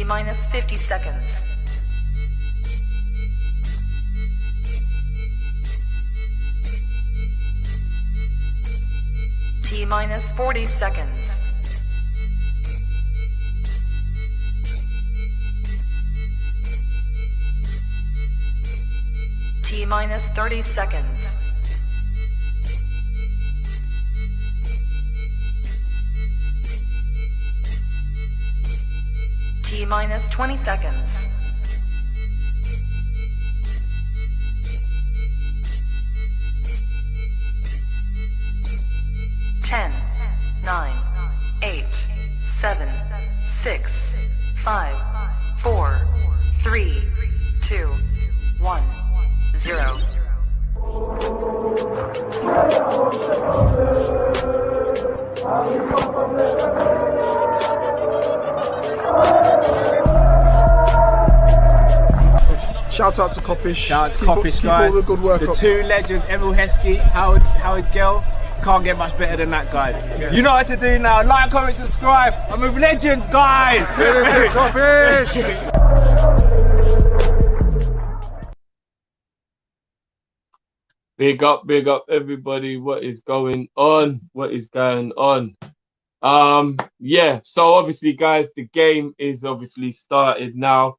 T minus 50 seconds. T minus 40 seconds. T minus 30 seconds. T minus 20 seconds. Ten, 9, 8, 7, 6, 5, 4, 3, 2, 1, 0. Shout out to Kopish. Shout out to Kopish, guys. Keep all the good work the up. two legends, Emil Heskey, Howard Gill. Can't get much better than that, guys. Yeah. You know what to do now. Like, comment, subscribe. I'm with legends, guys. Kopish. Big up everybody. What is going on? Yeah, so obviously guys, the game is obviously started now.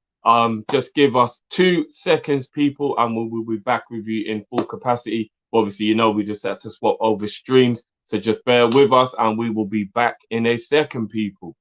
Just give us 2 seconds, people, and we'll be back with you in full capacity. Obviously, you know, we just had to swap over streams, so just bear with us and we will be back in a second, people.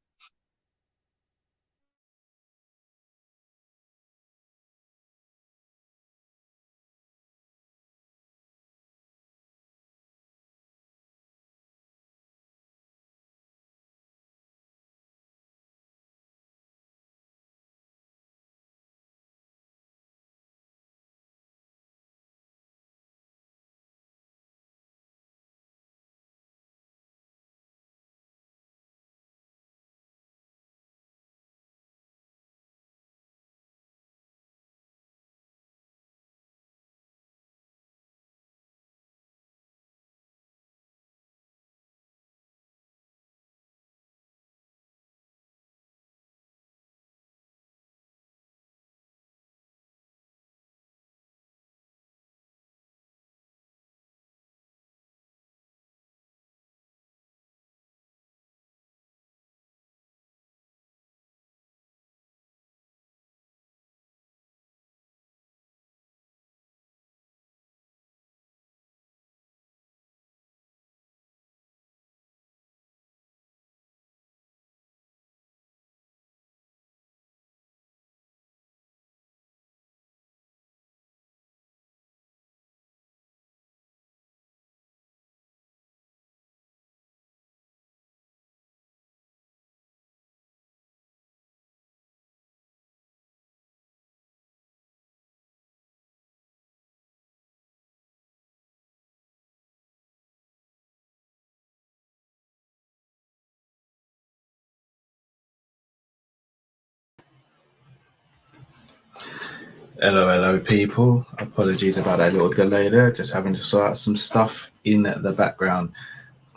Hello people, apologies about that little delay there, just having to sort out some stuff in the background.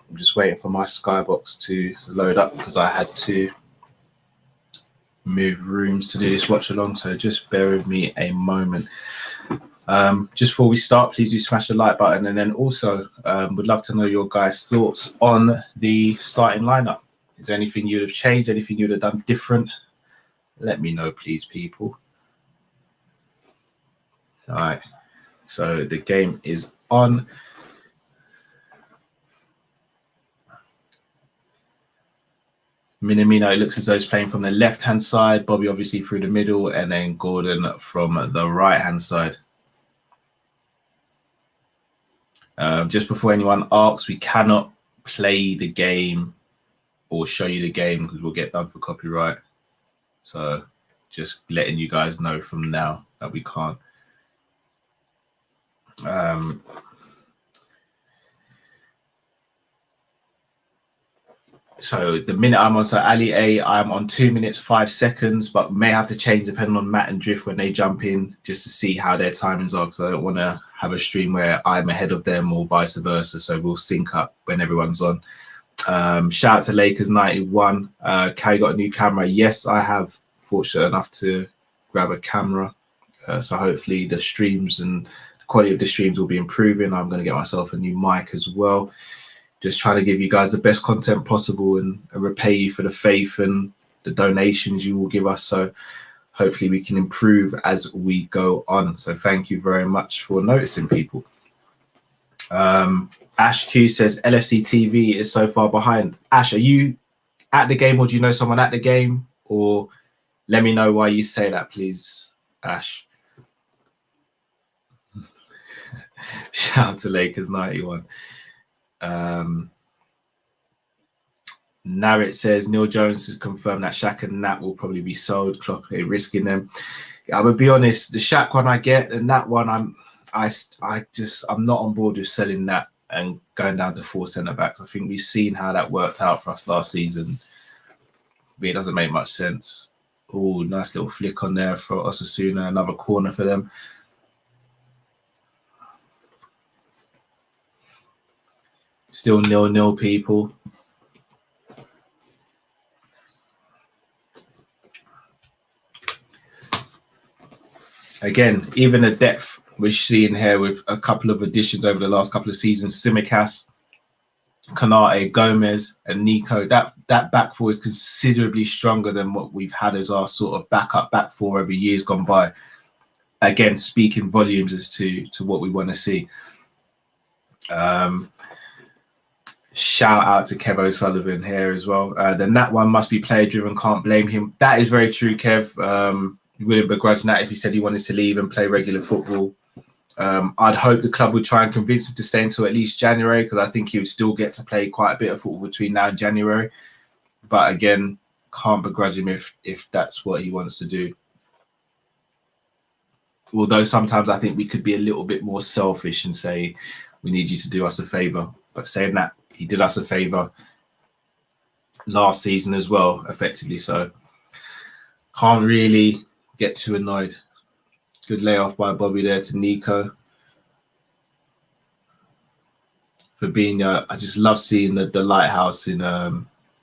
I'm just waiting for my skybox to load up because I had to move rooms to do this watch along, so just bear with me a moment. Just before we start, please do smash the like button, and then also would love to know your guys' thoughts on the starting lineup. Is there anything you'd have changed, anything you'd have done different? Let me know, please, people. All right, so the game is on. Minamino, it looks as though he's playing from the left-hand side. Bobby obviously through the middle, and then Gordon from the right-hand side. Just before anyone asks, we cannot play the game or show you the game because we'll get done for copyright. So just letting you guys know from now that we can't. So the minute I'm on, so Ali A, I'm on 2 minutes 5 seconds, but may have to change depending on Matt and Drift when they jump in, just to see how their timings are, because I don't want to have a stream where I'm ahead of them or vice versa. So we'll sync up when everyone's on. Shout out to Lakers 91. Kai got a new camera. Yes, I have fortunate enough to grab a camera. So hopefully the streams and the quality of the streams will be improving. I'm going to get myself a new mic as well. Just trying to give you guys the best content possible and repay you for the faith and the donations you will give us. So hopefully we can improve as we go on. So thank you very much for noticing, people. Ash Q says LFC TV is so far behind. Ash, are you at the game, or do you know someone at the game? Or let me know why you say that, please, Ash. Shout out to Lakers 91. Now it says Neil Jones has confirmed that Shaq and Nat will probably be sold. Klopp ain't risking them. I would be honest, the Shaq one I get, and that one I'm not on board with selling that and going down to 4 centre backs. I think we've seen how that worked out for us last season. But it doesn't make much sense. Oh, nice little flick on there for Osasuna, another corner for them. Still 0-0, people. Again, even the depth we're seeing here with a couple of additions over the last couple of seasons, Tsimikas, Konate, Gomez, and Nico. That back four is considerably stronger than what we've had as our sort of backup back four over years gone by. Again, speaking volumes as to what we want to see. Shout out to Kev O'Sullivan here as well. Then that one must be player driven. Can't blame him. That is very true, Kev. Wouldn't begrudge that if he said he wanted to leave and play regular football. I'd hope the club would try and convince him to stay until at least January, because I think he would still get to play quite a bit of football between now and January. But again, can't begrudge him if that's what he wants to do. Although sometimes I think we could be a little bit more selfish and say, we need you to do us a favour. But saying that, he did us a favour last season as well, effectively. So can't really get too annoyed. Good layoff by Bobby there to Nico. Fabinho, I just love seeing the lighthouse in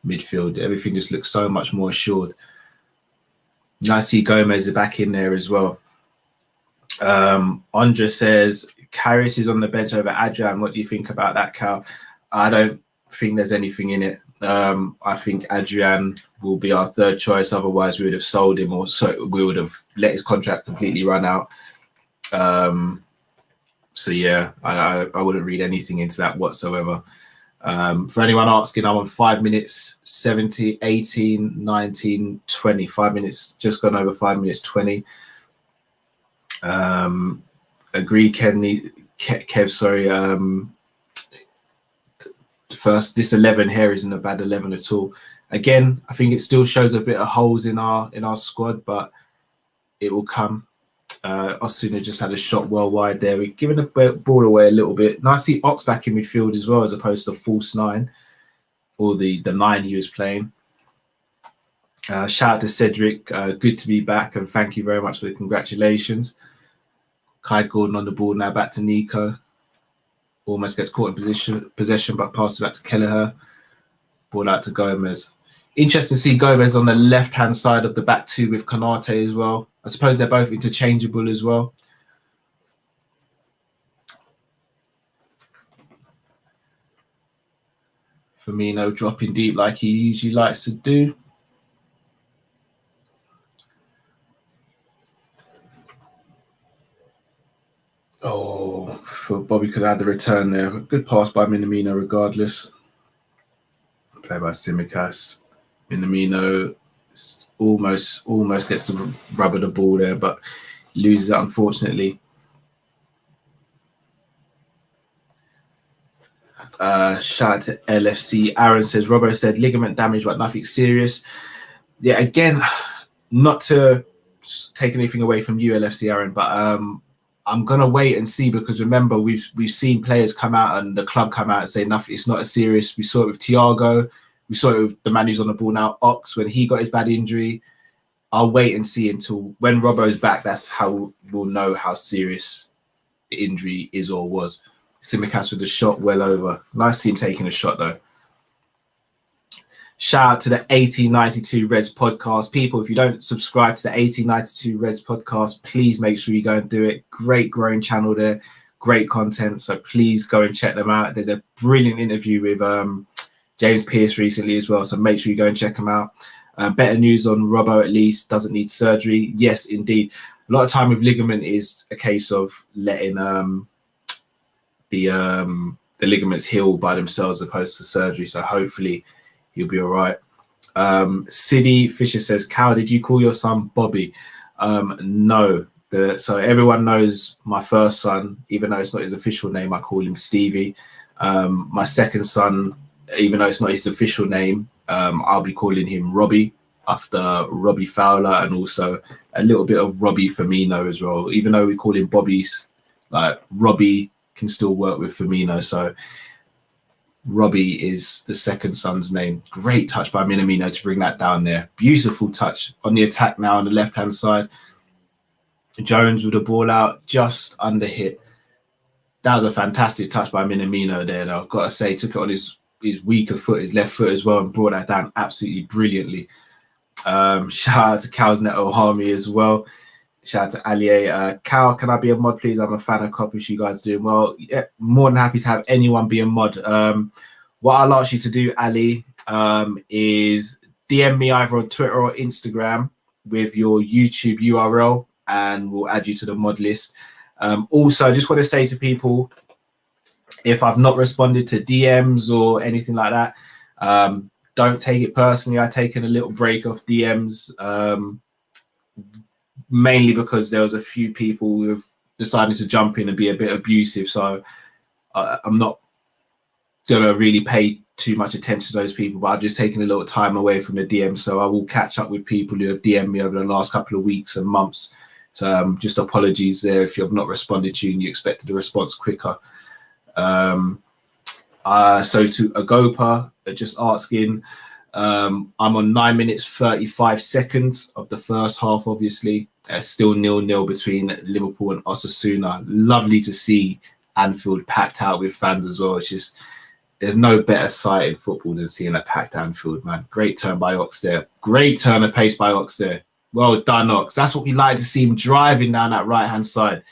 midfield. Everything just looks so much more assured. Nice to see Gomez back in there as well. Andra says, Karius is on the bench over Adrian. What do you think about that, Cal? I don't think there's anything in it. I think Adrian will be our third choice. Otherwise, we would have sold him, or so we would have let his contract completely run out. So yeah, I wouldn't read anything into that whatsoever. For anyone asking, I'm on 5 minutes 70, 18, 19, 20. 5 minutes, just gone over 5 minutes 20. Agree, Kev, sorry. First, this 11 here isn't a bad 11 at all. Again, I think it still shows a bit of holes in our squad, but it will come. Osasuna just had a shot well wide there. We're giving the ball away a little bit. Nice to see Ox back in midfield as well, as opposed to false 9, or the 9 he was playing. Shout out to Cedric. Good to be back, and thank you very much for the congratulations. Kai Gordon on the ball now, back to Nico. Almost gets caught in possession, but passes back to Kelleher. Ball out to Gomez. Interesting to see Gomez on the left-hand side of the back two with Konate as well. I suppose they're both interchangeable as well. Firmino dropping deep like he usually likes to do. Oh, Bobby could have had the return there. Good pass by Minamino regardless. Play by Tsimikas. Minamino almost gets the rub of the ball there, but loses it unfortunately. Shout out to LFC. Aaron says, Robbo said ligament damage, but nothing serious. Yeah, again, not to take anything away from you, LFC Aaron, but I'm gonna wait and see, because remember we've seen players come out and the club come out and say nothing. It's not as serious. We saw it with Thiago. We saw it with the man who's on the ball now, Ox, when he got his bad injury. I'll wait and see until when Robbo's back. That's how we'll know how serious the injury is or was. Tsimikas with the shot well over. Nice to see him taking a shot though. Shout out to the 1892 Reds podcast. People, if you don't subscribe to the 1892 Reds podcast, please make sure you go and do it. Great growing channel there, great content. So please go and check them out. They did a brilliant interview with James Pearce recently as well. So make sure you go and check them out. Better news on Robbo, at least, doesn't need surgery. Yes, indeed. A lot of time with ligament is a case of letting the ligaments heal by themselves as opposed to surgery. So hopefully he'll be all right. Siddy Fisher says, Cal, did you call your son Bobby? No. So everyone knows my first son, even though it's not his official name, I call him Stevie. My second son, even though it's not his official name, I'll be calling him Robbie, after Robbie Fowler, and also a little bit of Robbie Firmino as well. Even though we call him Bobby's, like Robbie can still work with Firmino. So Robbie is the second son's name. Great touch by Minamino to bring that down there. Beautiful touch on the attack now on the left-hand side. Jones with the ball out, just under hit. That was a fantastic touch by Minamino there, though. I've got to say, took it on his weaker foot, his left foot as well, and brought that down absolutely brilliantly. Shout out to Calsnet Ohami as well. Shout out to Alier. Cal, can I be a mod, please? I'm a fan of Kopish. You guys doing well? Yeah, more than happy to have anyone be a mod. What I'll ask you to do, Ali, is DM me either on Twitter or Instagram with your YouTube URL, and we'll add you to the mod list. Also, I just want to say to people, if I've not responded to DMs or anything like that, don't take it personally. I've taken a little break off DMs, mainly because there was a few people who have decided to jump in and be a bit abusive. So I'm not going to really pay too much attention to those people, but I've just taken a little time away from the DMs. So I will catch up with people who have DM'd me over the last couple of weeks and months. So just apologies there if you have not responded to you and you expected a response quicker. So to Agopa, just asking, I'm on 9 minutes 35 seconds of the first half, obviously. Still 0-0 between Liverpool and Osasuna. Lovely to see Anfield packed out with fans as well. It's just, there's no better sight in football than seeing a packed Anfield, man. Great turn by Ox there. Great turn of pace by Ox there. Well done, Ox. That's what we like to see him driving down that right-hand side.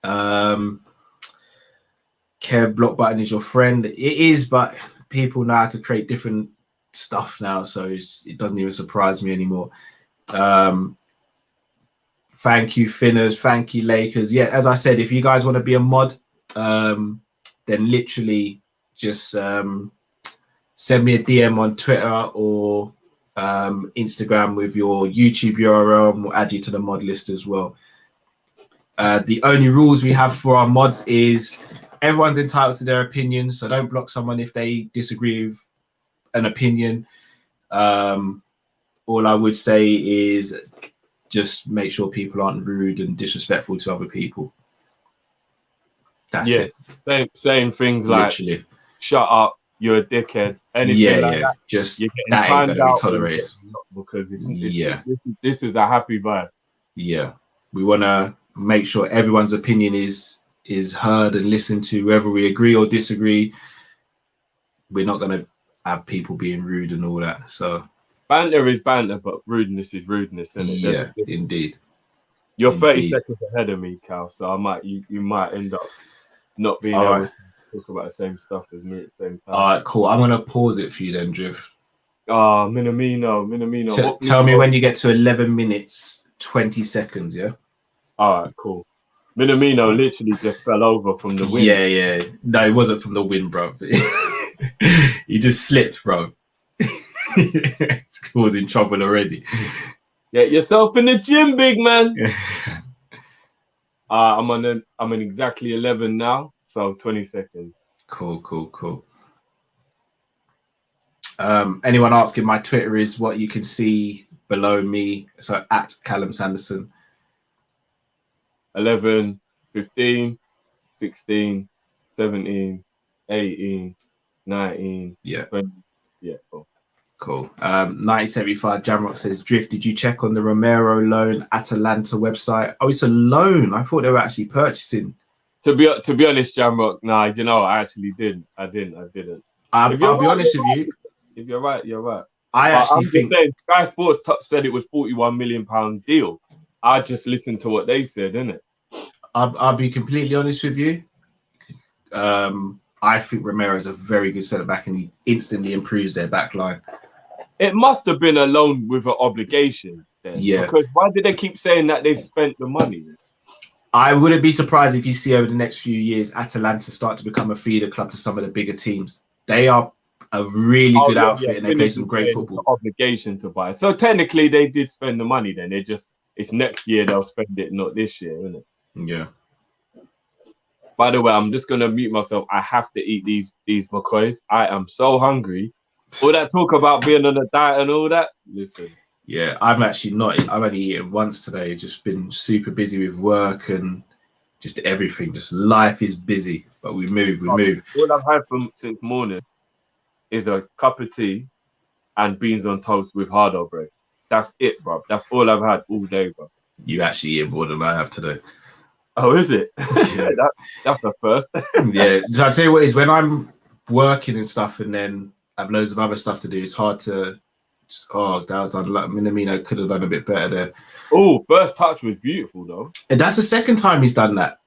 Kev, block button is your friend. It is, but people know how to create different stuff now, so it doesn't even surprise me anymore. Thank you, Finners. Thank you, Lakers. Yeah, as I said, if you guys want to be a mod, then literally just send me a DM on Twitter or Instagram with your YouTube URL, and we'll add you to the mod list as well. The only rules we have for our mods is everyone's entitled to their opinion, so don't block someone if they disagree with an opinion. All I would say is just make sure people aren't rude and disrespectful to other people. That's it. Same things like literally. Shut up, you're a dickhead. Anything like that. Just you're that ain't gonna be tolerated. Because this is a happy vibe. Yeah, we want to make sure everyone's opinion is heard and listened to, whether we agree or disagree. We're not going to have people being rude and all that. So banter is banter, but rudeness is rudeness, isn't it? Yeah, indeed. You're 30 seconds ahead of me, Cal, so you might end up not being able to talk about the same stuff as me at the same time. All right, cool. I'm going to pause it for you then, Drift. Minamino. Tell me when you get to 11 minutes, 20 seconds, yeah? All right, cool. Minamino literally just fell over from the wind. Yeah. No, it wasn't from the wind, bro. He just slipped, bro. He was in trouble already. Get yourself in the gym, big man. I'm on exactly 11 now, so 20 seconds. Cool. Anyone asking, my Twitter is what you can see below me. So at Callum Sanderson. 11, 15, 16, 17, 18, 19, 20. Yeah, cool. 1975 Jamrock says, Drift, did you check on the Romero loan Atalanta website? Oh, it's a loan. I thought they were actually purchasing. To be honest, Jamrock, nah, I actually didn't. I didn't. I'll If you're be right, honest you're with you. If you're right, you're right. I But actually I'm just think saying, Sky Sports said it was £41 million deal. I just listened to what they said, innit? I'll be completely honest with you. I think Romero's a very good centre back, and he instantly improves their back line. It must have been a loan with an obligation then. Yeah. Because why did they keep saying that they've spent the money? I wouldn't be surprised if you see over the next few years Atalanta start to become a feeder club to some of the bigger teams. They are a really good outfit, and they play some great football. Obligation to buy. So technically, they did spend the money. Then it's next year they'll spend it, not this year, isn't it? Yeah. By the way, I'm just gonna mute myself. I have to eat these McCoys. I am so hungry. All that talk about being on a diet and all that. Listen. Yeah, I'm actually not. I've only eaten once today. Just been super busy with work and just everything. Just life is busy, but we move. All I've had since morning is a cup of tea and beans on toast with hardo bread. That's it, bro. That's all I've had all day, bro. You actually eat more than I have today. Oh, is it? Yeah. That's the first. Yeah. So I tell you what is, when I'm working and stuff, and then have loads of other stuff to do, it's hard to. That was unlucky. Minamino could have done a bit better there. Oh, first touch was beautiful though. And that's the second time he's done that.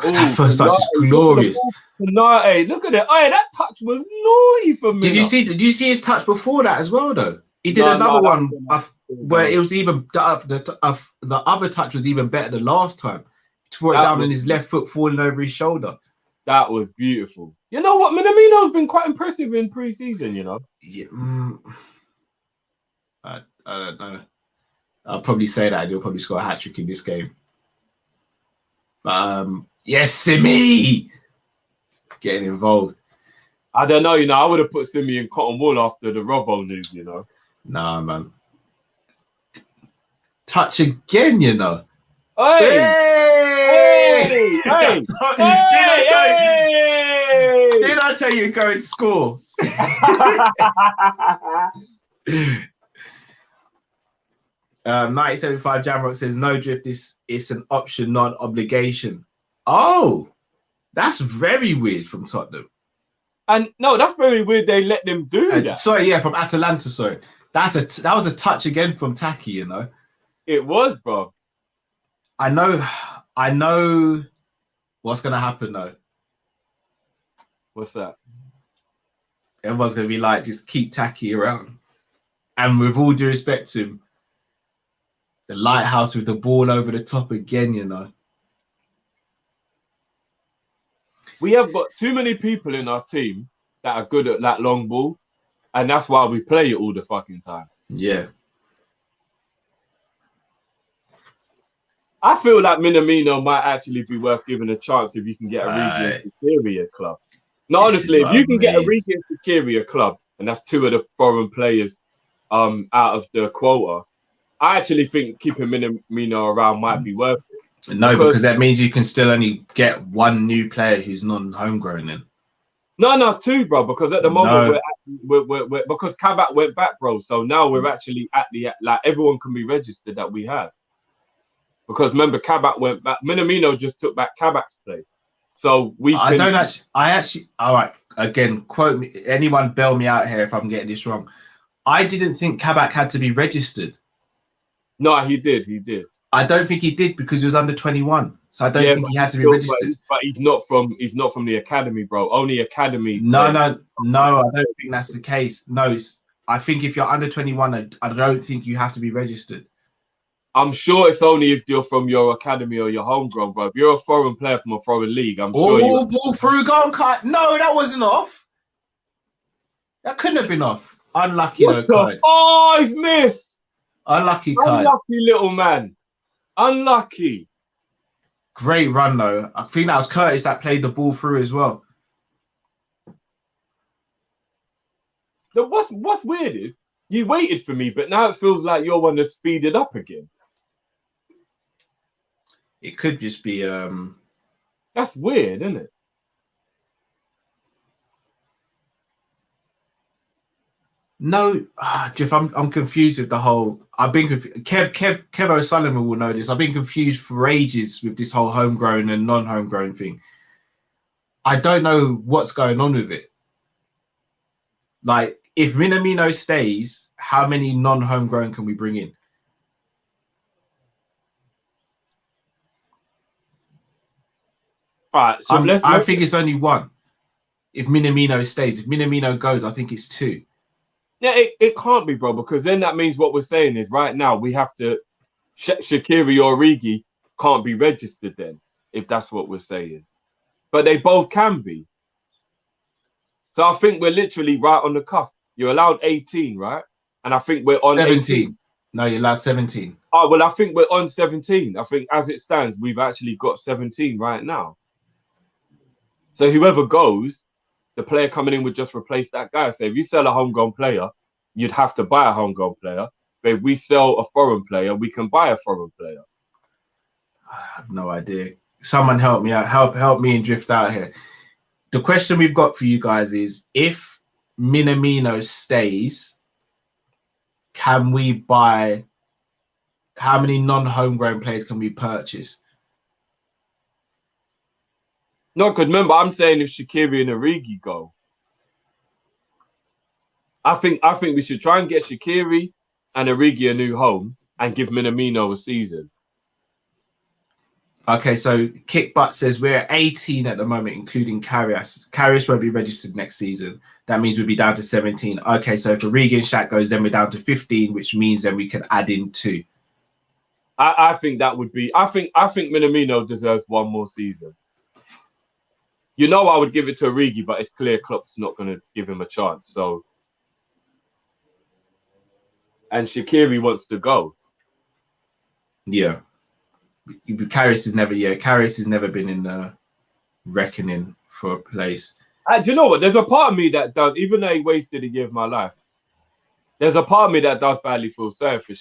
Ooh, That first touch is glorious. Hey, look at it. Hey, that touch was naughty for me. Did you see his touch before that as well though? He did another one where it was even the other touch was even better the last time. He tore it down on his left foot, falling over his shoulder. That was beautiful. You know what? Minamino's been quite impressive in pre-season, you know. Yeah, I don't know. I'll probably say that, and he'll probably score a hat-trick in this game. Yes, Simi! Getting involved. I don't know, you know. I would have put Simi in cotton wool after the Robbo news, you know. Nah, man. Touch again, you know. Hey! Hey! Did I tell you go and score? 9075 Jamrock says no drift. It's an option, not an obligation. Oh, that's very weird from Tottenham. And no, that's very weird. They let them do that. Sorry, yeah, from Atalanta. Sorry, that was a touch again from Taki. You know, it was, bro. I know what's gonna happen though. What's that? Everyone's gonna be like, just keep Taki around. And with all due respect to him, the lighthouse with the ball over the top again, you know. We have got too many people in our team that are good at that long ball, and that's why we play it all the fucking time. Yeah. I feel like Minamino might actually be worth giving a chance if you can get a region superior club. No, honestly, if you can get a region superior club, and that's two of the foreign players out of the quota, I actually think keeping Minamino around might be worth it. No, because that means you can still only get one new player who's non-homegrown then. No, two, bro. Because at the moment we're because Kabak went back, bro. So now we're actually at the like everyone can be registered that we have. Because remember, Kabak went back. Minamino just took back Kabak's place. So we. All right. Again, quote me. Anyone bail me out here if I'm getting this wrong. I didn't think Kabak had to be registered. No, he did. He did. I don't think he did because he was under 21. So I don't think he had to be registered. But he's not from the academy, bro. Only academy. No, I don't think that's the case. No, I think if you're under 21, I don't think you have to be registered. I'm sure it's only if you're from your academy or your homegrown, bro. If you're a foreign player from a foreign league, I'm sure you. Ball through, gone cut. No, that wasn't off. That couldn't have been off. Unlucky, though, Kai. Oh, he's missed. Unlucky, Kai. Unlucky little man. Unlucky. Great run, though. I think that was Curtis that played the ball through as well. What's weird is you waited for me, but now it feels like you're one to speed it up again. It could just be. That's weird, isn't it? No, Jeff, I'm confused with the whole. I've been confused. Kev O'Sullivan will know this. I've been confused for ages with this whole homegrown and non-homegrown thing. I don't know what's going on with it. Like, if Minamino stays, how many non-homegrown can we bring in? All right, so I think it's only one. If Minamino stays, if Minamino goes, I think it's two. Yeah, it can't be, bro, because then that means what we're saying is right now we have to Shaqiri or Origi can't be registered then, if that's what we're saying. But they both can be. So I think we're literally right on the cusp. You're allowed 18, right? And I think we're on 17. 18. No, you're allowed 17. Oh, well, I think we're on 17. I think as it stands, we've actually got 17 right now. So whoever goes, the player coming in would just replace that guy. So if you sell a homegrown player, you'd have to buy a homegrown player. But if we sell a foreign player, we can buy a foreign player. I have no idea. Someone help me out. Help me and drift out here. The question we've got for you guys is, if Minamino stays, can we buy, how many non-homegrown players can we purchase? No, because remember, I'm saying if Shaqiri and Origi go, I think we should try and get Shaqiri and Origi a new home and give Minamino a season. Okay, so Kickbutt says we're at 18 at the moment, including Karius. Karius won't be registered next season. That means we'll be down to 17. Okay, so if Origi and Shaq goes, then we're down to 15, which means then we can add in 2. I think that would be. I think Minamino deserves one more season. You know, I would give it to Origi, but it's clear Klopp's not going to give him a chance. So, and Shaqiri wants to go. Yeah. Karius has never been in the reckoning for a place. Do you know what? There's a part of me that does, even though he wasted a year of my life, there's a part of me that does badly feel sorry for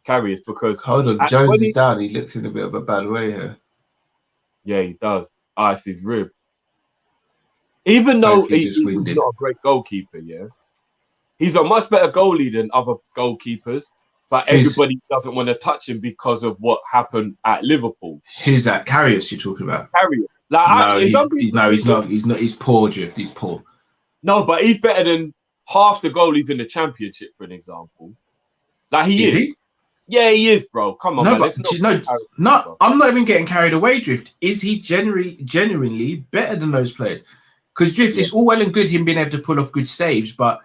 Karius, because hold on, Jones is down. He looks in a bit of a bad way here. Yeah, he does. It's his rib. Even though he's not a great goalkeeper, yeah, he's a much better goalie than other goalkeepers. But everybody doesn't want to touch him because of what happened at Liverpool. Who's that? Karius you're talking about? Karius. He's not. He's poor, Drift. He's poor. No, but he's better than half the goalies in the Championship, for an example. Like he is. He? Yeah, he is, bro. Come on, man. I'm not even getting carried away, Drift. Is he genuinely better than those players? Because Drift, it's all well and good him being able to pull off good saves, but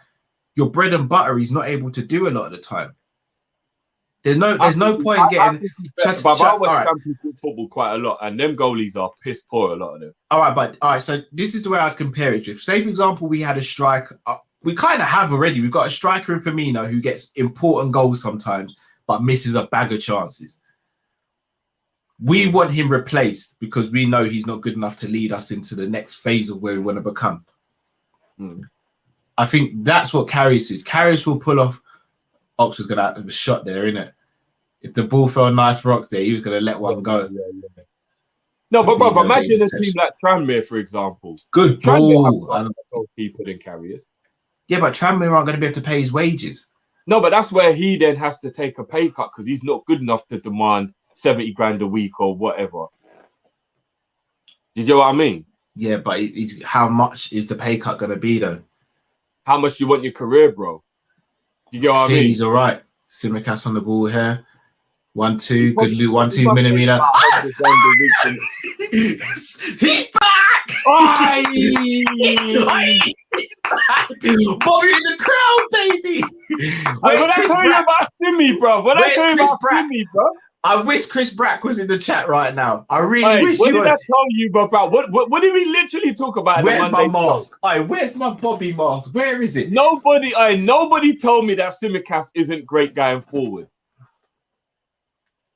your bread and butter he's not able to do a lot of the time. There's no point getting. I watch Championship football quite a lot, and them goalies are piss poor. A lot of them. All right. So this is the way I'd compare it. Drift. Say for example, we had a striker. We kind of have already. We've got a striker in Firmino who gets important goals sometimes, but misses a bag of chances. We want him replaced because we know he's not good enough to lead us into the next phase of where we want to become. I think that's what Karius is. Karius will pull off. Ox was going to have a shot there, innit? If the ball fell nice for Ox there, he was going to let one go. Yeah. No, but brother, imagine a team like Tranmere, for example. Good ball. Goalkeeper than Karius. Yeah, but Tranmere aren't going to be able to pay his wages. No, but that's where he then has to take a pay cut because he's not good enough to demand 70 grand a week or whatever. Do you get what I mean? Yeah, but how much is the pay cut going to be, though? How much do you want your career, bro? Do you get what I mean? He's all right. Simicast on the ball here. 1-2. Good loot. 1-2. Minamino. He's back! Bobby in the crowd, baby! When I tell you about Simmy, bro. I wish Chris Brack was in the chat right now. I really wish he was. What did I tell you, bro? What did we literally talk about? Where's my mask? Where's my Bobby mask? Where is it? Nobody told me that Simicast isn't great going forward.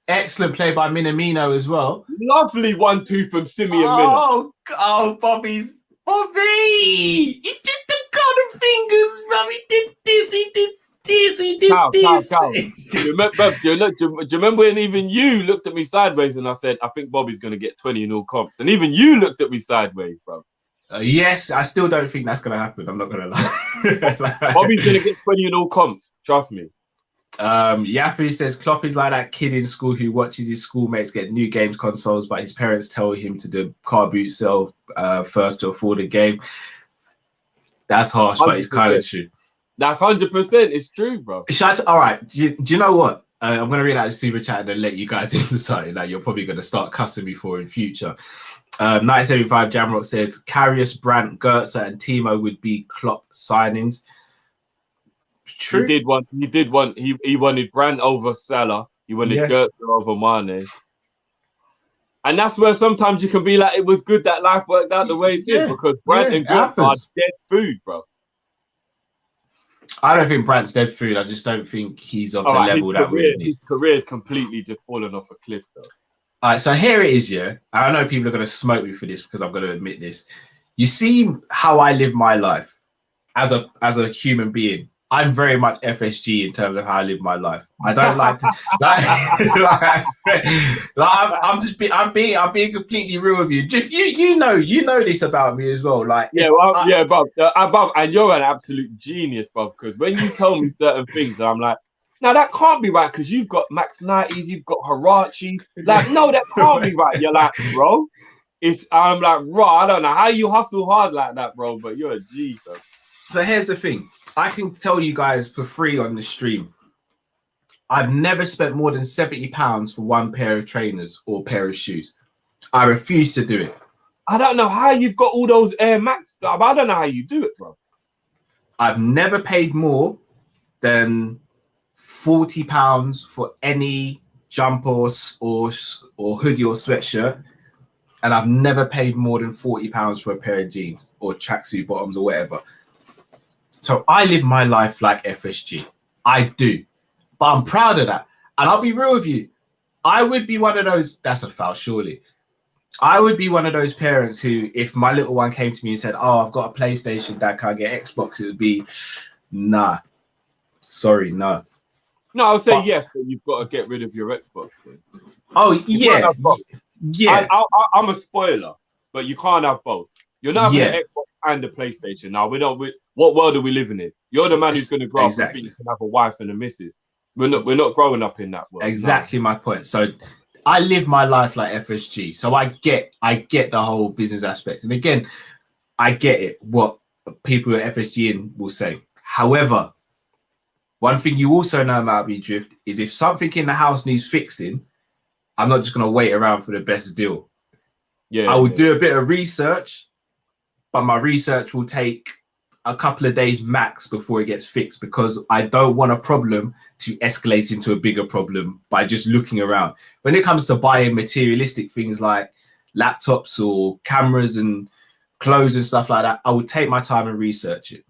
Excellent play by Minamino as well. Lovely 1-2 from Simi and Mina. Bobby! He did the golden fingers, bro. He did this, he did this, he did this. Do you remember when even you looked at me sideways and I said, I think Bobby's going to get 20 in all comps? And even you looked at me sideways, bro. Yes, I still don't think that's going to happen. I'm not going to lie. Bobby's going to get 20 in all comps. Trust me. Yaffe says Klopp is like that kid in school who watches his schoolmates get new games consoles, but his parents tell him to do car boot sale first to afford a game. That's harsh, but it's kind of 100%. true. That's 100%. It's true, bro. All right. Do you know what? I'm going to read out the super chat and then let you guys into something that you're probably going to start cussing me for in future. 1975 Jamrock says Karius, Brandt, Goetze, and Timo would be Klopp signings. True. He wanted Brandt over Salah. He wanted Goetze over Mane. And that's where sometimes you can be like, it was good that life worked out the way it did, because Brandt and Goetze are dead food, bro. I don't think Brandt's dead food. I just don't think he's of the level that we need. His career is completely just fallen off a cliff, though. All right, so here it is, yeah. I know people are going to smoke me for this because I'm going to admit this. You see how I live my life as a human being. I'm very much FSG in terms of how I live my life. I don't like to I'm being completely real with you. Just you know this about me as well. Like bro. And you're an absolute genius, bro. Because when you tell me certain things, I'm like, no, that can't be right. Because you've got Max 90s, you've got Harachi. Like, no, that can't be right. You're like, bro. I'm like, bro, I don't know how you hustle hard like that, bro. But you're a G, bro. So here's the thing. I can tell you guys for free on the stream, I've never spent more than £70 for one pair of trainers or pair of shoes. I refuse to do it. I don't know how you've got all those Air Max stuff. I don't know how you do it, bro. I've never paid more than £40 for any jumper or hoodie or sweatshirt. And I've never paid more than £40 for a pair of jeans or tracksuit bottoms or whatever. So I live my life like FSG. I do. But I'm proud of that. And I'll be real with you. I would be one of those, that's a foul, surely. I would be one of those parents who, if my little one came to me and said, oh, I've got a PlayStation, Dad, can I get Xbox? It would be, nah. Sorry, no. No, I'll say yes, but you've got to get rid of your Xbox. Then. Oh, yeah. Yeah. I'm a spoiler, but you can't have both. You're not having an Xbox and a PlayStation. Now, what world are we living in? You're the man who's going to grow up and think you can have a wife and a missus. We're not growing up in that world. Exactly my point. So I live my life like FSG. So I get the whole business aspect. And again, I get it, what people at FSG will say. However, one thing you also know about me, Drift, is if something in the house needs fixing, I'm not just going to wait around for the best deal. I will do a bit of research, but my research will take a couple of days max before it gets fixed, because I don't want a problem to escalate into a bigger problem by just looking around. When it comes to buying materialistic things like laptops or cameras and clothes and stuff like that, I will take my time and research it.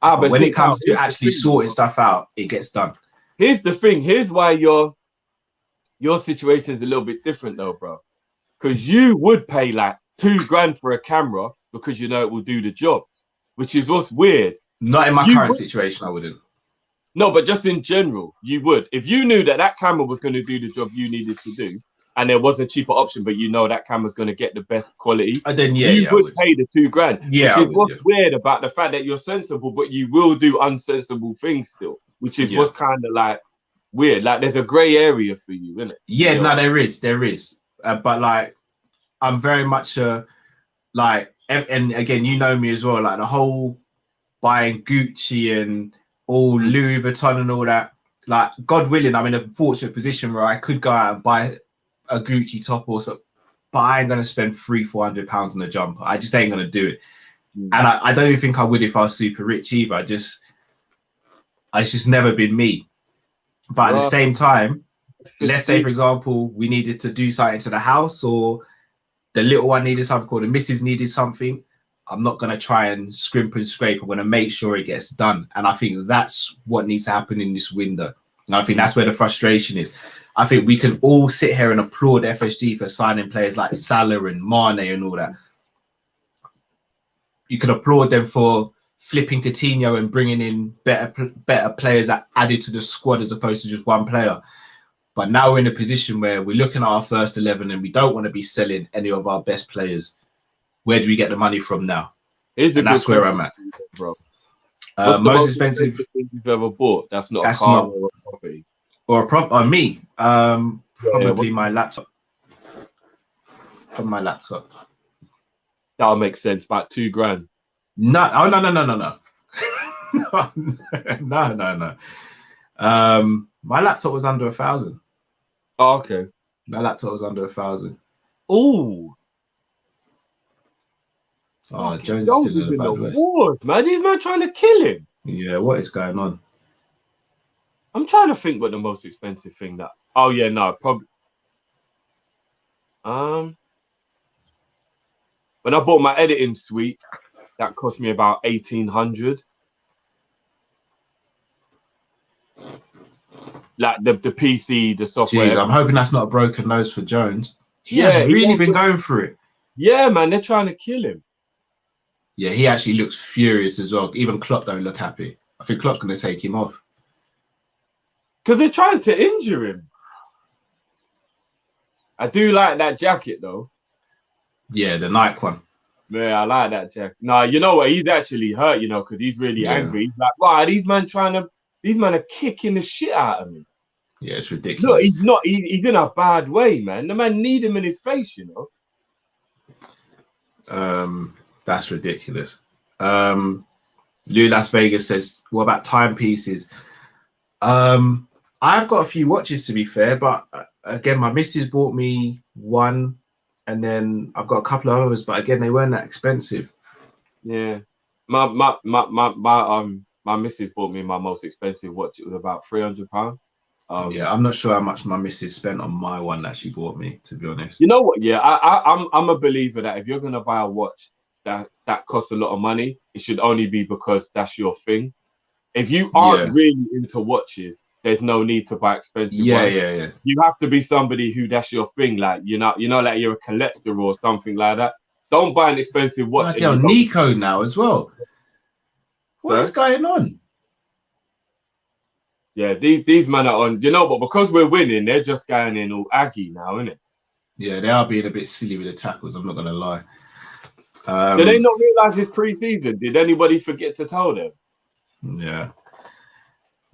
But when it comes to actually sorting stuff out, it gets done. Here's the thing. Here's why your situation is a little bit different though, bro. Because you would pay like $2,000 for a camera because you know it will do the job, which is what's weird. Not in my current situation, I wouldn't. No, but just in general, you would. If you knew that camera was going to do the job you needed to do, and there was a cheaper option, but you know that camera's going to get the best quality, then you would pay the $2,000. Yeah, which is what's weird about the fact that you're sensible, but you will do unsensible things still, which is what's kind of like weird. Like there's a grey area for you, isn't it? Yeah, no, there is. But like, I'm very much like, and again, you know me as well. Like the whole buying Gucci and all Louis Vuitton and all that. Like, God willing, I'm in a fortunate position where I could go out and buy a Gucci top or something, but I ain't gonna spend £300-400 on a jumper. I just ain't gonna do it. And I don't even think I would if I was super rich either. It's just never been me. But at the same time, let's say, for example, we needed to do something to the house, or the little one needed something, or the missus needed something. I'm not going to try and scrimp and scrape. I'm going to make sure it gets done. And I think that's what needs to happen in this window. And I think that's where the frustration is. I think we can all sit here and applaud FSG for signing players like Salah and Mane and all that. You can applaud them for flipping Coutinho and bringing in better players that added to the squad as opposed to just one player. But now we're in a position where we're looking at our first 11 and we don't want to be selling any of our best players. Where do we get the money from now? And that's where I'm at, bro. Most expensive thing you've ever bought. That's not a car or a property. Or a on me. Probably my laptop. From my laptop. That'll make sense. About $2,000. No, oh no. No. My laptop was under 1,000. Oh, okay. My laptop was under 1,000. Ooh. Oh, Fucking Jones is still in a bad way. Wars, man. These men trying to kill him. Yeah, what is going on? I'm trying to think what the most expensive thing that. Oh yeah, no, probably. When I bought my editing suite, that cost me about 1,800. Like the PC, the software. Jeez, I'm hoping that's not a broken nose for Jones. He Yeah, has really been going through it. Yeah, man, they're trying to kill him. Yeah, he actually looks furious as well. Even Klopp don't look happy. I think Klopp's going to take him off. Because they're trying to injure him. I do like that jacket, though. Yeah, the Nike one. Yeah, I like that jacket. No, you know what? He's actually hurt, you know, because he's really angry. He's like, wow, these men are kicking the shit out of me. Yeah, it's ridiculous. Look, he's not. He's in a bad way, man. The man need him in his face, you know. That's ridiculous. Lou Las Vegas says, "What about timepieces?" I've got a few watches to be fair, but again, my missus bought me one, and then I've got a couple of others, but again, they weren't that expensive. Yeah, my missus bought me my most expensive watch. It was about £300. Yeah, I'm not sure how much my missus spent on my one that she bought me, to be honest. You know what? Yeah, I'm a believer that if you're gonna buy a watch that costs a lot of money, it should only be because that's your thing. If you aren't really into watches, there's no need to buy expensive ones. Yeah. You have to be somebody who that's your thing, like like you're a collector or something like that. Don't buy an expensive watch. Nico now as well. What is going on? Yeah, these men are on. You know, but because we're winning, they're just going in all aggy now, isn't it? Yeah, they are being a bit silly with the tackles. I'm not gonna lie. Did they not realize it's pre-season? Did anybody forget to tell them? Yeah.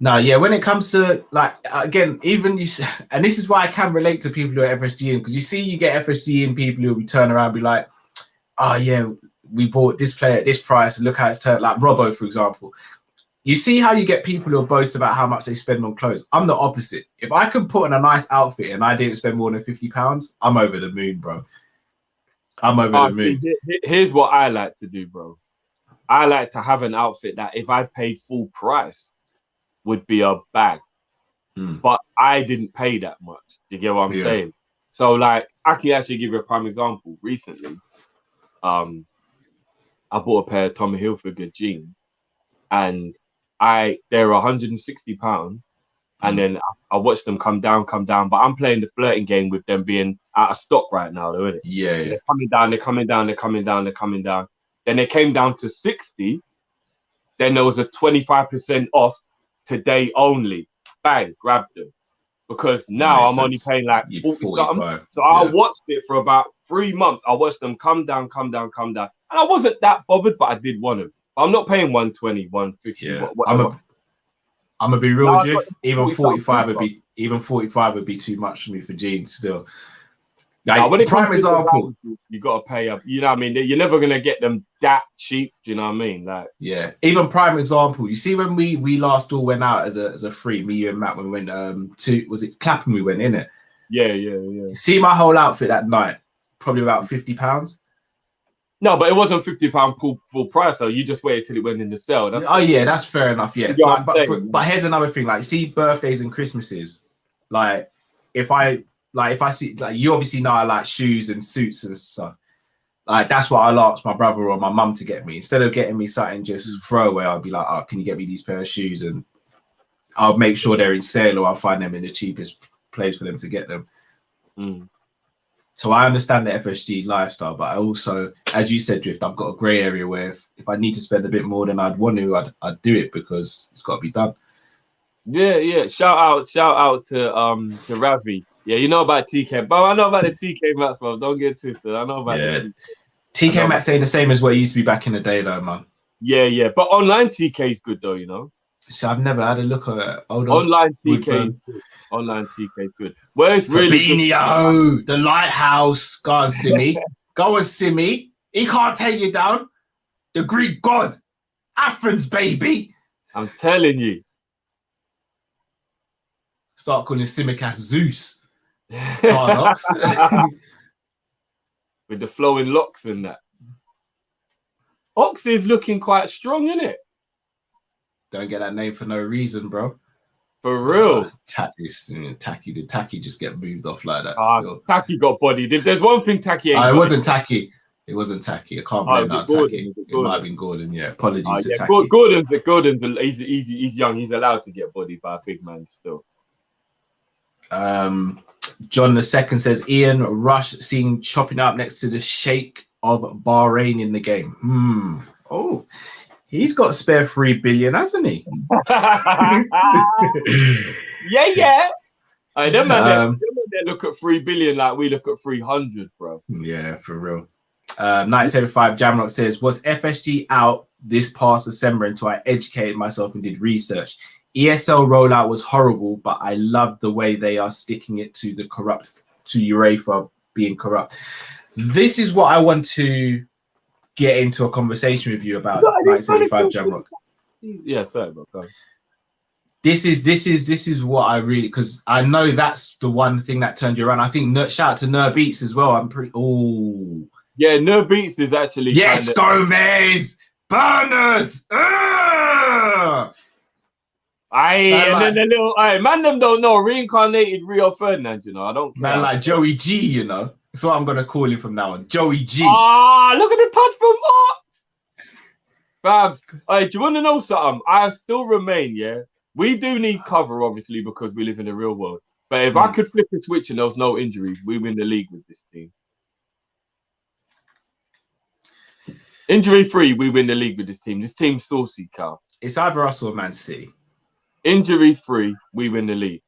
No, yeah. When it comes to like again, even you, and this is why I can relate to people who are FSG in, because you get FSG in people who will turn around and be like, "Oh yeah, we bought this player at this price, and look how it's turned." Like Robbo, for example. You see how you get people who boast about how much they spend on clothes. I'm the opposite. If I can put on a nice outfit and I didn't spend more than £50, I'm over the moon, bro. I'm over the moon. Here's what I like to do, bro. I like to have an outfit that if I paid full price would be a bag. But I didn't pay that much. You get what I'm saying? So like I can actually give you a prime example. Recently, I bought a pair of Tommy Hilfiger jeans and they're £160, and then I watched them come down, but I'm playing the flirting game with them being out of stock right now, though, isn't it? Yeah, so they're coming down. Then they came down to 60. Then there was a 25% off today only. Bang, grabbed them. Because now I'm only paying like 40 something. So I watched it for about 3 months. I watched them come down. And I wasn't that bothered, but I did want them. I'm not paying 120, 150. Yeah. I'm gonna be real with you. Even 45 would be too much for me for jeans still. Like prime example, you gotta pay up. You know what I mean? You're never gonna get them that cheap. Do you know what I mean? Like even prime example. You see when we last all went out as a free, me, you and Matt, when we went to was it Clapham? We went in it. Yeah. See my whole outfit that night, probably about £50. No, but it wasn't £50 full price, though. You just waited till it went in the sale. That's fair enough. Yeah, but here's another thing. Like, see, birthdays and Christmases. Like, if I see, like, you obviously know I like shoes and suits and stuff. Like, that's what I'll ask my brother or my mum to get me. Instead of getting me something just throwaway, I'll be like, "Oh, can you get me these pair of shoes?" And I'll make sure they're in sale, or I'll find them in the cheapest place for them to get them. So I understand the FSG lifestyle, but I also, as you said, Drift, I've got a grey area where if I need to spend a bit more than I'd want to, I'd do it because it's got to be done. Yeah. Shout out to Ravi. Yeah, you know about TK, but I know about the TK Max, bro. Don't get twisted. I know about the TK Max saying the same as what it used to be back in the day, though, man. Yeah. But online TK is good, though, you know. So I've never had a look at it. Online TK is good. Where it's really Fabinho, the lighthouse. Go on, Simi. He can't take you down. the Greek god. Athens, baby. I'm telling you. Start calling Simicast Zeus. Ox. With the flowing locks and that. Ox is looking quite strong, isn't it? Don't get that name for no reason, bro. For real. Tacky. Did Tacky just get moved off like that? Tacky got bodied. If there's one thing Tacky ain't it wasn't Tacky. It wasn't Tacky. I can't blame out Tacky. It Gordon. might have been Gordon. Yeah, apologies to Tacky. Gordon's he's young. He's allowed to get bodied by a big man still. John II says Ian Rush seen chopping up next to the Sheikh of Bahrain in the game. Oh, he's got spare 3 billion, hasn't he? yeah. Them man, they look at 3 billion like we look at 300, bro. Yeah, for real. 975 Jamrock says, was FSG out this past December until I educated myself and did research? ESL rollout was horrible, but I love the way they are sticking it to the corrupt, to UEFA being corrupt. This is what I want to get into a conversation with you about. 975 Jamrock. Yeah, sorry, bro. This is what I really, because I know that's the one thing that turned you around. I think shout out to Ner Beats as well. I'm pretty. Oh, yeah, Ner Beats is actually. Yes, Gomez burners. And then the little man, them don't know reincarnated Rio Ferdinand. You know, I don't care. Man, like Joey G. You know, that's what I'm gonna call him from now on. Joey G. Look at the touch from Ox. Babs, do you want to know something? I still remain, yeah. We do need cover, obviously, because we live in the real world. But if I could flip a switch and there was no injuries, we win the league with this team. Injury free, we win the league with this team. This team's saucy, Cal. It's either us or Man City. Injuries free, we win the league.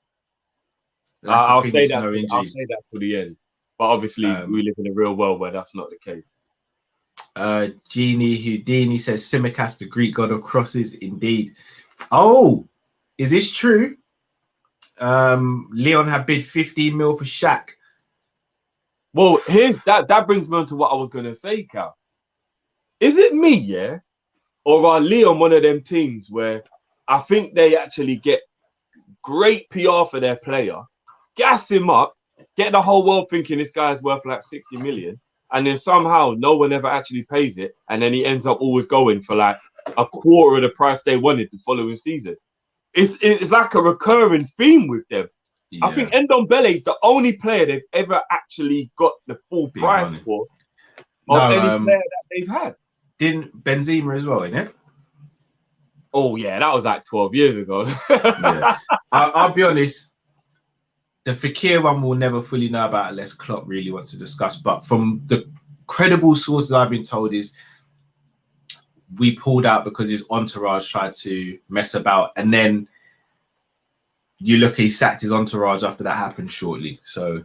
I'll say that. I'll say that for the end. But obviously, we live in a real world where that's not the case. Genie Houdini says Simicast, the Greek god of crosses, indeed. Oh, is this true? Leon had bid 15 mil for Shaq. Well, here's that brings me on to what I was gonna say, Cal. Is it me, yeah? Or are Leon one of them teams where I think they actually get great PR for their player, gas him up, get the whole world thinking this guy's worth like 60 million, and then somehow no one ever actually pays it, and then he ends up always going for like a quarter of the price they wanted the following season. It's like a recurring theme with them. Yeah. I think Ndombele is the only player they've ever actually got the full price for of any player that they've had. Didn't Benzema as well, innit? Oh yeah, that was like 12 years ago. Yeah. I'll be honest, the Fekir one we'll never fully know about unless Klopp really wants to discuss. But from the credible sources I've been told is we pulled out because his entourage tried to mess about, and then you look, he sacked his entourage after that happened shortly. So,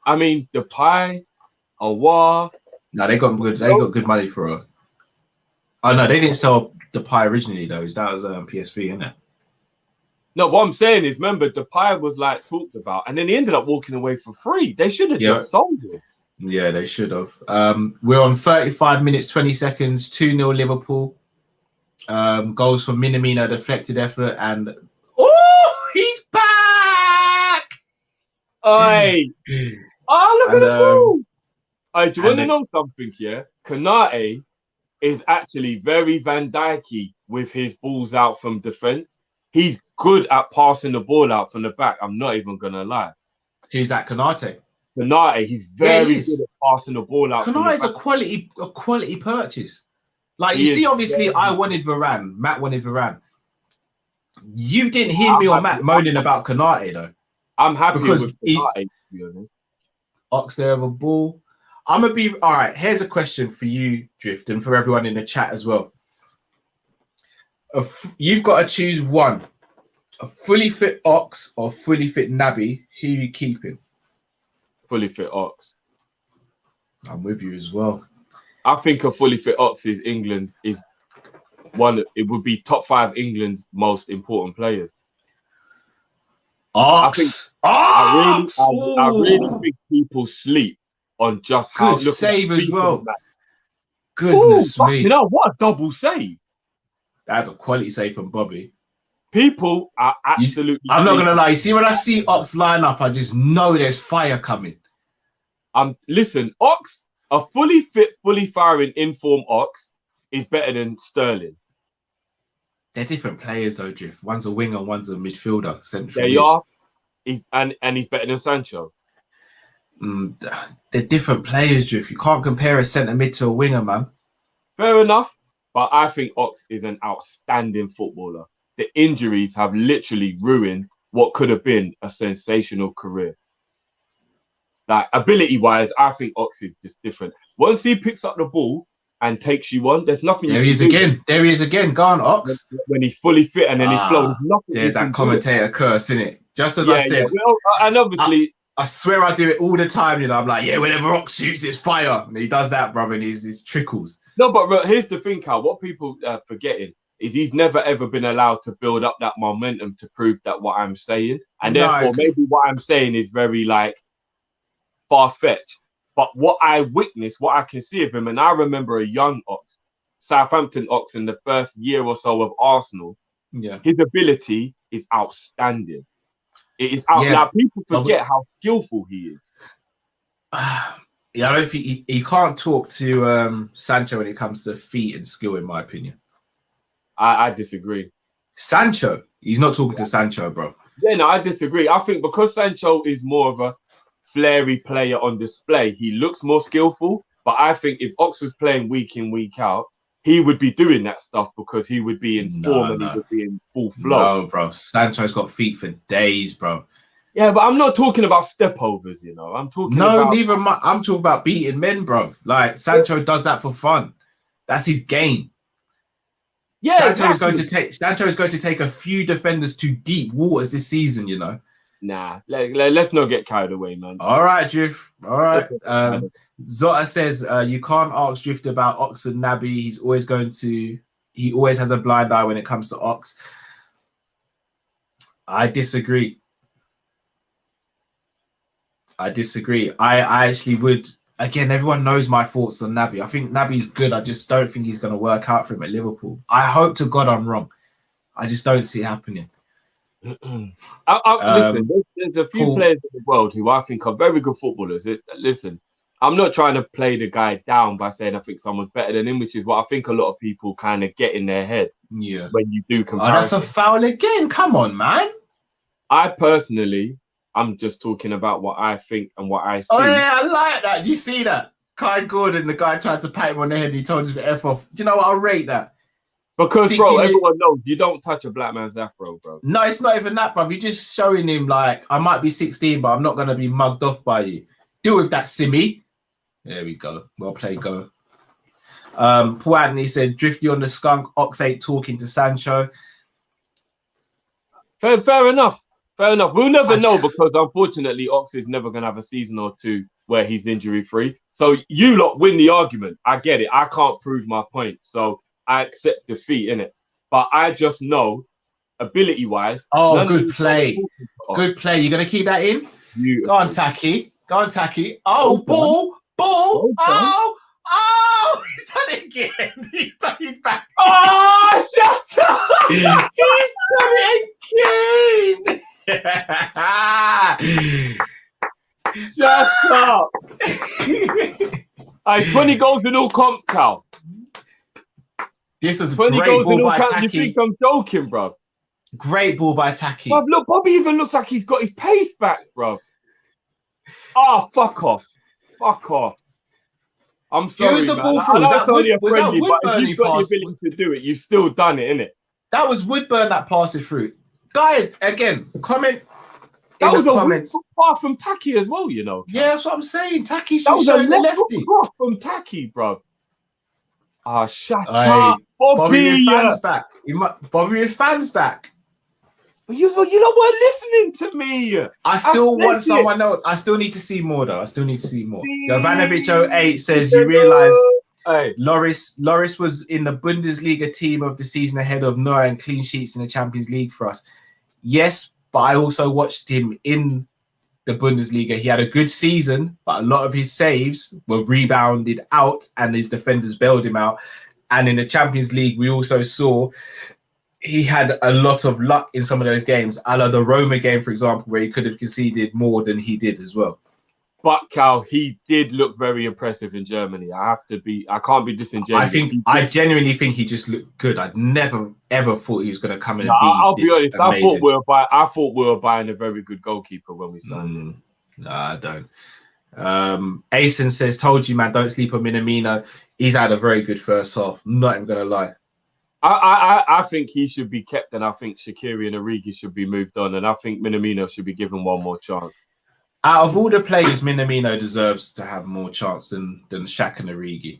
I mean, Depay, Aouar. No, they got good. They got good money for her. Oh no, they didn't sell Depay originally though. That was PSV, isn't it? No, what I'm saying is, remember, Depay was like talked about, and then he ended up walking away for free. They should have just sold him. Yeah, they should have. We're on 35 minutes, 20 seconds, 2-0 Liverpool. Goals from Minamino, deflected effort, and he's back! Oi! Look at the ball! Do you want to know something, yeah? Konate is actually very Van Dijk-y with his balls out from defence. He's good at passing the ball out from the back. I'm not even going to lie. Who's that, Konate? Konate, he's very good at passing the ball out. Konate is a quality purchase. Like, you see, obviously, I wanted Varane. Matt wanted Varane. You didn't hear me or Matt moaning about Konate, though. I'm happy with Konate, to be honest. Ox there of a ball. I'm going to be... All right, here's a question for you, Drift, and for everyone in the chat as well. You've got to choose one. A fully fit Ox or fully fit Naby. Who are you keeping? Fully fit Ox. I'm with you as well. I think a fully fit Ox is England is one. It would be top 5 England's most important players. Ox. I really think people sleep on just how good save as well. Goodness Ooh, me. you know what a double save. That's a quality save from Bobby. People are absolutely. I'm not gonna lie. You see, when I see Ox line up, I just know there's fire coming. Listen, Ox, a fully fit, fully firing, informed Ox is better than Sterling. They're different players, though, Drift. One's a winger, one's a midfielder. There you are. He's better than Sancho. They're different players, Drift. You can't compare a centre mid to a winger, man. Fair enough, but I think Ox is an outstanding footballer. The injuries have literally ruined what could have been a sensational career. Like, ability-wise, I think Ox is just different. Once he picks up the ball and takes you on, there's nothing There he is again. There he is again. Go on, Ox. When he's fully fit and then he's flowing. There's that commentator curse, isn't it? Just as I said. Well, and obviously... I swear I do it all the time, you know. I'm like, yeah, whenever Ox shoots, it's fire. And he does that, brother, and he's trickles. No, but here's the thing, Carl. What people are forgetting is he's never, ever been allowed to build up that momentum to prove that what I'm saying. And therefore, maybe what I'm saying is very, like, far-fetched. But what I witnessed, what I can see of him, and I remember a young Ox, Southampton Ox in the first year or so of Arsenal, his ability is outstanding. It is out. Now, people forget how skillful he is. I don't think he can't talk to Sancho when it comes to feet and skill, in my opinion. I disagree. Sancho, he's not talking to Sancho, bro. Yeah, no, I disagree. I think because Sancho is more of a flary player on display, he looks more skillful. But I think if Ox was playing week in, week out, he would be doing that stuff because he would be in form and he would be in full flow. No, bro. Sancho's got feet for days, bro. Yeah, but I'm not talking about stepovers, you know. I'm talking about... I'm talking about beating men, bro. Like, Sancho does that for fun. That's his game. Yeah, Sancho is going to take a few defenders to deep waters this season, you know. Nah, let's not get carried away, man. All right, Drift. All right. Zota says you can't ask Drift about Ox and Naby. He always has a blind eye when it comes to Ox. I disagree. I actually would. Again, everyone knows my thoughts on Naby. I think Naby's good. I just don't think he's going to work out for him at Liverpool. I hope to God I'm wrong. I just don't see it happening. Listen, there's a few players in the world who I think are very good footballers. Listen, I'm not trying to play the guy down by saying I think someone's better than him, which is what I think a lot of people kind of get in their head. Yeah. When you do compare. Oh, that's a foul again. Come on, man. I'm just talking about what I think and what I see. Oh, yeah, I like that. Do you see that? Kai Gordon, the guy tried to pat him on the head. He told him to F off. Do you know what? I'll rate that. Because, bro, everyone knows you don't touch a black man's afro, bro. No, it's not even that, bro. You're just showing him, like, I might be 16, but I'm not going to be mugged off by you. Deal with that, Simi. There we go. Well played, go. Paul Anthony said, Drifty on the skunk, Ox ain't talking to Sancho. Fair enough. Fair enough. We'll never know because, unfortunately, Ox is never going to have a season or two where he's injury-free. So you lot win the argument. I get it. I can't prove my point. So I accept defeat, innit? But I just know, ability-wise... Oh, good play. Good play. You're going to keep that in? Beautiful. Go on, Taki. Oh, ball. Oh, he's done it again. He's done it back. Oh, shut up! He's done it again. Shut up! 20 goals in all comps, Cal. This was 20 great goals ball in all by comps. Taki. You think I'm joking, bro? Great ball by Taki. Bruv, look, Bobby even looks like he's got his pace back, bro. Oh, fuck off. I'm sorry, Who's the man. ball through? I know it's only a Was that friendly, but if Woodburn you've got pass? the ability to do it, you've still done it, innit? That was Woodburn that passed it through. Guys, again, comment That was the a comments. far from Taki as well, you know. Yeah, that's what I'm saying. Taki's That was a showing the lefty. cross from Taki, bro. Ah, shut Hey, up, Bobby Bobby. with fans back. Bobby with fans back. You lot weren't listening to me. I still said want it. someone else. I still need to see more, though. Jovanovic 08 says, you realise Hey. Loris was in the Bundesliga team of the season ahead of Neuer and clean sheets in the Champions League for us. Yes, but I also watched him in the Bundesliga. He had a good season, but a lot of his saves were rebounded out and his defenders bailed him out. And in the Champions League, we also saw he had a lot of luck in some of those games, a la the Roma game, for example, where he could have conceded more than he did as well. But Cal, he did look very impressive in Germany. I can't be disingenuous. I genuinely think he just looked good. I'd never ever thought he was going to come in and be I'll be honest. amazing. I thought we were buying a very good goalkeeper when we signed him. No, I don't. Asen says, "Told you, man, don't sleep on Minamino. He's had a very good first half. Not even going to lie. I think he should be kept, and I think Shaqiri and Origi should be moved on, and I think Minamino should be given one more chance. Out of all the players, Minamino deserves to have more chance than Shaq and Origi.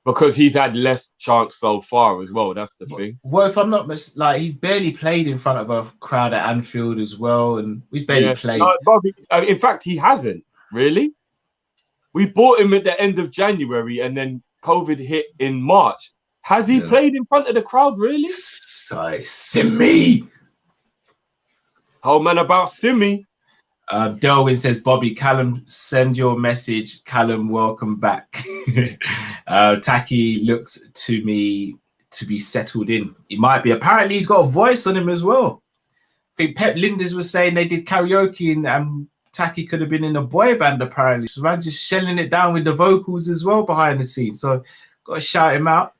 Because he's had less chance so far as well. That's the thing. Well, if I'm not he's barely played in front of a crowd at Anfield as well, and he's barely played. No, Bobby, in fact, he hasn't really. We bought him at the end of January, and then COVID hit in March. Has he played in front of the crowd really? Simi. Oh man, about Simi. Delwyn says, Bobby, Callum, send your message. Callum, welcome back. Taki looks to me to be settled in. He might be. Apparently, he's got a voice on him as well. I think Pep Linders was saying they did karaoke and Taki could have been in a boy band, apparently. So man, just shelling it down with the vocals as well behind the scenes. So got to shout him out.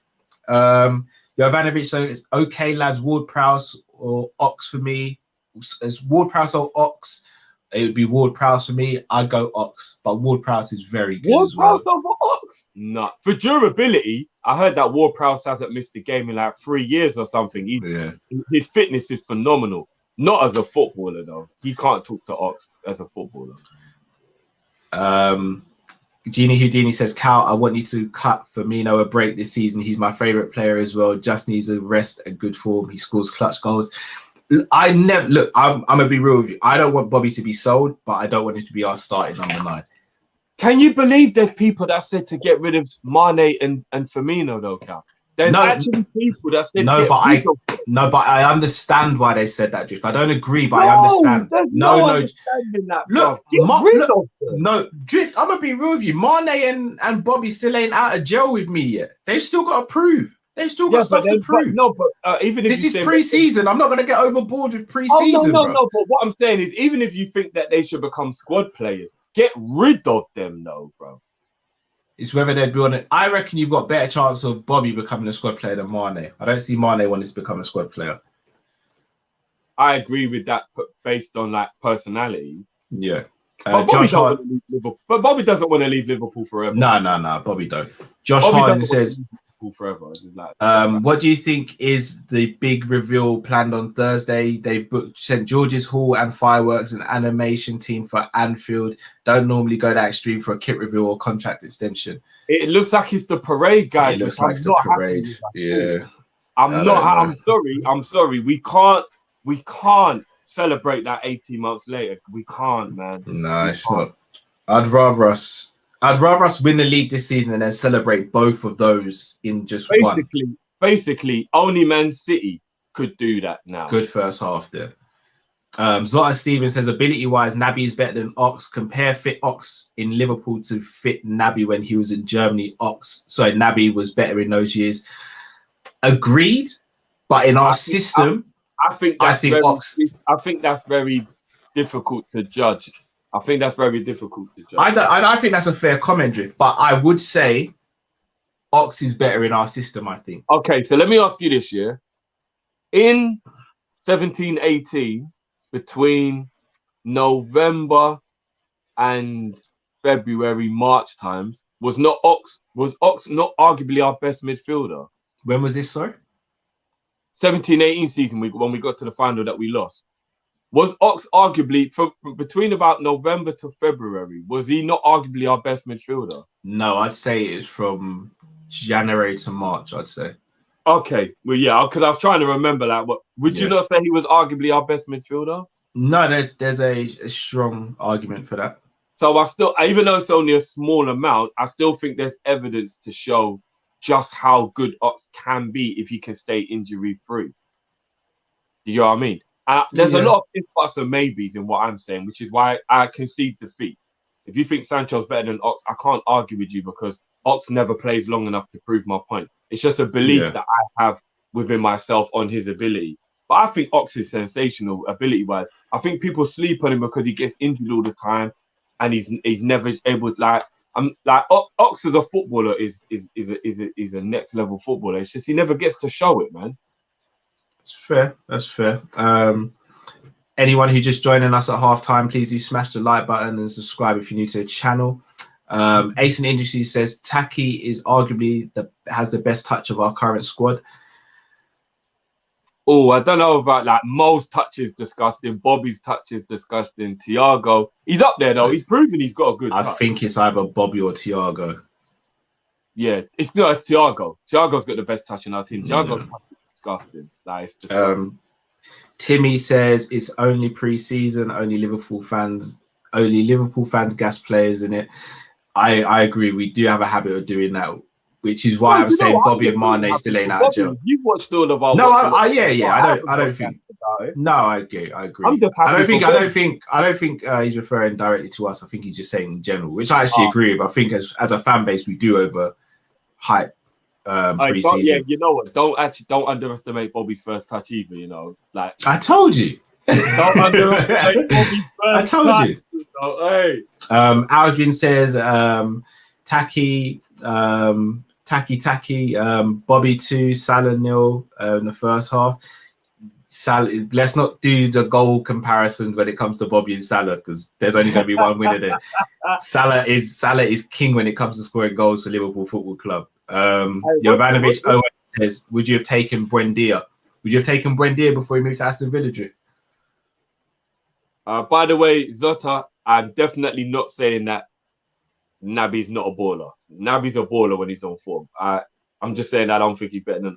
Jovanovic, so it's okay, lads. Ward-Prowse or Ox for me. It's Ward-Prowse or Ox. It would be Ward-Prowse for me. I'd go Ox, but Ward-Prowse is very good as well. Ward-Prowse over Ox? No. For durability, I heard that Ward-Prowse hasn't missed a game in like 3 years or something. His fitness is phenomenal. Not as a footballer, though. He can't talk to Ox as a footballer. Genie Houdini says, Cal, I want you to cut Firmino a break this season. He's my favourite player as well. Just needs a rest and good form. He scores clutch goals. I'm gonna be real with you. I don't want Bobby to be sold, but I don't want him to be our starting number 9. Can you believe there's people that said to get rid of Mane and Firmino though, Cal? There's actually people that said but I understand why they said that, Drift. I don't agree, but I understand. Drift, I'm gonna be real with you. Mane and Bobby still ain't out of jail with me yet. They've still got to prove. They've still got stuff to prove. Even if this is pre-season, I'm not going to get overboard with pre-season. No. But what I'm saying is, even if you think that they should become squad players, get rid of them, though, bro. It's whether they'd be on it. I reckon you've got better chance of Bobby becoming a squad player than Mane. I don't see Mane wanting to become a squad player. I agree with that, based on like personality. Yeah. But Bobby doesn't want to leave Liverpool forever. No, Bobby don't. Josh Harden says, forever. what do you think is the big reveal planned on Thursday? They booked St George's Hall and fireworks and animation team for Anfield. Don't normally go that extreme for a kit reveal or contract extension. It looks like it's the parade, guys. It looks like it's the parade. Yeah. I'm sorry. We can't celebrate that 18 months later. We can't, man. No, it's not. I'd rather us win the league this season and then celebrate both of those in just one. Basically, only Man City could do that now. Good first half there. Zlatan Stevens says, ability-wise, Naby is better than Ox. Compare fit Ox in Liverpool to fit Naby when he was in Germany. Naby was better in those years. Agreed, but in our system, I think that's very difficult to judge. I think that's a fair comment, Drift, but I would say Ox is better in our system, I think. Okay, so let me ask you this, yeah? In 17-18, between November and February, March times, was Ox not arguably our best midfielder? When was this, sorry? 17-18 season, when we got to the final that we lost. Was Ox arguably, from between about November to February, was he not arguably our best midfielder? No, I'd say it's from January to March, I'd say. Okay, well, yeah, because I was trying to remember that. But would you not say he was arguably our best midfielder? No, there's a strong argument for that. So even though it's only a small amount, I still think there's evidence to show just how good Ox can be if he can stay injury-free. Do you know what I mean? There's a lot of ifs, buts, and maybes in what I'm saying, which is why I concede defeat. If you think Sancho's better than Ox, I can't argue with you because Ox never plays long enough to prove my point. It's just a belief that I have within myself on his ability. But I think Ox is sensational ability-wise. I think people sleep on him because he gets injured all the time, and he's never able to Ox as a footballer is a next level footballer. It's just he never gets to show it, man. That's fair. That's fair. Anyone who just joining us at halftime, please do smash the like button and subscribe if you're new to the channel. Ace in Industry says Taki is arguably has the best touch of our current squad. Oh, I don't know about like Mo's touch is disgusting, Bobby's touch is disgusting, Thiago. He's up there though. He's proven he's got a good touch. I think it's either Bobby or Thiago. Yeah, it's Thiago. Thiago's got the best touch in our team. Thiago's disgusting. Like, it's disgusting. Timmy says it's only pre-season, only Liverpool fans gas players in it. I agree. We do have a habit of doing that, which is why I'm saying Bobby and Mane still ain't out of jail. You've watched all of our. No, I don't think. No, I agree. I don't think he's referring directly to us. I think he's just saying in general, which I actually agree with. I think as a fan base, we do overhype pre-season. Yeah, you know what? Don't underestimate Bobby's first touch either. You know, like I told you. Don't underestimate Bobby's first touch. You. Hey. Aldrin says Taki, Bobby 2, Salah 0 in the first half. Salah, let's not do the goal comparison when it comes to Bobby and Salah because there's only going to be one winner there. Salah is king when it comes to scoring goals for Liverpool Football Club. Jovanovic Owen says, would you have taken Buendia? Would you have taken Buendia before he moved to Aston Villa? By the way, Zota, I'm definitely not saying that Naby's not a baller. Naby's a baller when he's on form. I'm just saying I don't think he's better than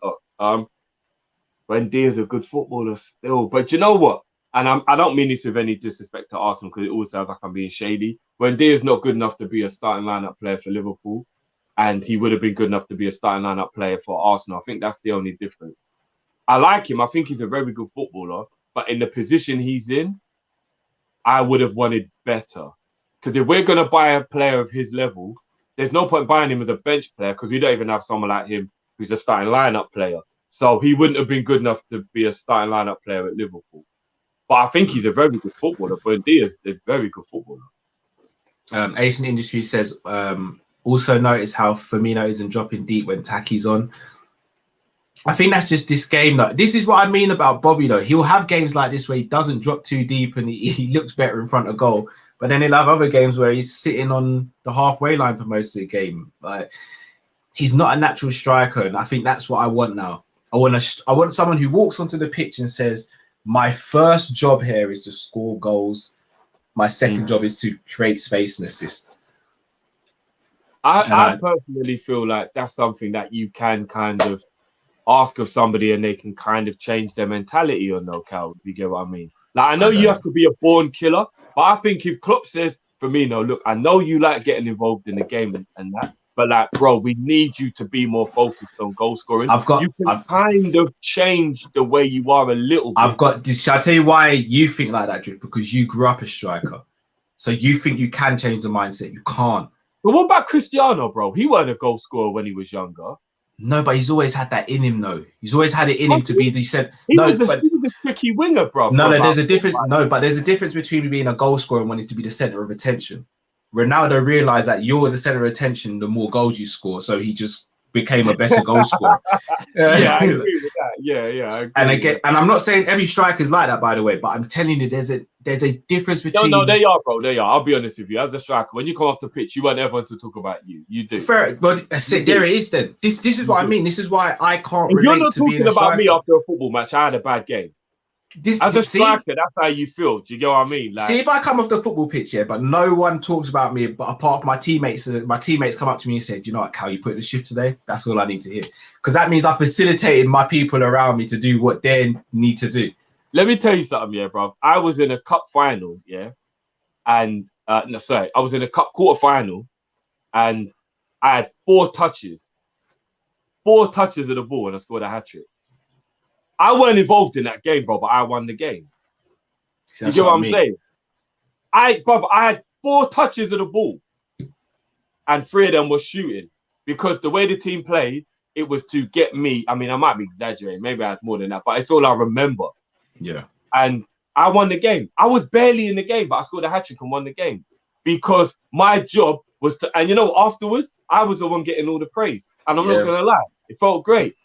Buendia's a good footballer still. But you know what? And I don't mean this with any disrespect to Arsenal because it all sounds like I'm being shady. Buendia's not good enough to be a starting lineup player for Liverpool. And he would have been good enough to be a starting lineup player for Arsenal. I think that's the only difference. I like him. I think he's a very good footballer. But in the position he's in, I would have wanted better. Because if we're going to buy a player of his level, there's no point buying him as a bench player because we don't even have someone like him who's a starting lineup player. So he wouldn't have been good enough to be a starting lineup player at Liverpool. But I think he's a very good footballer. But Diaz is a very good footballer. Asian Industry says, also notice how Firmino isn't dropping deep when Taki's on. I think that's just this game. Like, this is what I mean about Bobby, though. He'll have games like this where he doesn't drop too deep and he looks better in front of goal. But then he'll have other games where he's sitting on the halfway line for most of the game. Like, he's not a natural striker, and I think that's what I want now. I want someone who walks onto the pitch and says, my first job here is to score goals. My second job is to create space and assist. I personally feel like that's something that you can kind of ask of somebody and they can kind of change their mentality or no, Cal, if you get what I mean. Like, I know you have to be a born killer, but I think if Klopp says, Firmino, look, I know you like getting involved in the game and that, but like, bro, we need you to be more focused on goal scoring. You can kind of change the way you are a little bit. Shall I tell you why you think like that, Drift? Because you grew up a striker. So you think you can change the mindset. You can't. But what about Cristiano, bro? He wasn't a goal scorer when he was younger. No, but he's always had that in him, though. He's always had it in him to be. He said he was a tricky winger, bro. No, there's a difference. No, but there's a difference between being a goal scorer and wanting to be the center of attention. Ronaldo realized that you're the center of attention the more goals you score, so he just became a better goal scorer. Yeah, I agree with that. Yeah. And I'm not saying every striker's like that, by the way, but I'm telling you, there's a difference between. No, they are, bro. They are. I'll be honest with you. As a striker, when you come off the pitch, you want everyone to talk about you. You do. Fair, but there it is. Then this is what I mean. This is why I can't relate you're not to being talking a striker. about me after a football match. I had a bad game. As a striker, that's how you feel. Do you get what I mean? Like, see, if I come off the football pitch, but no one talks about me, but apart from my teammates, come up to me and said, "You know what, Cal, you put in the shift today." That's all I need to hear, because that means I facilitated my people around me to do what they need to do. Let me tell you something, bro. I was in a cup final, and I was in a cup quarter final, and I had 4 touches of the ball, and I scored a hat trick. I weren't involved in that game, bro, but I won the game. See, You that's get what I I'm mean. saying? I had 4 touches of the ball, and 3 of them were shooting because the way the team played, it was to get me. I mean, I might be exaggerating. Maybe I had more than that, but it's all I remember. Yeah. And I won the game. I was barely in the game, but I scored a hat trick and won the game because my job was to. And you know, afterwards, I was the one getting all the praise. And I'm not gonna lie, it felt great.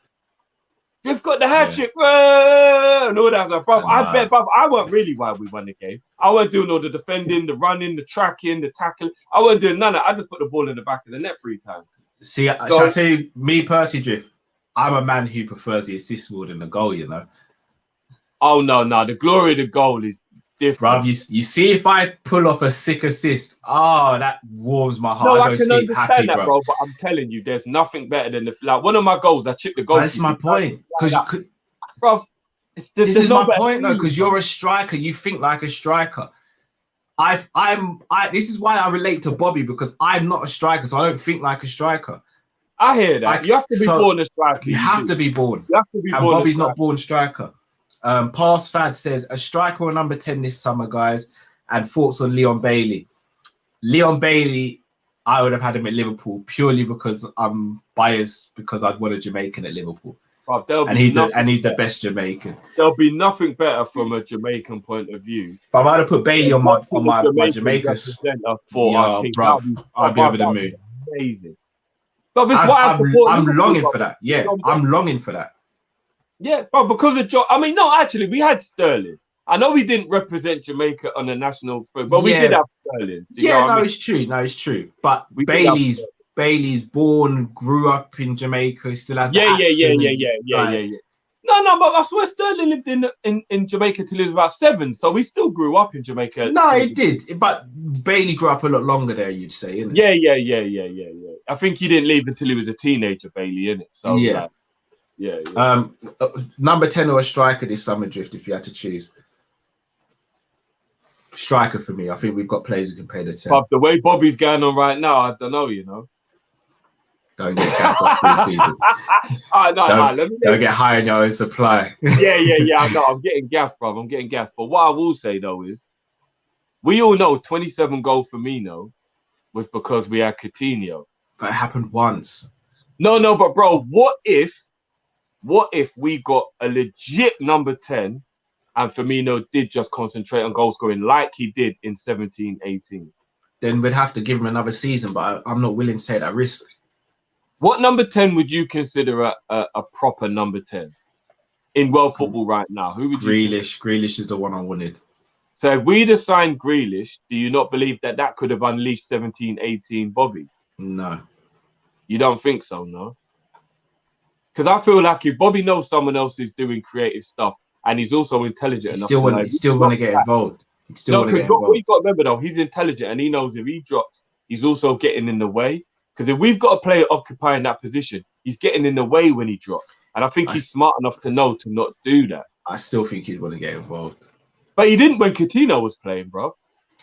You've got the hat trick, and all that. Like, bro, I bet, bro, I wasn't really why we won the game. I wasn't doing all the defending, the running, the tracking, the tackling. I wasn't doing none of that. I just put the ball in the back of the net 3 times. See, shall I tell you, me personally, Drift, I'm a man who prefers the assist more than the goal, you know. Oh, no. The glory of the goal is different. Bruv, you see if I pull off a sick assist, that warms my heart. No, I I go can sleep understand happy, that, bro. But I'm telling you, there's nothing better than one of my goals. I chipped the goal. That's my point. Because bro, this is my point, though. Because you're a striker, you think like a striker. This is why I relate to Bobby, because I'm not a striker, so I don't think like a striker. I hear that. You have to be born a striker. You have to be born. You have to be and born. Bobby's not born striker. Past Fad says a striker or number 10 this summer, guys. And thoughts on Leon Bailey. Leon Bailey, I would have had him at Liverpool purely because I'm biased because I'd want a Jamaican at Liverpool. Bro, he's the best Jamaican. There'll be nothing better from a Jamaican point of view. But I might have put Bailey on my Jamaicans. Bro, I'd be over the moon. Amazing. I'm longing for that. Yeah, I'm longing for that. Yeah, but because of Joe, I mean, no, actually, we had Sterling. I know we didn't represent Jamaica on the national, but we did have Sterling. It's true. No, it's true. But Bailey's born, grew up in Jamaica. He still has the accent. No, but I swear Sterling lived in Jamaica till he was about 7, so he still grew up in Jamaica. No, he did, but Bailey grew up a lot longer there, you'd say, innit? Yeah. I think he didn't leave until he was a teenager, Bailey, innit? So yeah. Number 10 or a striker this summer, Drift, if you had to choose. Striker for me. I think we've got players who can play the 10. But the way Bobby's going on right now, I don't know, you know. Don't get gassed off pre-season. Don't get high on your own supply. I know. I'm getting gassed, bro. I'm getting gassed. But what I will say, though, is we all know 27 goals for Firmino was because we had Coutinho. But it happened once. No, but bro, what if we got a legit number 10 and Firmino did just concentrate on goal scoring like he did in 17-18? Then we'd have to give him another season, but I'm not willing to take that risk. What number 10 would you consider a proper number 10 in world football right now? Who would you? Grealish is the one I wanted. So if we'd have signed Grealish, do you not believe that could have unleashed 17-18 Bobby? No. You don't think so, no? Because I feel like if Bobby knows someone else is doing creative stuff and he's also intelligent enough, he still want to get involved. What you've got to remember though, he's intelligent and he knows if he drops, he's also getting in the way. Because if we've got a player occupying that position, he's getting in the way when he drops. And I think he's smart enough to know to not do that. I still think he'd want to get involved. But he didn't when Coutinho was playing, bro.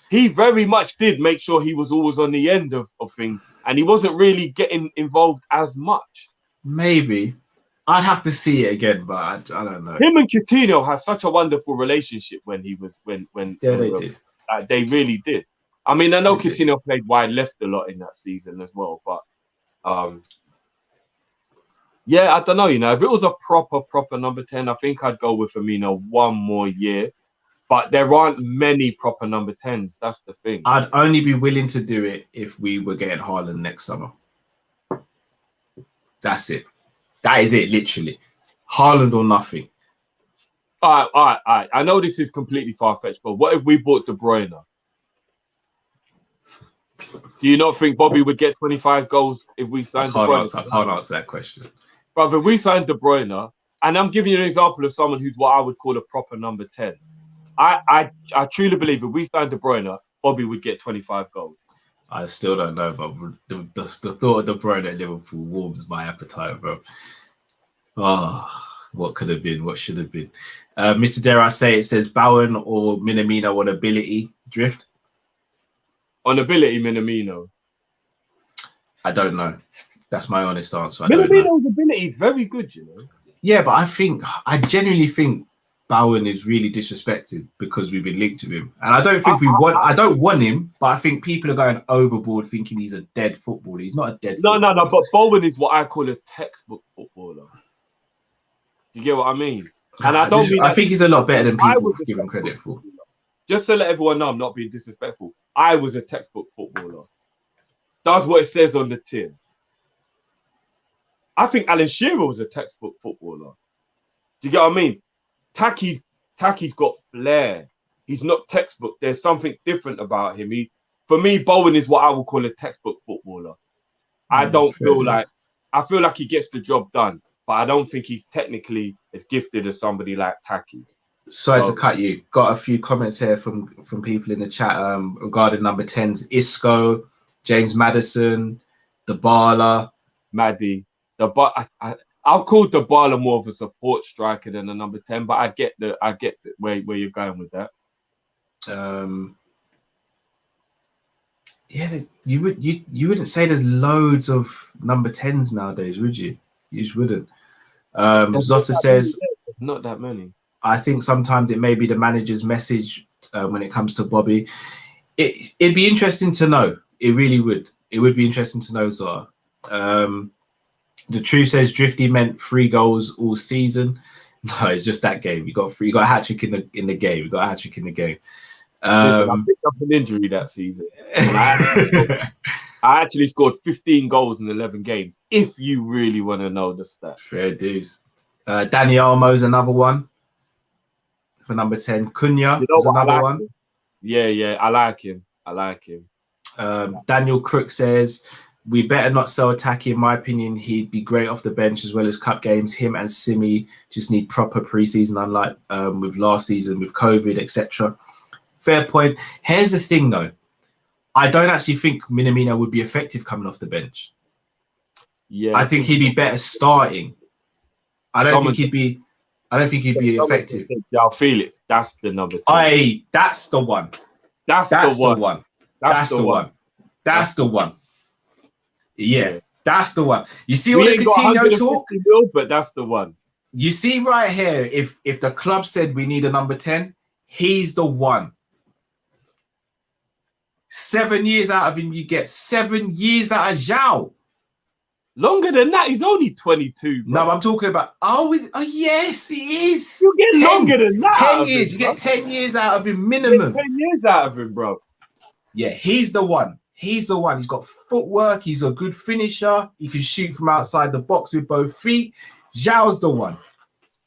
He very much did make sure he was always on the end of things. And he wasn't really getting involved as much. Maybe. I'd have to see it again, but I don't know. Him and Coutinho had such a wonderful relationship when he was when they did. They really did. I mean, I know Coutinho played wide left a lot in that season as well, but I don't know. You know, if it was a proper number 10, I think I'd go with Firmino one more year. But there aren't many proper number 10s. That's the thing. I'd only be willing to do it if we were getting Haaland next summer. That's it. That is it, literally. Haaland or nothing. All right. I know this is completely far-fetched, but what if we bought De Bruyne? Do you not think Bobby would get 25 goals if we signed De Bruyne? I can't answer that question. Brother, if we signed De Bruyne, and I'm giving you an example of someone who's what I would call a proper number 10. I truly believe if we signed De Bruyne, Bobby would get 25 goals. I still don't know, but the thought of De Bruyne at Liverpool warms my appetite, bro. What could have been, what should have been. Mr. Dare I say, it says Bowen or Minamino on ability, Drift? On ability, Minamino. I don't know. That's my honest answer. Minamino's ability is very good, you know. Yeah, but I genuinely think Bowen is really disrespected because we've been linked to him, and I don't think I don't want him, but I think people are going overboard thinking he's a dead footballer. He's not a dead. No. But Bowen is what I call a textbook footballer. Do you get what I mean? And I don't mean. I think he's a lot better than people give him credit for. Just to let everyone know, I'm not being disrespectful. I was a textbook footballer. That's what it says on the tin. I think Alan Shearer was a textbook footballer. Do you get what I mean? Taki's got flair. He's not textbook. There's something different about him. For me, Bowen is what I would call a textbook footballer. I feel like he gets the job done, but I don't think he's technically as gifted as somebody like Taki. Sorry to cut you. Got a few comments here from people in the chat regarding number 10s. Isco, James Maddison, Dybala, Maddie. I'll call Dybala more of a support striker than a number 10, but I get where you're going with that. Yeah, you wouldn't say there's loads of number 10s nowadays, would you? You just wouldn't. Zotta says not that many. I think sometimes it may be the manager's message when it comes to Bobby. It'd be interesting to know. It really would. It would be interesting to know, Zotta. The truth says Drifty meant 3 goals all season. No, it's just that game. You got a hat trick in the game. You got a hat trick in the game. Listen, I picked up an injury that season. I actually scored 15 goals in 11 games. If you really want to know the stats. Fair dues. Danny Almo's another one for number 10. Cunha is another one. Yeah, I like him. Daniel Crook says, we better not sell Taki. In my opinion, he'd be great off the bench as well as cup games. Him and Simi just need proper preseason, unlike with last season with COVID, etc. Fair point. Here's the thing, though. I don't actually think Minamino would be effective coming off the bench. Yeah, I think he'd be better starting. I don't think he'd be effective. João Felix, that's the number 10. That's the one. That's the one. Yeah, that's the one. You see all the Coutinho talk? But that's the one. You see right here, if the club said we need a number 10, he's the one. 7 years out of him, you get 7 years out of João. Longer than that, he's only 22. Bro. No, I'm talking about. Yes, he is. You get longer than that. 10 years. You get 10 years out of him minimum. 10 years out of him, bro. Yeah, he's the one. He's the one. He's got footwork. He's a good finisher. He can shoot from outside the box with both feet. João's the one.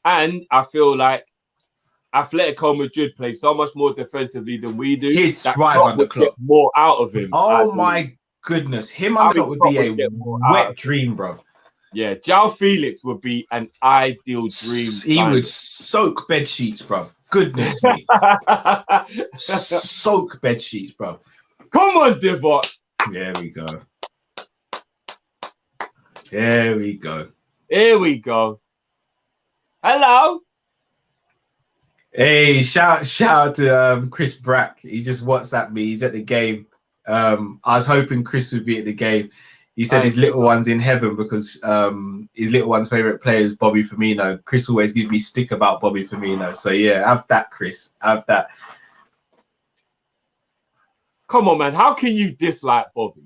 And I feel like Atletico Madrid play so much more defensively than we do. He'd thrive on the clock. More out of him. Oh my goodness. Him on the clock would be a wet dream, bro. Yeah, João Felix would be an ideal dream. He would soak bed sheets, bro. Goodness me. Soak bed sheets, bro. Come on, Divot. There we go. Here we go. Here we go. Hello. Hey, shout out to Chris Brack. He just WhatsApped me. He's at the game. I was hoping Chris would be at the game. He said his little one's in heaven because his little one's favorite player is Bobby Firmino. Chris always gives me stick about Bobby Firmino. So yeah, have that, Chris. Have that. Come on, man. How can you dislike Bobby?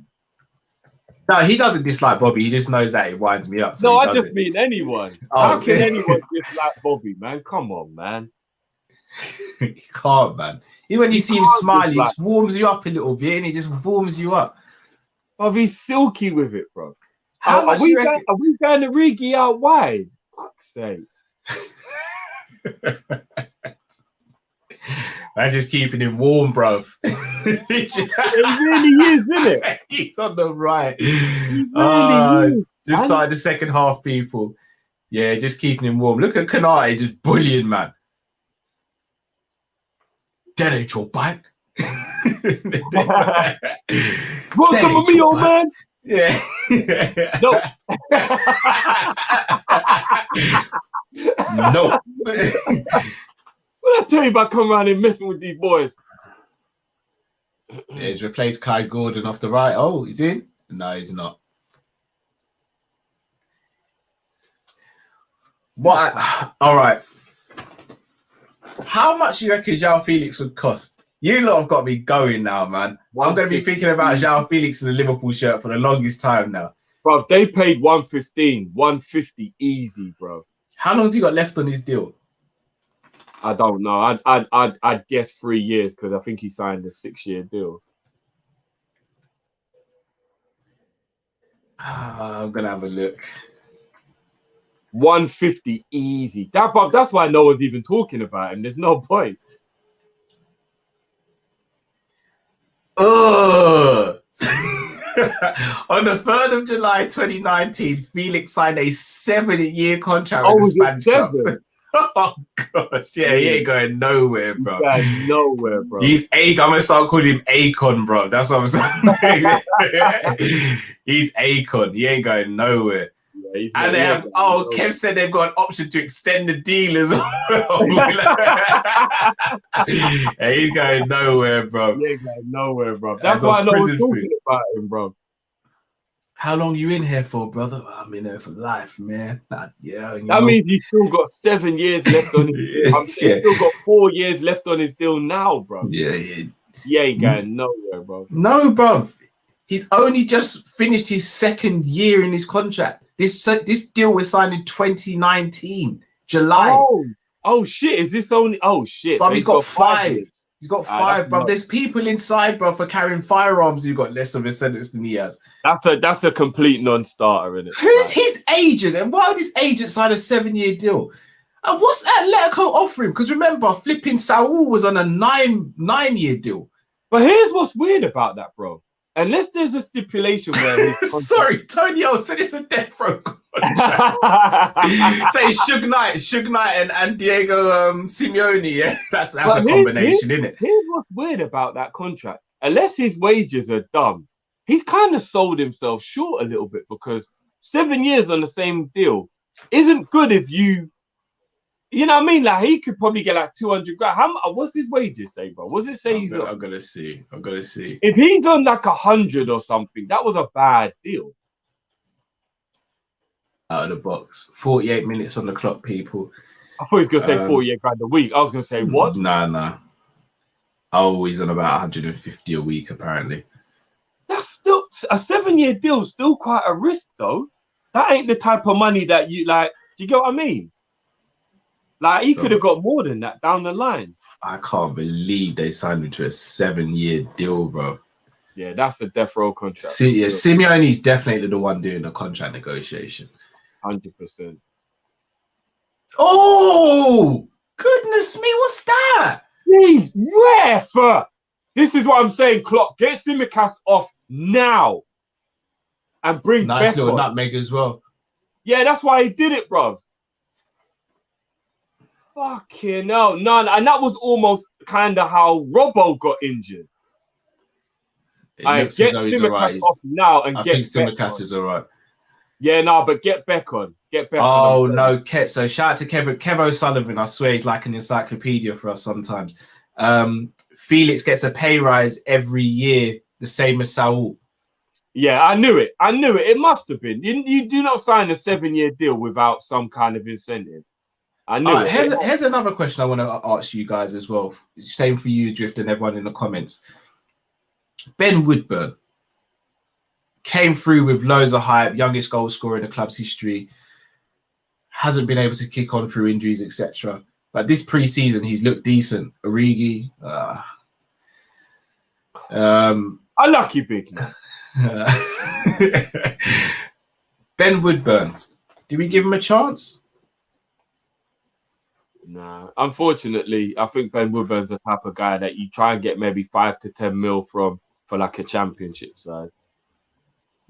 No, he doesn't dislike Bobby. He just knows that it winds me up. So no, I just mean anyone. How can anyone dislike Bobby, man? Come on, man. You can't, man. Even when you see him smile, he warms you up a little bit, and he just warms you up. Bobby's silky with it, bro. Are we going to Rigi out wide? Fuck's sake. I'm just keeping him warm, bro. It really is, isn't it? He's on the right. Just started the second half, people. Yeah, just keeping him warm. Look at Kanate, just bullying, man. That ain't your bike. Want some of me, old man? Yeah. No. No. What I tell you about coming around and messing with these boys? Yeah, he's replaced Kai Gordon off the right. Oh, he's in? No, he's not. What? All right. How much do you reckon João Felix would cost? You lot have got me going now, man. I'm going to be thinking about João Felix in the Liverpool shirt for the longest time now. Bro, they paid 115, 150 easy, bro. How long has he got left on his deal? I don't know. I'd guess 3 years because I think he signed a 6-year deal. I'm going to have a look. 150 easy. That's why no one's even talking about him. There's no point. Ugh. On the 3rd of July 2019, Felix signed a 7-year contract with the Spanish club. Oh gosh, yeah, he ain't going nowhere, bro. He's nowhere, bro. I'm gonna start calling him Akon, bro. That's what I'm saying. He's Akon. He ain't going nowhere. Yeah, and they have. Oh, Kev said they've got an option to extend the deal as well. Yeah, he's going nowhere, bro. He ain't going nowhere, bro. That's why no one's talking about him, bro. How long you in here for, brother? I'm in here for life, man. That means he's still got 7 years left on his deal. He's still got 4 years left on his deal now, bro. Yeah. He ain't going nowhere, bro. No, bro. He's only just finished his 2nd year in his contract. This deal was signed in 2019, July. Oh shit! Is this only? Oh shit! But he's got 5. He's got 5, bro. There's people inside, bro, for carrying firearms who got less of a sentence than he has. That's a complete non-starter, isn't it? Who's his agent, and why would his agent sign a 7-year deal? And what's Atletico offering? Because remember, flipping Saul was on a 9-year deal. But here's what's weird about that, bro. Unless there's a stipulation where sorry, Tony O said it's a death row contract. Say Suge Knight and Diego Simeone. Yeah, that's a combination, isn't it? Here's what's weird about that contract. Unless his wages are dumb, he's kind of sold himself short a little bit because 7 years on the same deal isn't good if you know what I mean? Like he could probably get like 200 grand. What's his wages say, bro? What's it say? I'm gonna see. If he's on like 100 or something, that was a bad deal. Out of the box, 48 minutes on the clock, people. I thought he was gonna say 48 grand a week. I was gonna say what? Nah. Oh, he's on about 150 a week apparently. That's still a 7-year deal. Still quite a risk though. That ain't the type of money that you like. Do you get what I mean? Like, he could have got more than that down the line. I can't believe they signed him to a 7-year deal, bro. Yeah, that's a death row contract. Simeone's definitely the one doing the contract negotiation. 100%. Oh, goodness me, what's that? He's ref. This is what I'm saying, Klopp. Get Simicast off now. And bring nice Beck little on. nutmeg as well. Yeah, that's why he did it, bro. Fucking hell. No, and that was almost kind of how Robbo got injured. Get Simicast off now and I get think Simicast is all right. Yeah, no, but get Beck on. Get Beck on. Oh, no, so shout out to Kev O'Sullivan. I swear he's like an encyclopedia for us sometimes. Felix gets a pay rise every year, the same as Saul. Yeah, I knew it. It must have been. You do not sign a 7-year deal without some kind of incentive. I knew it. Here's another question I want to ask you guys as well. Same for you, Drift, and everyone in the comments. Ben Woodburn came through with loads of hype, youngest goal scorer in the club's history. Hasn't been able to kick on through injuries, etc. But this pre-season, he's looked decent. Origi, unlucky big man. Ben Woodburn, do we give him a chance? Nah, unfortunately, I think Ben Woodburn's the type of guy that you try and get maybe 5 to 10 mil from for like a championship side.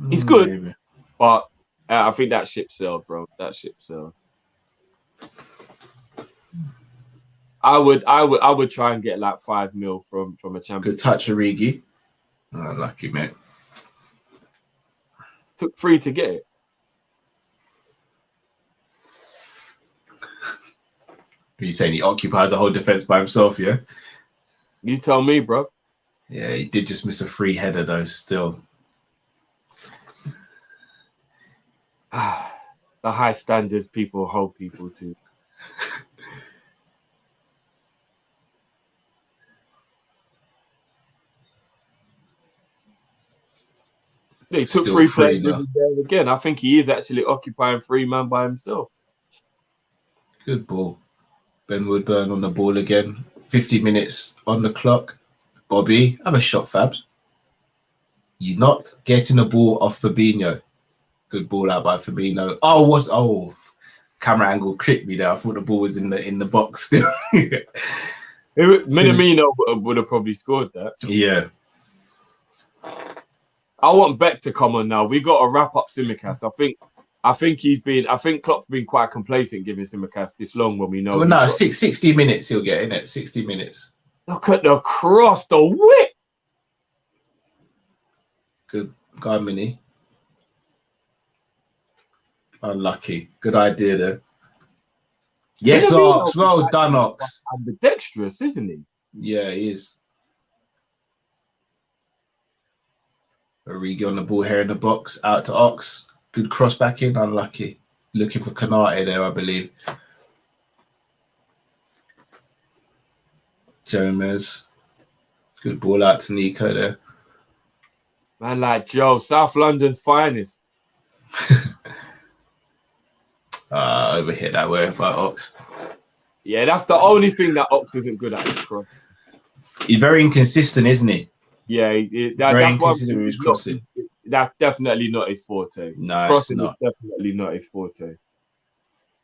He's good, maybe. But I think that ship sailed, bro. That ship sailed. I would try and get like 5 mil from a championship. Good touch, Origi. Oh, lucky, mate. Took 3 to get it. Are you saying he occupies the whole defense by himself, yeah? You tell me, bro. Yeah, he did just miss a free header, though, still. The high standards people hold people to. They took Still three free players with now. him there again. I think he is actually occupying 3 man by himself. Good ball. Ben Woodburn on the ball again. 50 minutes on the clock. Bobby, have a shot, Fabs. You're not getting the ball off Fabinho. Good ball out by Fabinho. Oh, camera angle tricked me there. I thought the ball was in the box still. Minamino would have probably scored that. Yeah. I want Beck to come on now. We got to wrap up Simicast. I think Klopp's been quite complacent giving Simicast this long when we know. Well, no, 60 minutes he'll get in it. 60 minutes. Look at the cross, the whip. Good guy, Mini. Unlucky. Good idea there. Yes, Minamino Ox. Well done, Ox. Ambidextrous, isn't he? Yeah, he is. Origi on the ball here in the box. Out to Ox. Good cross back in. Unlucky. Looking for Canate there, I believe. Gomez. Good ball out to Nico there. Man, like Joe, South London's finest. Overhit that way by Ox. Yeah, that's the only thing that Ox isn't good at. Cross. He's very inconsistent, isn't he? Yeah, Very that's inconsistent with his crossing. That's definitely not his forte. No, Crossing it's not. is definitely not his forte.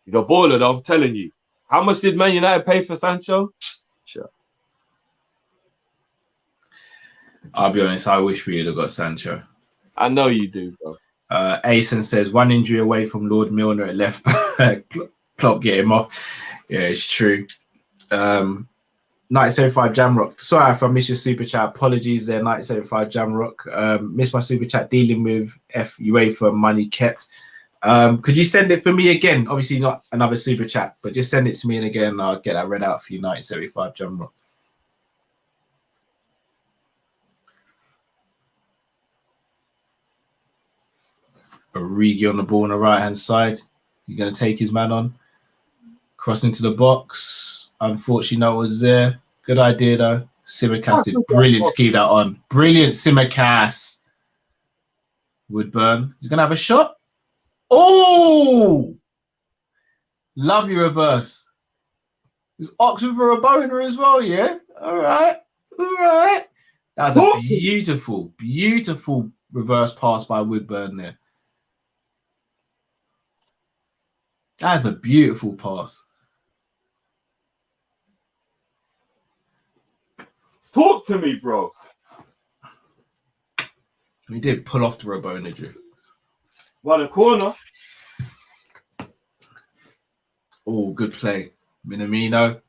He's a baller, though, I'm telling you. How much did Man United pay for Sancho? Sure. I'll be honest, I wish we would have got Sancho. I know you do, bro. Asen says 1 injury away from Lord Milner at left back. Klopp get him off. Yeah, it's true. 975 Jamrock. Sorry if I missed your super chat. Apologies there, 975 Jamrock. Missed my super chat dealing with UEFA money kept. Could you send it for me again? Obviously not another super chat, but just send it to me and again I'll get that read out for you, 975 Jamrock. Origi on the ball on the right hand side. You're going to take his man on. Cross into the box. Unfortunately, no one was there. Good idea, though. Simicast did brilliant to keep that on. Brilliant, Simicast. Woodburn. He's going to have a shot. Oh! Love your reverse. There's Ox with a Rabona as well, yeah? All right. All right. That's a beautiful, beautiful reverse pass by Woodburn there. That's a beautiful pass. Talk to me, bro. He did pull off the Rabona, Drew. Well, the corner. Oh, good play. Minamino.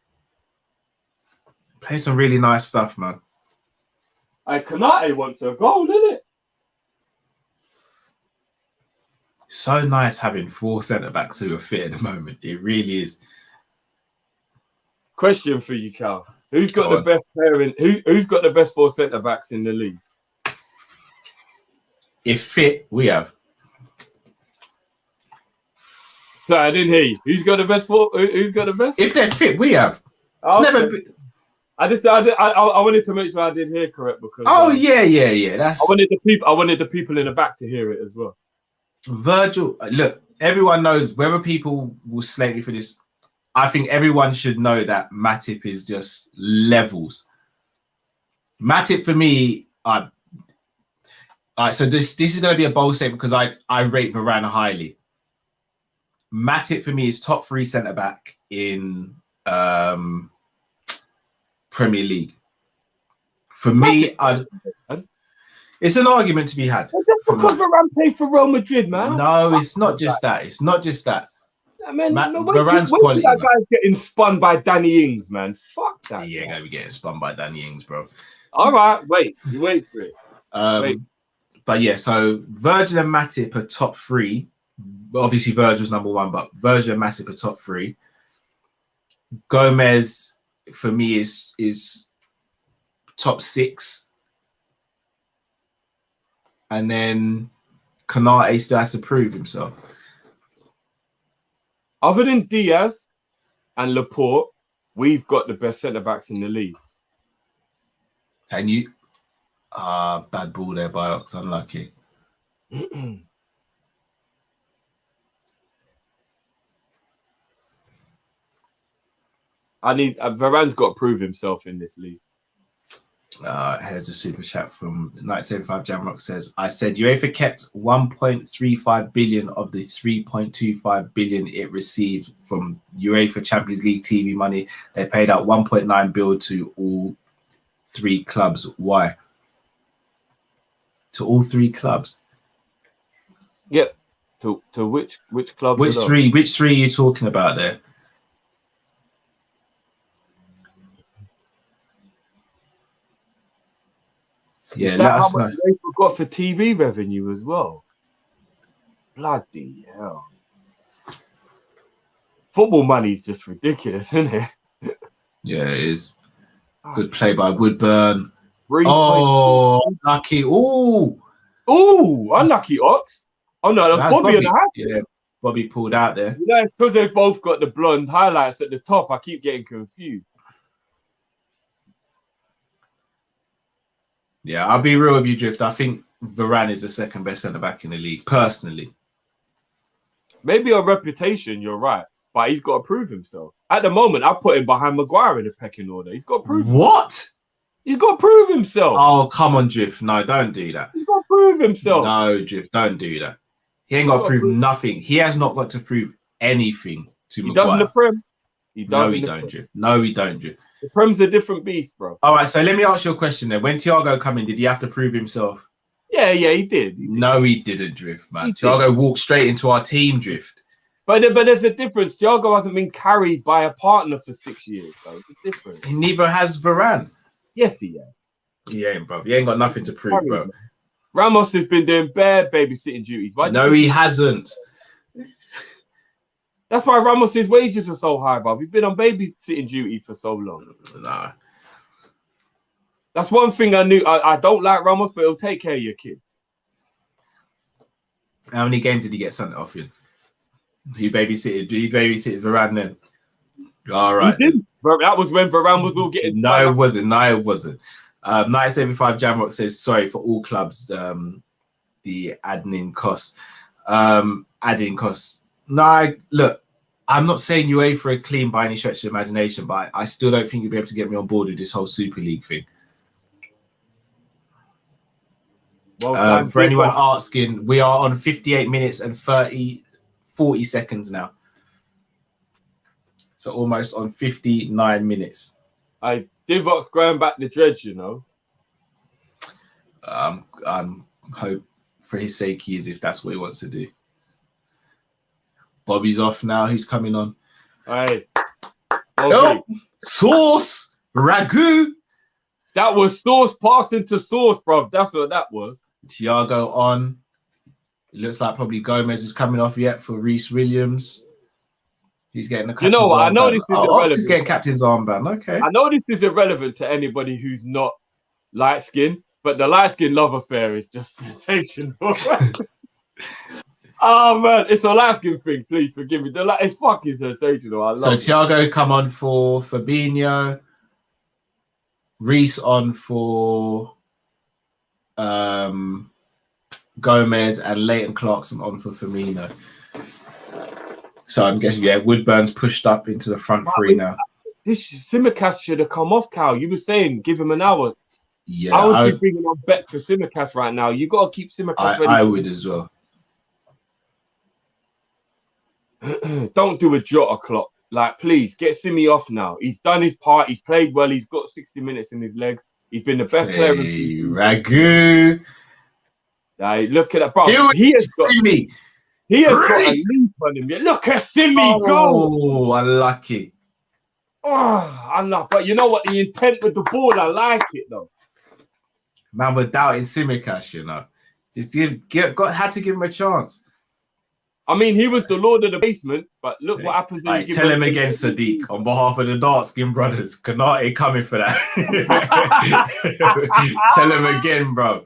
Playing some really nice stuff, man. Kanate wants a goal, isn't it? So nice having 4 centre-backs who are fit at the moment. It really is. Question for you, Cal. Who's got Go the on. best pairing? Who's got the best 4 centre-backs in the league? If fit, we have. So I didn't hear you. Who's got the best 4? Who's got the best? If they're fit, we have. It's Okay. never been... I wanted to make sure I did hear correct because. Oh, yeah. That's... I wanted the people in the back to hear it as well. Virgil, look, everyone knows whether people will slate me for this. I think everyone should know that Matip is just levels. Matip for me, so this is going to be a bold statement because I rate Varane highly. Matip for me is top 3 centre back in Premier League. For me, it's an argument to be had. Because Varane played for Real Madrid, man. No, it's not just that. It's not just that. I mean, Varane's when quality. that guy's getting spun by Danny Ings, man. Fuck that. He ain't guy. gonna be getting spun by Danny Ings, bro. All right, wait for it. But yeah, so Virgil and Matip are top 3. Obviously, Virgil's number 1, but Virgil and Matip are top 3. Gomez for me is top 6. And then Kanate still has to prove himself. Other than Diaz and Laporte, we've got the best centre backs in the league. And you, bad ball there by Ox, unlucky. I need Varane's got to prove himself in this league. Here's a super chat from 975 Jamrock says, I said UEFA kept 1.35 billion of the 3.25 billion it received from UEFA Champions League TV money. They paid out 1.9 billion to all 3 clubs. Why? To all 3 clubs? Yep. To which club? Which 3? Which 3 are you talking about there? Yeah, Is let that us how know. much they forgot for TV revenue as well? Bloody hell. Football money is just ridiculous, isn't it? Yeah, it is. Good play by Woodburn. 3. Oh, lucky. Oh, Unlucky Ox. Oh no, that's Bobby on the hat. Yeah, Bobby pulled out there. You know, because they've both got the blonde highlights at the top, I keep getting confused. Yeah, I'll be real with you, Drift. I think Varane is the second best centre back in the league, personally. Maybe on reputation, you're right, but he's got to prove himself. At the moment, I put him behind Maguire in the pecking order. He's got to prove. What? He's got to prove himself. Oh, come on, Drift. No, don't do that. He's got to prove himself. No, Drift, don't do that. He ain't got to prove nothing. He has not got to prove anything to Maguire. He does in the Prem. No, he don't, Drift. No, he don't, Drift. The Prem's a different beast, bro. All right, so let me ask you a question then. When Thiago come in, did he have to prove himself? Yeah, he did. No, he didn't, Drift, man. Thiago walked straight into our team, Drift. But there's a difference. Thiago hasn't been carried by a partner for 6 years, so it's different. He neither has Varane. Yes, he has. He ain't, bro. He ain't got nothing to prove, bro. Ramos has been doing bare babysitting duties. No, he hasn't. That's why Ramos's wages are so high, bro. He's been on babysitting duty for so long. Nah. That's one thing I knew. I don't like Ramos, but he'll take care of your kids. How many games did he get sent off in? He babysitted Varane then? All right. He did. Bro, that was when Varane was all getting... No, it wasn't. 975 Jamrock says, sorry for all clubs, the admin costs. Adding costs. No, look, I'm not saying UEFA are clean by any stretch of the imagination, but I still don't think you'll be able to get me on board with this whole Super League thing. Well, for anyone asking, we are on 58 minutes and 40 seconds now. So almost on 59 minutes. Divock's going back the dredge, you know. I'm hope for his sake he is, if that's what he wants to do. Bobby's off now. Who's coming on? Hey. Oh, Sauce Ragu. That was Sauce passing to Sauce, bro. That's what that was. Thiago on. It looks like probably Gomez is coming off yet for Reece Williams. He's getting the captain's You know what? I know armband. this is irrelevant. He's getting captain's armband. Okay. I know this is irrelevant to anybody who's not light skinned, but the light skin love affair is just sensational. Oh man, it's a light skin thing. Please forgive me. It's fucking sensational. I love it. Thiago come on for Fabinho. Reece on for Gomez, and Leighton Clarkson on for Firmino. So I'm guessing, Woodburn's pushed up into the front three now. This Simicast should have come off, Cal. You were saying give him an hour. Yeah, I would be bringing on bet for Simicast right now. You got to keep Simicast ready. I would as well. Don't do a Jota clock. Like, please, get Simi off now. He's done his part. He's played well. He's got 60 minutes in his legs. He's been the best player. Ragu. Look at that, bro. He has got a leap on him. Look at Simi go. Oh, unlucky. Oh, unlucky. But you know what? The intent with the ball, I like it, though. Man, we're doubting Simicast, you know. Just had to give him a chance. I mean, he was the lord of the basement, but look what happens when you give tell him again, Sadiq, on behalf of the dark skin brothers. Kanate coming for that. Tell him again, bro.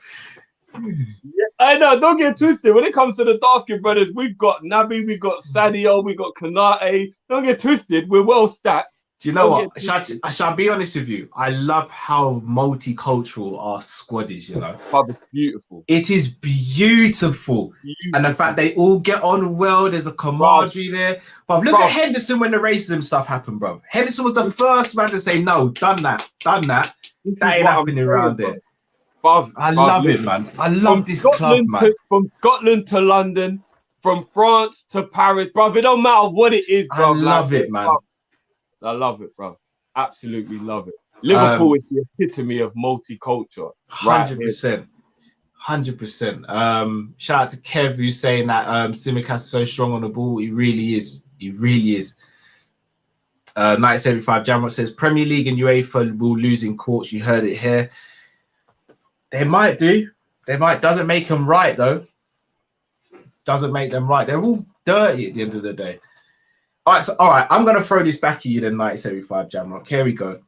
Yeah, I know, don't get twisted. When it comes to the dark skin brothers, we've got Naby, we've got Sadio, we've got Kanate. Don't get twisted. We're well stacked. Do you know what? Shall I be honest with you? I love how multicultural our squad is, you know. It's beautiful. It is beautiful. And the fact they all get on well, there's a camaraderie there. But look at Henderson when the racism stuff happened, bro. Henderson was the first man to say, no, done that. That ain't happening around there. I love it, man. I love this club, man. From Scotland to London, from France to Paris, bro. It don't matter what it is, bro. I love it, man. I love it, bro. Absolutely love it. Liverpool is the epitome of multicultural. 100%. 100%. Shout out to Kev who's saying that Tsimikas is so strong on the ball. He really is. He really is. 1975 Jamrock says Premier League and UEFA will lose in courts. You heard it here. They might do. They might. Doesn't make them right, though. Doesn't make them right. They're all dirty at the end of the day. All right, I'm going to throw this back at you then, 1975 Jamrock. Here we go.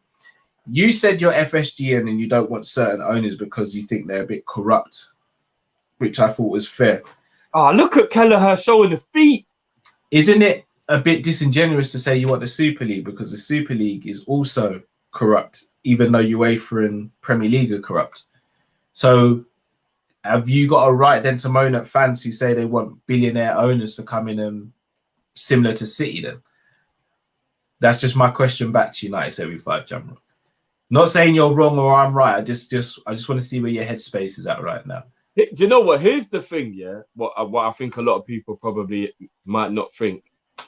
You said you're FSGN and you don't want certain owners because you think they're a bit corrupt, which I thought was fair. Oh, look at Kelleher showing the feet. Isn't it a bit disingenuous to say you want the Super League because the Super League is also corrupt, even though UEFA and Premier League are corrupt? So have you got a right then to moan at fans who say they want billionaire owners to come in and similar to City then? That's just my question back to you, 1975 Jamrock. Not saying you're wrong or I'm right. I just want to see where your headspace is at right now. Do you know what? Here's the thing, yeah. What I think a lot of people probably might not think.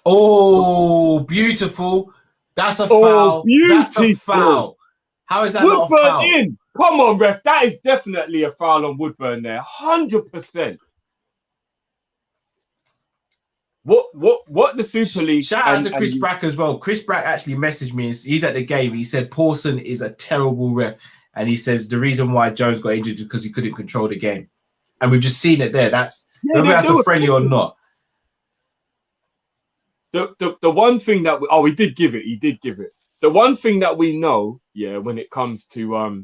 Oh, beautiful. That's a foul. Beautiful. That's a foul. How is that not a foul? In. Come on, ref. That is definitely a foul on Woodburn there. 100%. What the Super League? Shout out to Chris Brack as well. Chris Brack actually messaged me. He's at the game. He said Pawson is a terrible ref, and he says the reason why Jones got injured is because he couldn't control the game, and we've just seen it there. That's whether that's a friendly or not. The one thing that he did give it. He did give it. The one thing that we know, yeah, when it comes to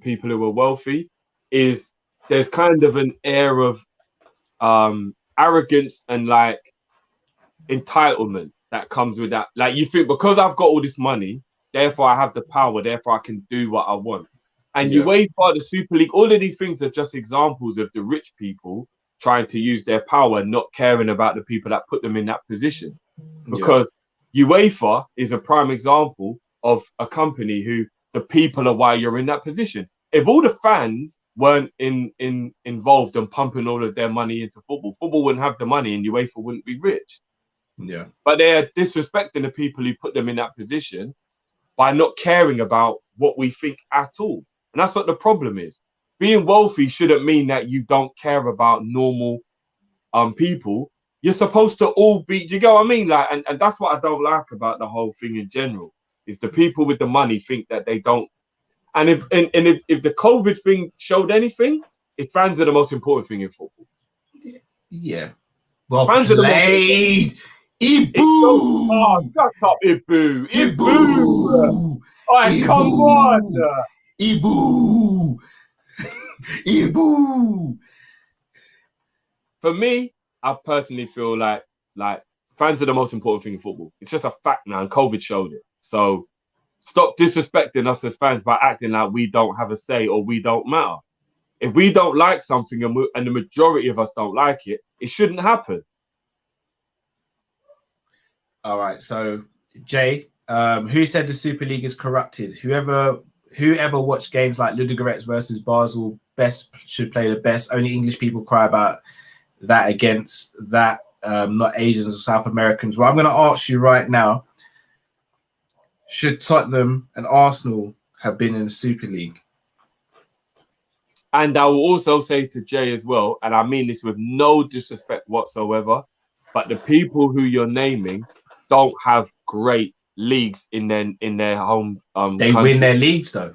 people who are wealthy, is there's kind of an air of arrogance and like entitlement that comes with that. Like you think because I've got all this money, therefore I have the power, therefore I can do what I want. And you wait for the Super League. All of these things are just examples of the rich people trying to use their power, not caring about the people that put them in that position. Because UEFA is a prime example of a company who the people are why you're in that position. If all the fans weren't involved and pumping all of their money into football wouldn't have the money and UEFA wouldn't be rich. Yeah. But they're disrespecting the people who put them in that position by not caring about what we think at all. And that's what the problem is. Being wealthy shouldn't mean that you don't care about normal people. You're supposed to all be, do you get what I mean? Like, and that's what I don't like about the whole thing in general, is the people with the money think that they don't. And if the COVID thing showed anything, if fans are the most important thing in football. Yeah. Well fans played. Ibu. Oh, shut up, Ibu. Ibu. Oh, come on. Ibu. Ibu. For me, I personally feel like fans are the most important thing in football. It's just a fact now, and COVID showed it. So stop disrespecting us as fans by acting like we don't have a say or we don't matter. If we don't like something and the majority of us don't like it, it shouldn't happen. All right. So, Jay, who said the Super League is corrupted? Whoever watched games like Ludogorets versus Basel, best should play the best. Only English people cry about that against that, not Asians or South Americans. Well, I'm going to ask you right now, should Tottenham and Arsenal have been in the Super League? And I will also say to Jay as well, and I mean this with no disrespect whatsoever, but the people who you're naming don't have great leagues in their home they country. Win their leagues though.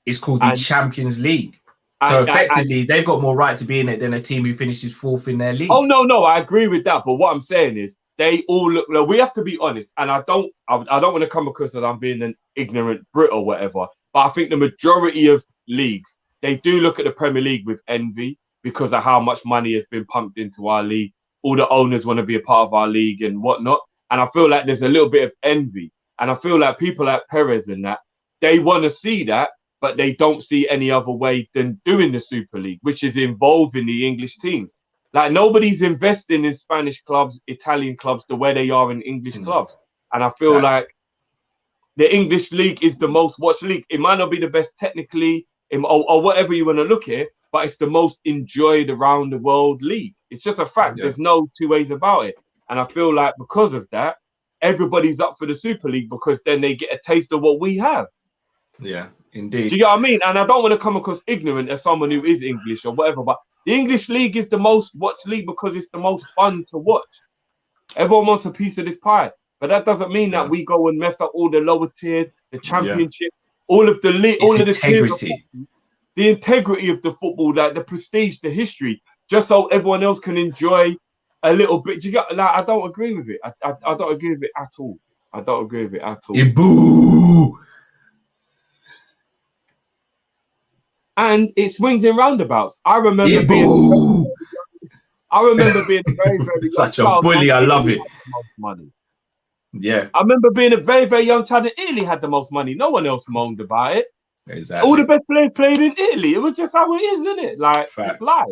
It's called the Champions League. So effectively, they've got more right to be in it than a team who finishes fourth in their league. Oh no, I agree with that. But what I'm saying is, they all look. Like, we have to be honest, and I don't want to come across as I'm being an ignorant Brit or whatever. But I think the majority of leagues, they do look at the Premier League with envy because of how much money has been pumped into our league. All the owners want to be a part of our league and whatnot. And I feel like there's a little bit of envy. And I feel like people like Perez and that, they want to see that, but they don't see any other way than doing the Super League, which is involving the English teams. Like nobody's investing in Spanish clubs, Italian clubs, the way they are in English clubs. And I feel like the English league is the most watched league. It might not be the best technically or whatever you want to look at, but it's the most enjoyed around the world league. It's just a fact. There's no two ways about it. And I feel like because of that, everybody's up for the Super League because then they get a taste of what we have. Yeah, indeed. Do you get what I mean? And I don't want to come across ignorant as someone who is English or whatever, but the English league is the most watched league because it's the most fun to watch. Everyone wants a piece of this pie. But that doesn't mean that we go and mess up all the lower tiers, the championship, all of the league, all of the integrity. The integrity of the football, like the prestige, the history, just so everyone else can enjoy a little bit. Do you get, like, I don't agree with it. I don't agree with it at all. I don't agree with it at all. Boo! And it swings in roundabouts. I remember being very, very such a bully. I love it. Money. Yeah. I remember being a very, very young child that Italy had the most money. No one else moaned about it. Exactly. All the best players played in Italy. It was just how it is, isn't it? Like, Facts. It's life.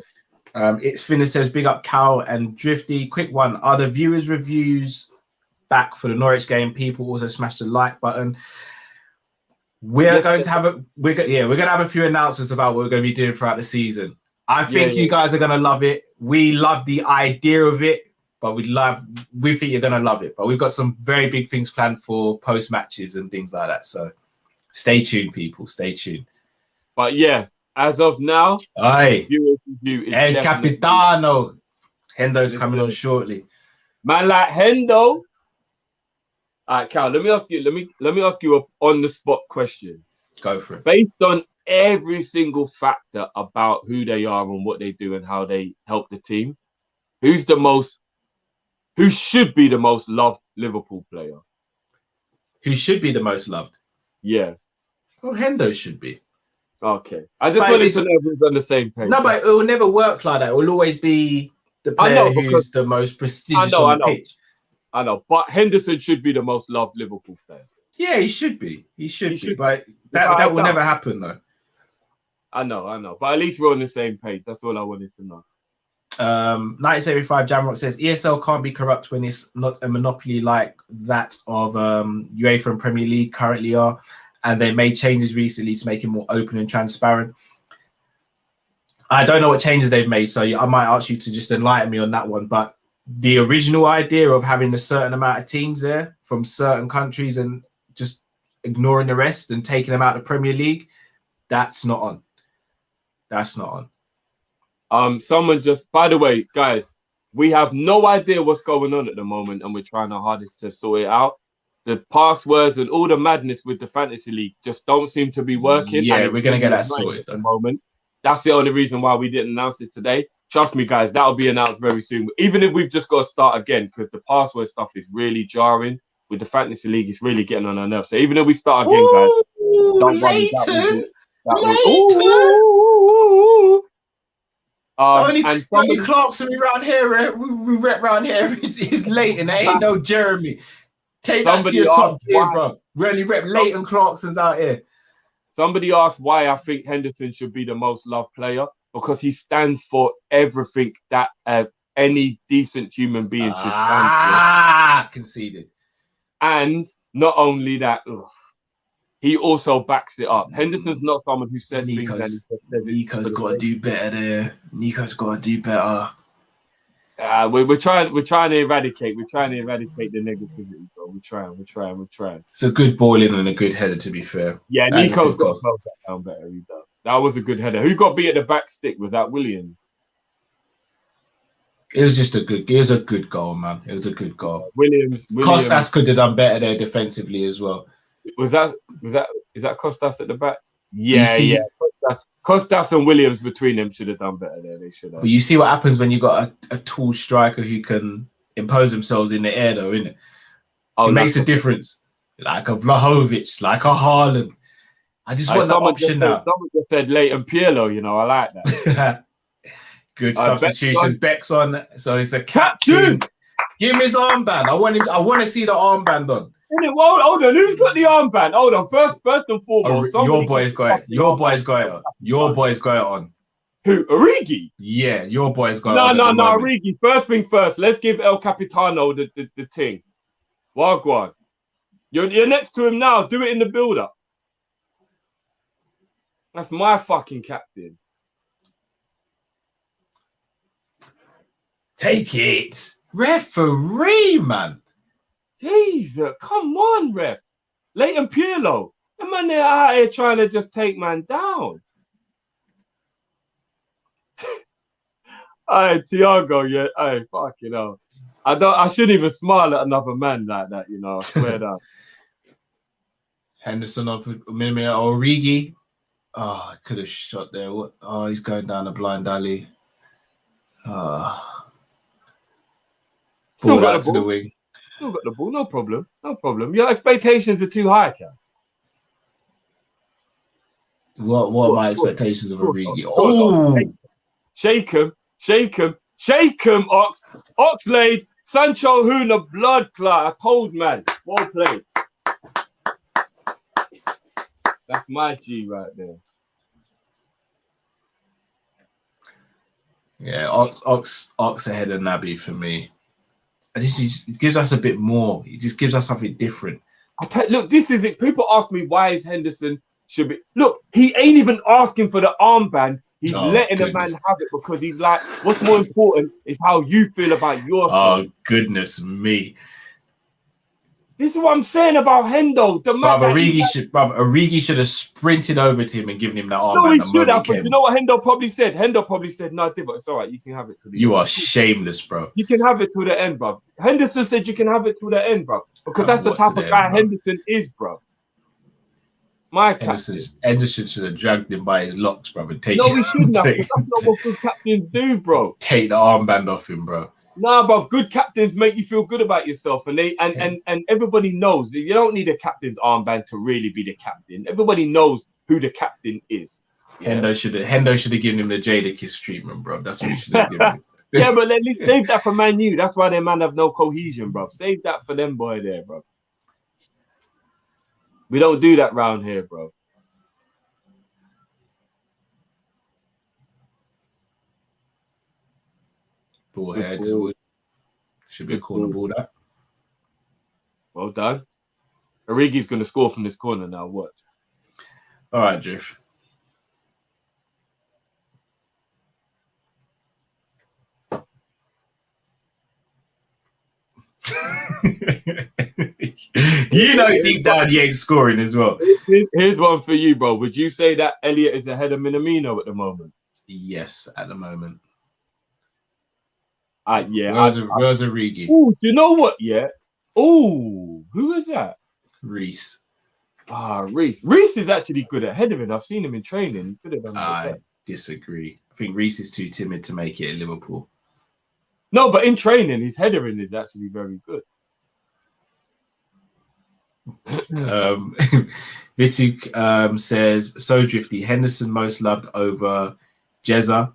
It's Finna says, big up Cal and Drifty. Quick one. Are the viewers' reviews back for the Norwich game? People also smash the like button. We're going to have a few announcements about what we're going to be doing throughout the season. I think you guys are going to love it. We love the idea of it, but we think you're going to love it. But we've got some very big things planned for post matches and things like that. So stay tuned, people. Stay tuned. But yeah, as of now, viewers' review is El Capitano. Hendo's coming on shortly. Man like Hendo. All right, Cal, let me ask you a on the spot question. Go for it. Based on every single factor about who they are and what they do and how they help the team, who should be the most loved Liverpool player? Who should be the most loved? Yeah. Well, Hendo should be. Okay. I just wanted to know if we're on the same page. No, but it will never work like that. It will always be the player who's the most prestigious on the pitch. I know, but Henderson should be the most loved Liverpool player. Yeah, he should be. He should be. But that will never happen, though. I know. But at least we're on the same page. That's all I wanted to know. 1975 Jamrock says ESL can't be corrupt when it's not a monopoly like that of UEFA and Premier League currently are, and they made changes recently to make it more open and transparent. I don't know what changes they've made, so I might ask you to just enlighten me on that one. But the original idea of having a certain amount of teams there from certain countries and just ignoring the rest and taking them out of the Premier League, that's not on. That's not on. Someone just, by the way, guys, we have no idea what's going on at the moment, and we're trying our hardest to sort it out. The passwords and all the madness with the fantasy league just don't seem to be working. Yeah, we're gonna get that sorted at the moment. That's the only reason why we didn't announce it today. Trust me, guys, that'll be announced very soon. Even if we've just got to start again, because the password stuff is really jarring with the fantasy league. It's really getting on our nerves. So even if we start again, guys, don't worry. Only Clarkson around here, we rep around here is Leighton. There ain't no Jeremy. Take that to your top gear, bro. Really rep Leighton Clarkson's out here. Somebody asked why I think Henderson should be the most loved player. Because he stands for everything that any decent human being should stand for. Conceded. And not only that, he also backs it up. Henderson's not someone who says things and he says Nico's got to do better there. Nico's got to do better. We're trying to eradicate the negativity, bro. We're trying. It's a good ball in and a good header, to be fair. Yeah, Nico's got to close that down better. He does. That was a good header. Who got beat at the back stick? Was that Williams? It was just a good goal, man. It was a good goal. Williams. Costas could have done better there defensively as well. Is that Costas at the back? Yeah. Costas and Williams between them should have done better there. They should have. But you see what happens when you got a tall striker who can impose themselves in the air, though, innit? It makes a difference. Like a Vlahovic, like a Haaland. I just want that option now. Someone just said Leighton Pirlo, I like that. Good substitution. Beck's on, so it's a captain. Give him his armband. I want to see the armband on. Hold on, who's got the armband? Hold on, first and foremost. Your boy's got it. Your boy's got it. Your boy's got it on. Who? Origi? Yeah, your boy's got it on. No, Origi. First thing first, let's give El Capitano the thing. Wagwan. You're next to him now. Do it in the build-up. That's my fucking captain. Take it. Referee, man. Jesus, come on, ref. Leighton Pirlo. The man they're out here trying to just take man down. Hey, Thiago, yeah. Hey, fucking hell. I shouldn't even smile at another man like that, you know. I swear down. Henderson off a minute. Origi. Oh, I could have shot there. What? Oh, he's going down a blind alley. Ball out to the wing. Still got the ball, no problem. No problem. Your expectations are too high, Cam. What are my expectations of Origi? Oh! Shake him, Ox. Oxlade, Sancho Huna, blood clot. I told man. Well played. That's my G right there. Yeah, Ox ahead of Naby for me. It gives us a bit more. It just gives us something different. Look, this is it. People ask me why is Henderson should be. Look, he ain't even asking for the armband. He's letting the man have it because he's like, what's more important is how you feel about yourself. Oh, goodness me. This is what I'm saying about Hendo. Origi should have sprinted over to him and given him that armband. No, he should have. But you know what Hendo probably said? Hendo probably said, no, Divo, it's all right. You can have it to the end. You are shameless, bro. You can have it to the end, bro. Henderson said you can have it to the end, bro. Because that's the type of guy Henderson is, bro. My captain. Henderson should have dragged him by his locks, bro. And no, we shouldn't have. That's not what good captains do, bro. Take the armband off him, bro. Nah, bro. Good captains make you feel good about yourself, and everybody knows that you don't need a captain's armband to really be the captain. Everybody knows who the captain is. Hendo should have given him the Jada kiss treatment, bro. That's what he should have given him. Yeah, but at least save that for Man U. That's why their man have no cohesion, bro. Save that for them boy there, bro. We don't do that round here, bro. Ball head. Should be a corner ball, that. Well done. Origi's going to score from this corner now. Watch. All right, Drift. You know deep down he ain't scoring as well. Here's one for you, bro. Would you say that Elliot is ahead of Minamino at the moment? Yes, at the moment. Yeah. Where's Origi? Oh, do you know what? Yeah. Oh, who is that? Reece. Reece. Reece is actually good ahead of him. I've seen him in training. I disagree. I think Reece is too timid to make it at Liverpool. No, but in training, his headering is actually very good. Vituk says, so drifty. Henderson most loved over Jezza.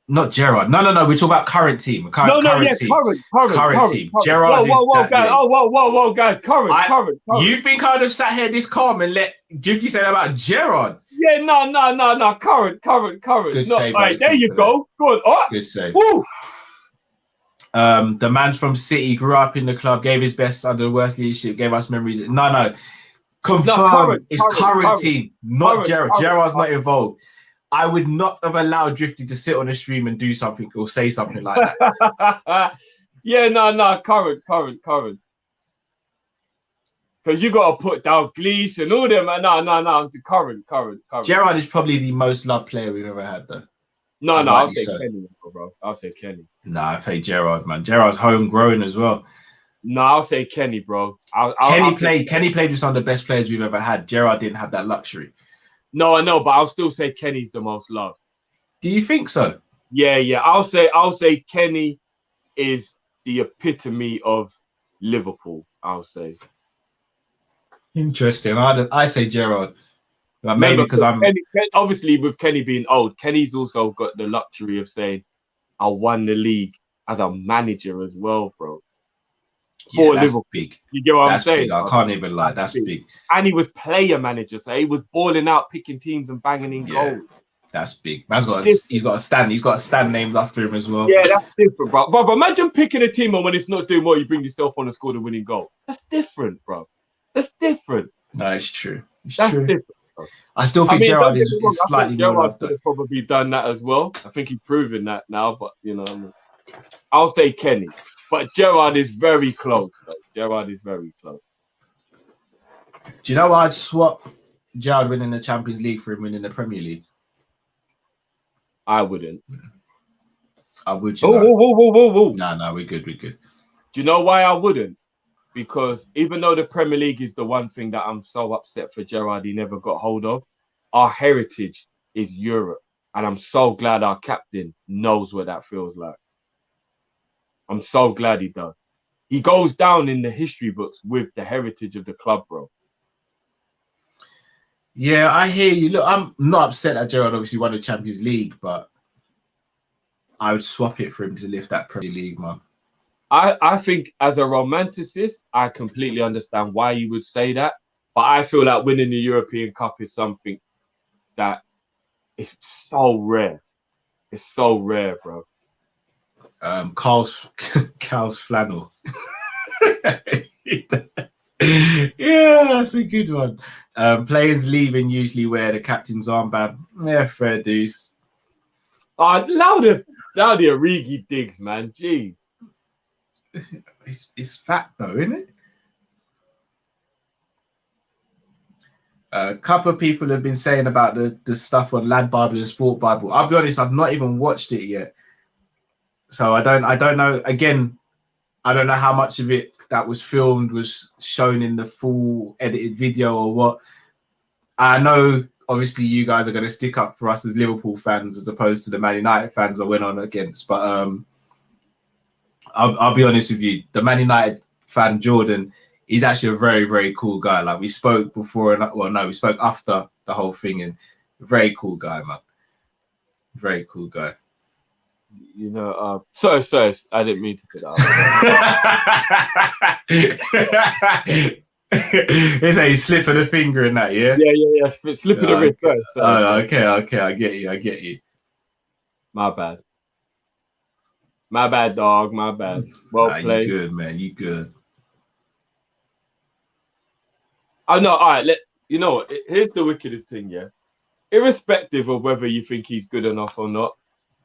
Not Gerrard. No. We're talking about current team. Current team. Gerrard. Whoa, guys. Current. You think I'd have sat here this calm and let Drifty say that about Gerrard? Yeah, no. Current. Good save. All right, there you go. Good. Oh, good save. Woo. The man from City grew up in the club, gave his best under the worst leadership, gave us memories. No. Confirm. It's current team, not Gerrard. Gerrard's not involved. I would not have allowed Drifty to sit on a stream and do something or say something like that. Yeah, no, current. Because you got to put down Gleesh and all them. No, current. Gerrard is probably the most loved player we've ever had, though. No, I'll say Kenny, bro. I'll say Kenny. No, I say Gerrard, man. Gerrard's homegrown as well. No, I'll say Kenny, bro. Kenny played with some of the best players we've ever had. Gerrard didn't have that luxury. No, I know, but I'll still say Kenny's the most loved. Do you think so? Yeah. I'll say Kenny is the epitome of Liverpool. I'll say. Interesting. I say Gerrard. Maybe because obviously with Kenny being old, Kenny's also got the luxury of saying, "I won the league as a manager as well, bro." for that's Liverpool. big. You get what That's I'm saying? big. I can't even lie. That's big. And he was player manager, so he was balling out, picking teams and banging in goals. That's big. He's got a stand. He's got a stand named after him as well. Yeah, that's different, bro. But imagine picking a team and when it's not doing well, you bring yourself on and score the winning goal. That's different, bro. That's different. No, it's true. That's different. Bro. I still think Gerrard is slightly more loved. Could have probably done that as well. I think he's proven that now, but I'll say Kenny. But Gerrard is very close, though. Gerrard is very close. Do you know I'd swap Gerrard winning the Champions League for him winning the Premier League? I wouldn't. I would. Whoa. No, we're good. Do you know why I wouldn't? Because even though the Premier League is the one thing that I'm so upset for Gerrard he never got hold of, our heritage is Europe. And I'm so glad our captain knows what that feels like. I'm so glad he does. He goes down in the history books with the heritage of the club, bro. Yeah, I hear you. Look, I'm not upset that Gerrard obviously won the Champions League, but I would swap it for him to lift that Premier League, man. I think as a romanticist, I completely understand why you would say that. But I feel like winning the European Cup is something that is so rare. It's so rare, bro. Carl's flannel. Yeah, that's a good one. Players leaving usually wear the captain's armband. Yeah, fair dues. Louder Origi digs, man. Jeez. It's fact though, isn't it? A couple of people have been saying about the stuff on Lad Bible and Sport Bible. I'll be honest, I've not even watched it yet. So I don't know. Again, I don't know how much of it that was filmed was shown in the full edited video or what. I know obviously you guys are going to stick up for us as Liverpool fans as opposed to the Man United fans I went on against. But I'll be honest with you, the Man United fan Jordan, he's actually a very, very cool guy. Like we spoke before, we spoke after the whole thing, and very cool guy, man. Very cool guy. Sorry, I didn't mean to put that out. It's a slip of the finger in that, yeah? Yeah. Slip of the wrist first. Okay, I get you. My bad, dog. My bad. Well played. You good, man. You good. Oh, no, all right. You know what? Here's the wickedest thing, yeah? Irrespective of whether you think he's good enough or not,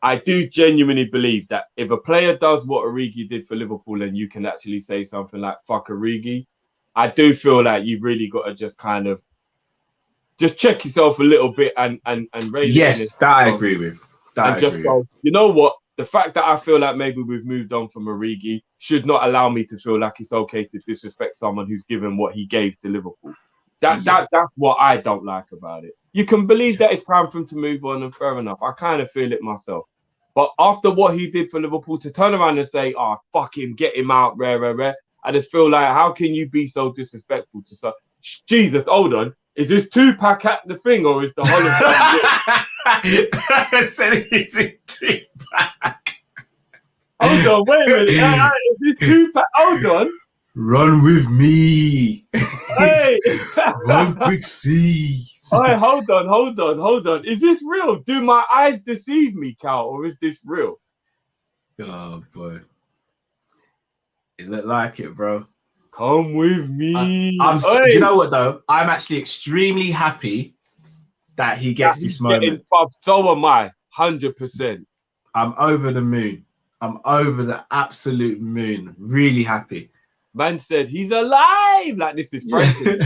I do genuinely believe that if a player does what Origi did for Liverpool and you can actually say something like, fuck Origi, I do feel like you've really got to just kind of just check yourself a little bit and raise Yes, that I agree with. You know what? The fact that I feel like maybe we've moved on from Origi should not allow me to feel like it's okay to disrespect someone who's given what he gave to Liverpool. That's what I don't like about it. You can believe that it's time for him to move on, and fair enough. I kind of feel it myself. But after what he did for Liverpool, to turn around and say, "Oh, fuck him, get him out, rare," I just feel like, how can you be so disrespectful to so? Jesus, hold on. Is this Tupac at the thing, or is the hologram? I said it's in Tupac. Hold on, wait a minute. Is this Tupac? Hold on. Run with me. Hey. One quick see. Hey, hold on. Is this real? Do my eyes deceive me, Cal, or is this real? Oh boy. It looked like it, bro. Come with me. Do you know what though? I'm actually extremely happy that he gets this moment. So am I, 100%. I'm over the moon. I'm over the absolute moon. Really happy. Man said he's alive. Like this is frightening.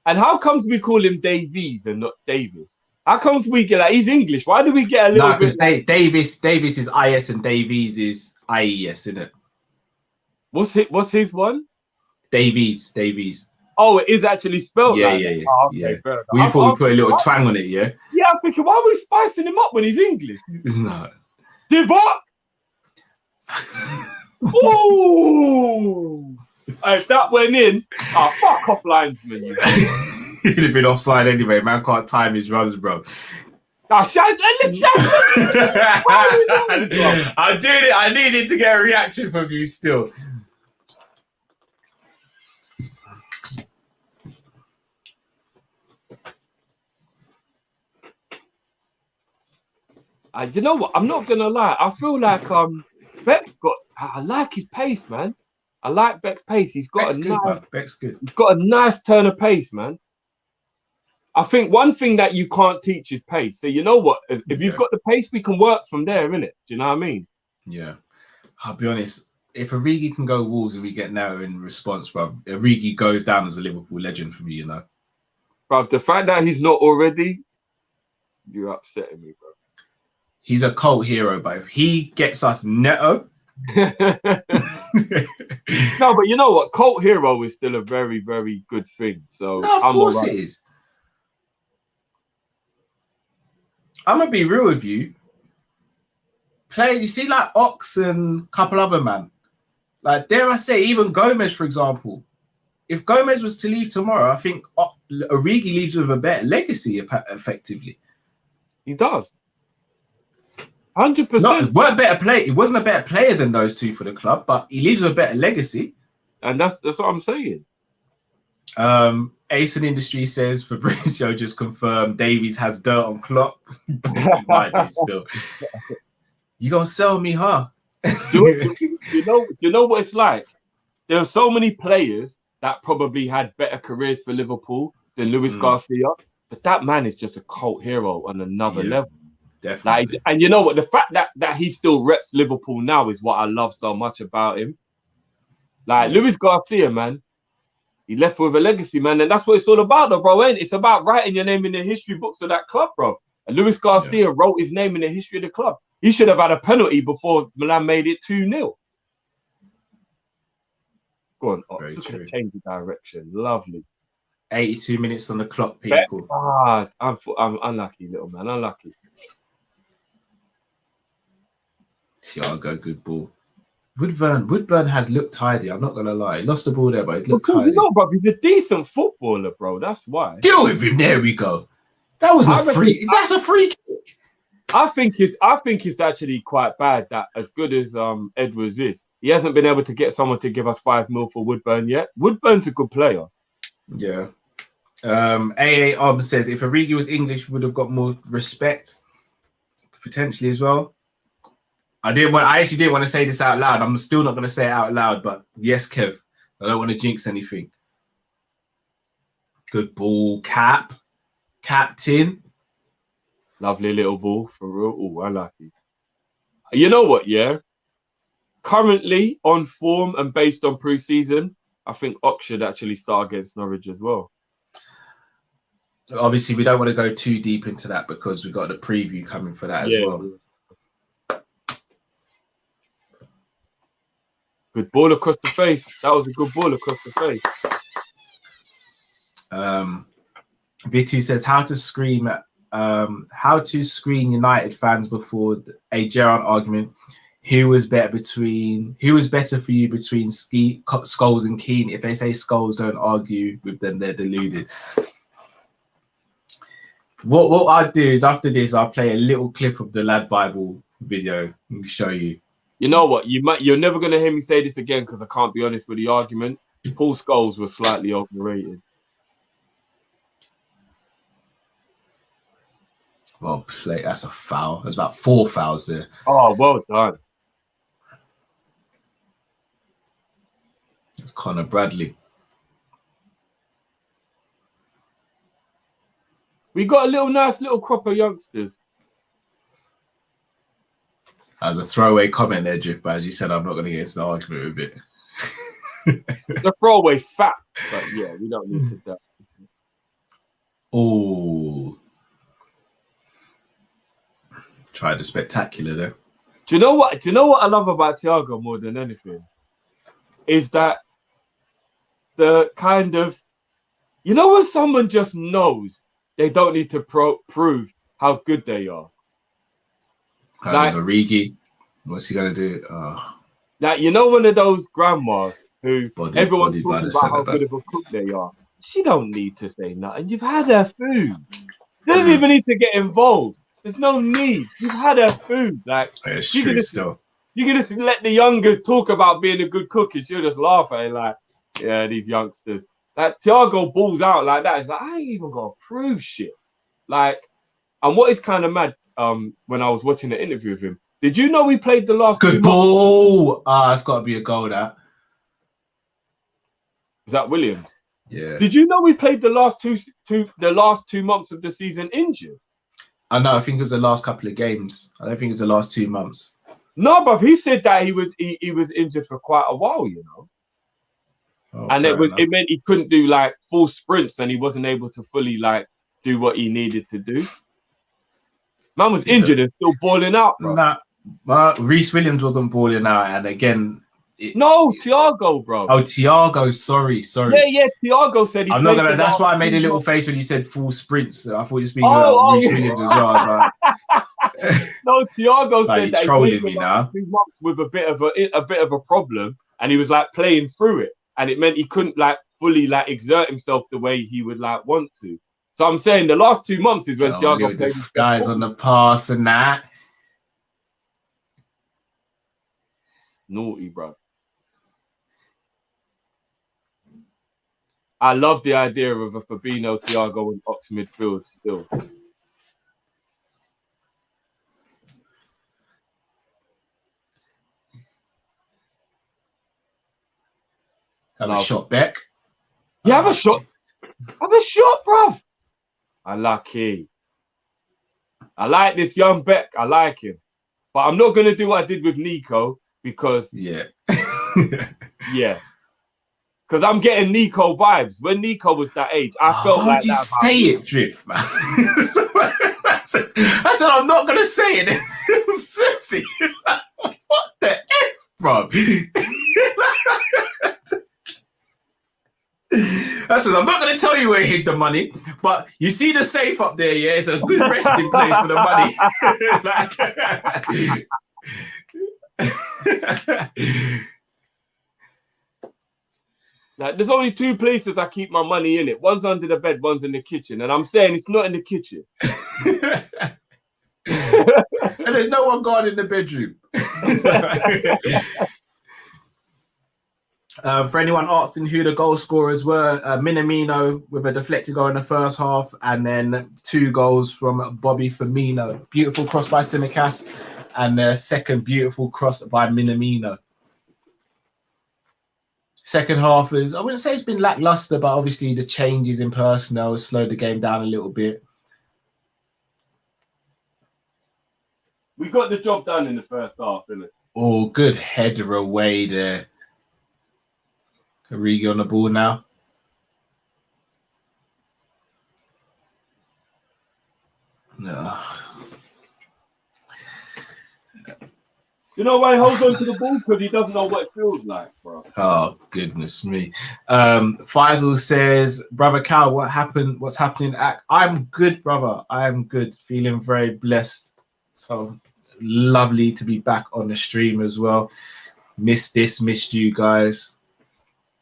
And how comes we call him Davies and not Davis? How comes we get he's English? Why do we get a little bit? Davis is IS and Davies is IES, isn't it? What's his one? Davies. Oh, it is actually spelled. Yeah, like yeah. Oh, okay, yeah. Fair enough. We thought we put a little twang on it, yeah? Yeah, I'm thinking, why are we spicing him up when he's English? No. Give up! Ooh! If that went in, fuck off linesman. He'd have been offside anyway. Man can't time his runs, bro. Ah, shout. I'm doing it. I needed to get a reaction from you still. You know what? I'm not gonna lie. I feel like Beck's got. I like his pace, man. I like Beck's pace. He's got Beck's a good, nice. man. Beck's good. He's got a nice turn of pace, man. I think one thing that you can't teach is pace. So you know what? If you've got the pace, we can work from there, innit? Do you know what I mean? Yeah. I'll be honest. If Origi can go Wolves and we get narrow in response, bro, Origi goes down as a Liverpool legend for me, you know. Bro, the fact that he's not already, you're upsetting me, bro. He's a cult hero, but if he gets us Neto. No, but you know what? Cult hero is still a very, very good thing. So No, of course it is. I'm gonna be real with you. You see, like Ox and a couple other man. Like, dare I say, even Gomez, for example. If Gomez was to leave tomorrow, I think Origi leaves with a better legacy, effectively. He does. 100%. No, it weren't better play. It wasn't a better player than those two for the club, but he leaves with a better legacy. And that's what I'm saying. Ace in Industry says Fabrizio just confirmed Davies has dirt on Klopp. Still. You gonna sell me, huh? Do you know what it's like? There are so many players that probably had better careers for Liverpool than Luis Garcia, but that man is just a cult hero on another level. Definitely. Like, and you know what? The fact that he still reps Liverpool now is what I love so much about him. Like Luis Garcia, man, he left with a legacy, man, and that's what it's all about, though, bro. Ain't it? It's about writing your name in the history books of that club, bro. And Luis Garcia wrote his name in the history of the club. He should have had a penalty before Milan made it 2-0. Go on, Ox. Look at the change of direction. Lovely. 82 minutes on the clock, people. I'm unlucky, little man. Unlucky. Thiago, good ball. Woodburn has looked tidy. I'm not gonna lie. He lost the ball there, but he's looked tidy. You know, bro, he's a decent footballer, bro. That's why. Deal with him. There we go. That was a free. That's a free kick. I think it's actually quite bad that as good as Edwards is, he hasn't been able to get someone to give us 5 mil for Woodburn yet. Woodburn's a good player. Yeah. AA says if Origi was English, would have got more respect, potentially as well. I actually didn't want to say this out loud. I'm still not going to say it out loud, but yes, Kev. I don't want to jinx anything. Good ball, captain. Lovely little ball for real. Oh, I like it. You know what? Yeah. Currently on form and based on pre-season, I think Ox should actually start against Norwich as well. Obviously, we don't want to go too deep into that because we've got the preview coming for that as well. Good ball across the face. That was a good ball across the face. Vitu says how to screen United fans before a Gerrard argument. Who was better for you between Scholes and Keane? If they say Scholes, don't argue with them, they're deluded. What I'll do is after this, I'll play a little clip of the Lad Bible video and show you. You know what? You're never gonna hear me say this again because I can't be honest with the argument. Paul Scholes was slightly overrated. Well played. That's a foul. There's about 4 fouls there. Oh, well done. Connor Bradley. We got a nice little crop of youngsters. As a throwaway comment there, Jiff, but as you said, I'm not going to get into the argument with it. The throwaway fact, but yeah, we don't need to do that. Oh, tried the spectacular there. Do you know what I love about Thiago more than anything? Is that the kind of, when someone just knows they don't need to prove how good they are. Like Origi, what's he gonna do? Like one of those grandmas who everyone's talking about how good of a cook they are. She don't need to say nothing. You've had her food. She doesn't even need to get involved. There's no need. You've had her food. Like, It's you true can just, still. you can just let the youngers talk about being a good cook and she'll just laugh at it like, yeah, these youngsters. Like, Thiago balls out like that. It's like, I ain't even got to prove shit. Like, and what is kind of mad, when I was watching the interview with him, did you know we played the last 2 Good months? ball. It's got to be a goal, that. Is that Williams? Yeah. Did you know we played the last two months of the season injured? I know. I think it was the last couple of games. I don't think it was the last 2 months. No, but he said that he was injured for quite a while, you know. Oh, And fair enough. it meant he couldn't do like full sprints and he wasn't able to fully like do what he needed to do. Man was injured and still balling out, bro. Nah, Reece Williams wasn't balling out, and again, Thiago, bro. Oh, Thiago, sorry. Yeah, Thiago said I'm not gonna. That's why I made a little face when you said full sprints. I thought you were speaking Oh, about Reece yeah. Williams as well. I was No, Thiago like, said that he trolling played me for now. 2 months with a bit of a problem, and he was like playing through it, and it meant he couldn't like fully like exert himself the way he would like want to. So I'm saying the last 2 months is when Thiago little played. disguise on the pass and that. Naughty, bro. I love the idea of a Fabinho, Thiago, and Ox midfield still. Have a shot back. You have a shot. Have a shot, bruv. Unlucky. I like this young Beck. I like him. But I'm not going to do what I did with Nico because... Yeah. Yeah. Because I'm getting Nico vibes. When Nico was that age, I felt like that. Why would you say it, Drift, man? I said, I'm not going to say it. It's sexy. What the F, bro? I said, I'm not going to tell you where he hid the money, but you see the safe up there, yeah? It's a good resting place for the money. Like, there's only 2 places I keep my money in it. One's under the bed, one's in the kitchen. And I'm saying it's not in the kitchen. And there's no one guarding the bedroom. For anyone asking who the goal scorers were, Minamino with a deflected goal in the first half, and then 2 goals from Bobby Firmino. Beautiful cross by Simicast, and the second beautiful cross by Minamino. Second half is, I wouldn't say it's been lackluster, but obviously the changes in personnel slowed the game down a little bit. We got the job done in the first half, didn't it? Oh, good header away there. Origi on the ball now. No. You know why he holds on to the ball? Because he doesn't know what it feels like, bro. Oh, goodness me. Faisal says, Brother Cal, what happened? What's happening? I'm good, brother. I am good. Feeling very blessed. So lovely to be back on the stream as well. Missed you guys.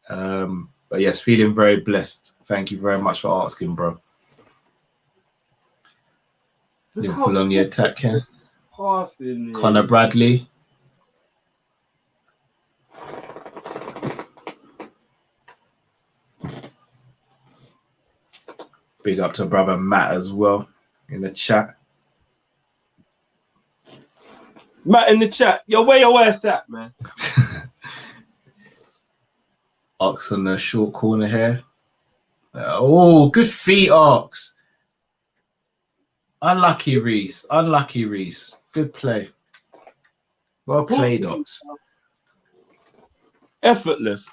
But yes, feeling very blessed. Thank you very much for asking, bro. Liverpool on the attack here. Connor Bradley. Big up to brother Matt as well in the chat. Matt in the chat. Yo, where your ass at, man? Ox on the short corner here. Oh, good feet, Ox. Unlucky Reese. Good play. Well played, Ox. Effortless.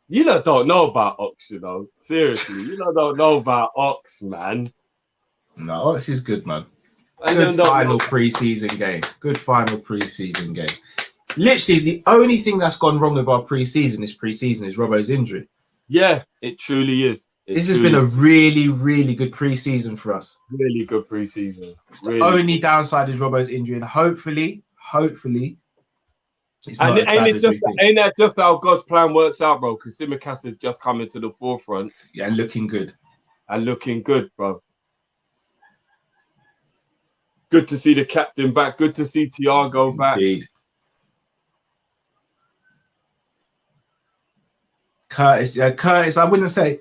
You lot don't know about Ox, you know. Seriously, you lot don't know about Ox, man. No, Ox is good, man. Good final pre-season game. Literally, the only thing that's gone wrong with our pre-season is Robbo's injury. Yeah, it truly is. This has been a really, really good pre-season for us. Really good pre-season. The only downside is Robbo's injury, and hopefully, it's not as bad as we think. Ain't that just how God's plan works out, bro? Because Simicast has just come into the forefront. Yeah, looking good. and looking good, bro. Good to see the captain back. Good to see Thiago back. Indeed. Curtis, I wouldn't say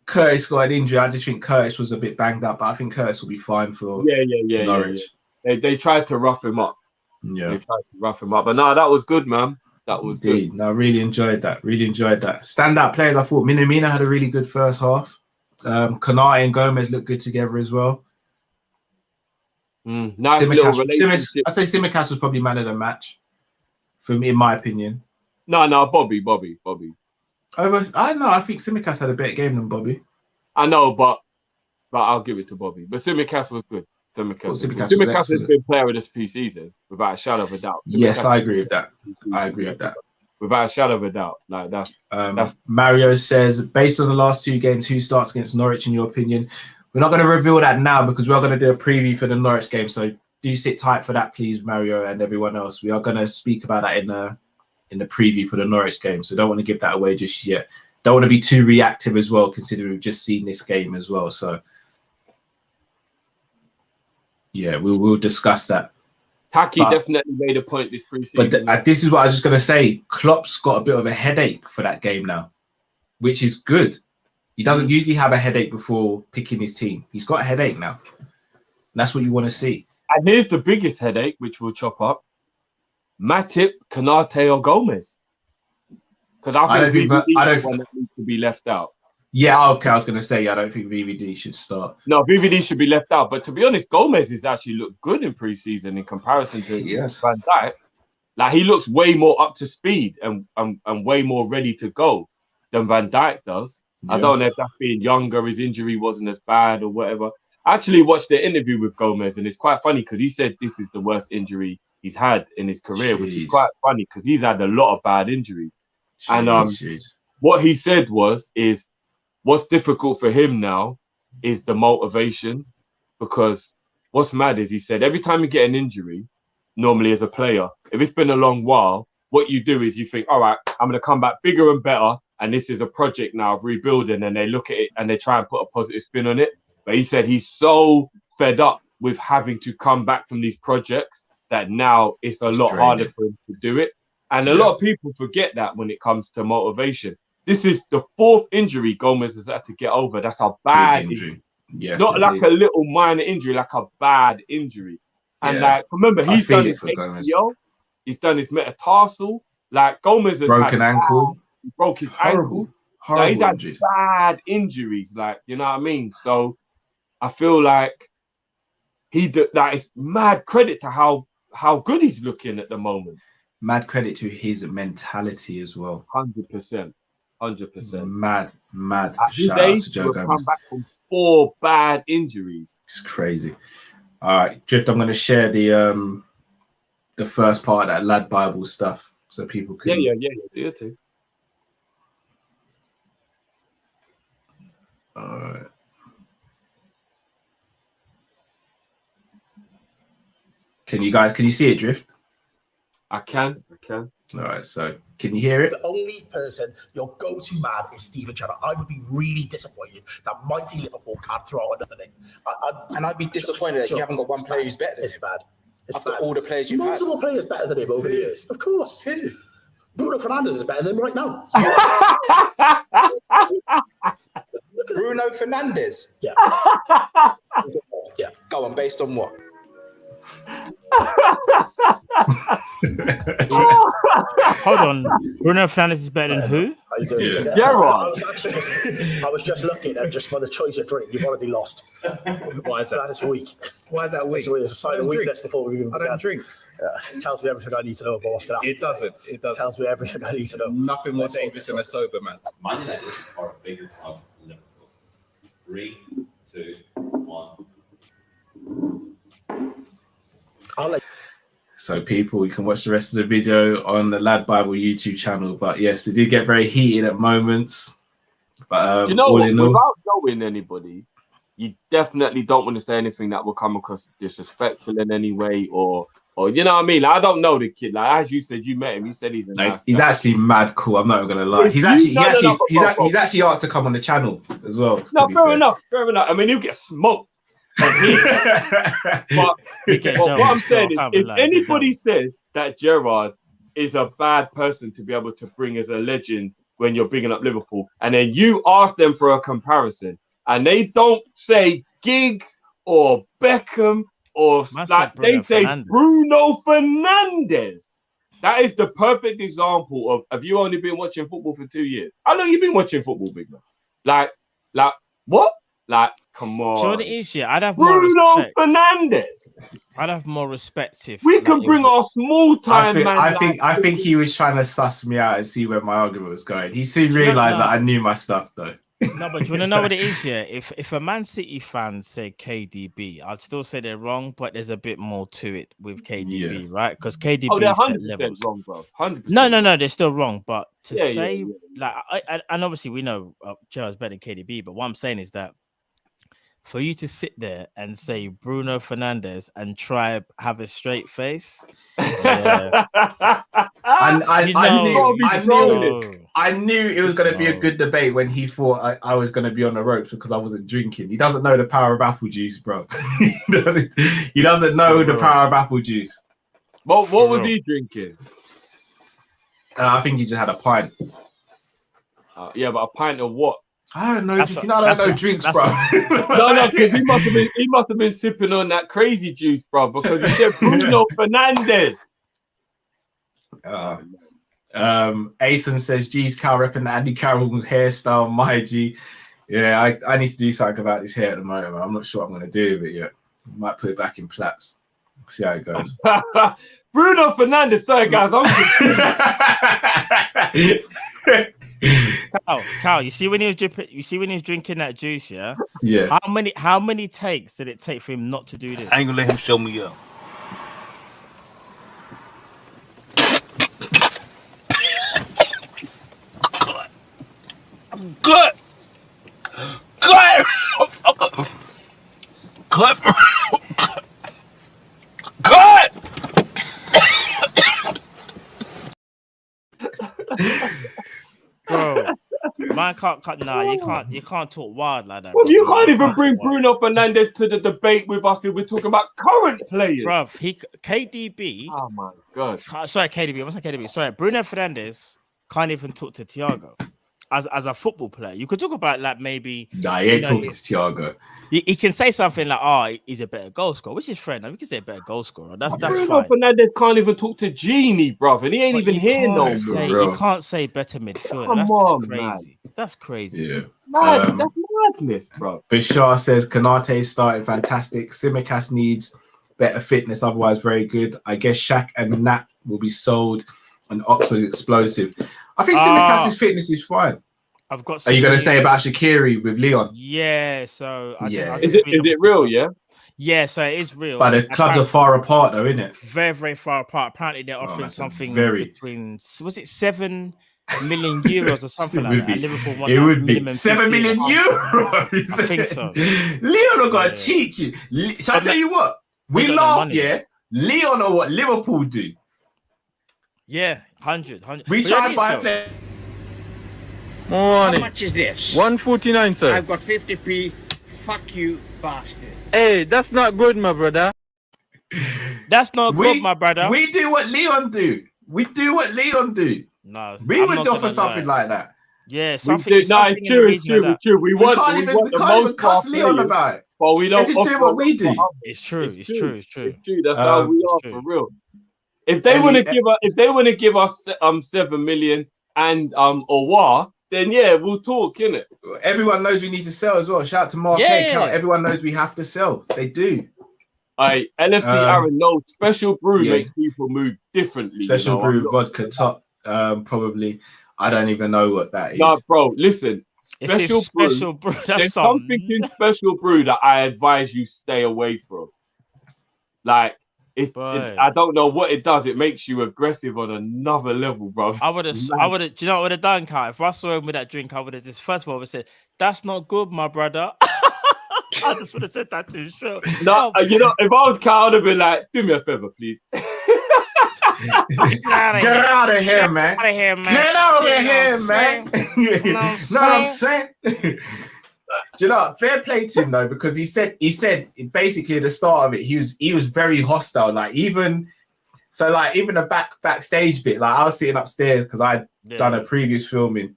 Curtis got an injury. I just think Curtis was a bit banged up, but I think Curtis will be fine for Norwich. Yeah. They tried to rough him up. Yeah. They tried to rough him up. But no, that was good, man. That was Indeed. good. No, I really enjoyed that. Standout players, I thought Minamino had a really good first half. Konate and Gomez looked good together as well. Nice little relationship. I'd say Tsimikas was probably man of the match for me, in my opinion. No, Bobby. I know. I think Tsimikas had a better game than Bobby. I know, but I'll give it to Bobby. But Tsimikas was good. Tsimikas has been player of this preseason without a shadow of a doubt. Yes, I agree with that. Without a shadow of a doubt. Like that's Mario says, based on the last 2 games, who starts against Norwich in your opinion? We're not going to reveal that now because we are going to do a preview for the Norwich game. So do sit tight for that, please, Mario and everyone else. We are going to speak about that in the preview for the Norwich game. So don't want to give that away just yet. Don't want to be too reactive as well, considering we've just seen this game as well. So yeah, we'll discuss that. Taki definitely made a point this preseason. But this is what I was just going to say. Klopp's got a bit of a headache for that game now, which is good. He doesn't usually have a headache before picking his team. He's got a headache now. And that's what you want to see. And here's the biggest headache, which we'll chop up. Matip, Konate, or Gomez. Because I think VVD needs to be left out. Yeah, okay. I was going to say, I don't think VVD should start. No, VVD should be left out. But to be honest, Gomez has actually looked good in preseason in comparison to Van Dijk. Like, he looks way more up to speed and way more ready to go than Van Dijk does. Yeah. I don't know if that's being younger, his injury wasn't as bad or whatever. I actually watched the interview with Gomez, and it's quite funny because he said this is the worst injury he's had in his career, which is quite funny because he's had a lot of bad injuries. And what he said is what's difficult for him now is the motivation, because what's mad is he said every time you get an injury, normally as a player, if it's been a long while, what you do is you think, all right, I'm going to come back bigger and better, and this is a project now of rebuilding, and they look at it and they try and put a positive spin on it. But he said he's so fed up with having to come back from these projects that now it's a lot harder for him to do it. And a lot of people forget that when it comes to motivation. This is the 4th injury Gomez has had to get over. That's a bad injury. Yes, not like a little minor injury, like a bad injury. And like, remember, he's done his ACL, he's done his metatarsal. Like, Gomez has broken ankle. He broke his ankle. Like, he's had bad injuries, like, you know what I mean? So I feel like it's mad credit to how good he's looking at the moment. Mad credit to his mentality as well. 100%. Mad. Shout out to Joe Gomez. Come back from 4 bad injuries. It's crazy. All right, Drift. I'm going to share the first part of that Lad Bible stuff so people can. Yeah. Do it too. All right. Can you see it, Drift? I can. All right, so can you hear it? The only person your go-to man is Steven Gerrard. I would be really disappointed that mighty Liverpool can't throw out another thing. I'd be disappointed that you haven't got one player who's better than him. It's bad. After all the players you've had. Multiple players better than him over the years. Of course. Who? Bruno Fernandes is better than him right now. Bruno Fernandes? Yeah. Yeah. Go on, based on what? Hold on. Bruno Fernandes is better than who? Yeah, right. I was just looking, and just for the choice of drink, you've already lost. Why is that? That's weak. Why is that weak? It's a sign of weakness before we even began. I don't drink. It tells me everything I need to know about what's going to happen. It doesn't. It tells me everything I need to know. Nothing more dangerous than a sober man. Man United are a bigger club than Liverpool. 3, 2, 1. So people, you can watch the rest of the video on the Lad Bible YouTube channel. But yes, it did get very heated at moments. But you know, without knowing anybody, you definitely don't want to say anything that will come across disrespectful in any way or Or you know what I mean? Like, I don't know the kid. Like as you said, you met him. You said he's a nice he's guy. actually mad cool. I'm not even gonna lie. He's actually asked to come on the channel as well. No, fair enough. I mean, he'll get smoked. But what I'm saying is, if anybody says that Gerrard is a bad person to be able to bring as a legend when you're bigging up Liverpool, and then you ask them for a comparison, and they don't say Giggs or Beckham or like they say Bruno Fernandes. That is the perfect example of have you only been watching football for 2 years? How long you been watching football, big man? Like what? Like, come on. Do you know what it is? Yeah, I'd have Bruno Fernandes. I'd have more respect if we can bring our small time man. I think he was trying to suss me out and see where my argument was going. He soon realised that I knew my stuff though. No, but do you want to know what it is? Yeah, if a Man City fan said KDB, I'd still say they're wrong, but there's a bit more to it with KDB, right? Because KDB they're is 100% wrong, bro. 100%. No, they're still wrong. But to say like, and obviously we know Gerrard's better than KDB, but what I'm saying is that for you to sit there and say Bruno Fernandes and try have a straight face, I knew it was going to be a good debate when he thought I was going to be on the ropes because I wasn't drinking. He doesn't know the power of apple juice, bro. he doesn't know the power of apple juice. What was he drinking? I think he just had a pint. Yeah, but a pint of what? I don't know. I don't know drinks, bro. No, because he must have been sipping on that crazy juice, bro. Because he said Bruno Fernandes. Asen says, "G's Cal repping the Andy Carroll hairstyle, my G." Yeah, I need to do something about this hair at the moment. I'm not sure what I'm going to do with it yet. Might put it back in plaits. See how it goes. Bruno Fernandes, sorry guys. Cal, you see when he was drinking that juice, yeah? Yeah. How many takes did it take for him not to do this? I ain't gonna let him show me up. Good. Bro, man can't cut. Nah, you can't talk wild like that. Well, you can't even bring Bruno Fernandes to the debate with us if we're talking about current players. Bro, KDB. Oh my god. Sorry, KDB. What's that KDB? Sorry, Bruno Fernandes can't even talk to Thiago as a football player. You could talk about like maybe. Nah, he ain't talking to Thiago. He can say something like, "Oh, he's a better goal scorer," which is fair enough. We can say a better goal scorer. That's Bruno fine. Fernandes can't even talk to Genie, bro, and he ain't even here no more. You can't say better midfielder. That's crazy. Man. That's crazy. Yeah, that's madness, bro. Bashar says Kanate started fantastic. Simicast needs better fitness, otherwise very good. I guess Shaq and Nat will be sold, and Oxford's explosive. I think Simicast's fitness is fine. I've got. Are you going to say about Shaqiri with Leon? Yeah. So is it real? Yeah. Yeah. So it is real. But the clubs are far apart, though, isn't it? Very, very far apart. Apparently, they're offering something between €7 million or something like that. Liverpool it would be €7 million. I think so. Leon are going to cheat you. Shall I tell you what? We laugh, yeah. Leon are what Liverpool do. Yeah, 100. We try and buy a player. Morning. How much is this? 149, sir. I've got 50p. Fuck you, bastard. Hey, that's not good, my brother. That's not good, my brother. We do what Leon do. No, we would offer something like that. Yeah, something. It's true. We can't even cuss Leon about it. But we don't just do what we do. It's true. That's how we are for real. If they want to give us 7 million and Owa, then yeah, we'll talk, innit? Everyone knows we need to sell as well. Shout out to Mark Count. Everyone knows we have to sell. They do. LFC Aaron, no, special brew makes people move differently. Special brew vodka top, probably. I don't even know what that is. No, bro, listen. Special brew. There's something in special brew that I advise you stay away from. Like, I don't know what it does. It makes you aggressive on another level, bro. I would have. Do you know what I would have done, Kai? If I saw him with that drink, I would have just first of all said, "That's not good, my brother." I just would have said that to him straight. No, if I was Kai, I'd have been like, "Do me a favor, please." Get out of here, man. Out of here, man. Get over here, man. You know what I'm saying? Do you know what? Fair play to him though, because he said basically at the start of it, he was very hostile. Like even the backstage bit, like I was sitting upstairs because I'd done a previous filming.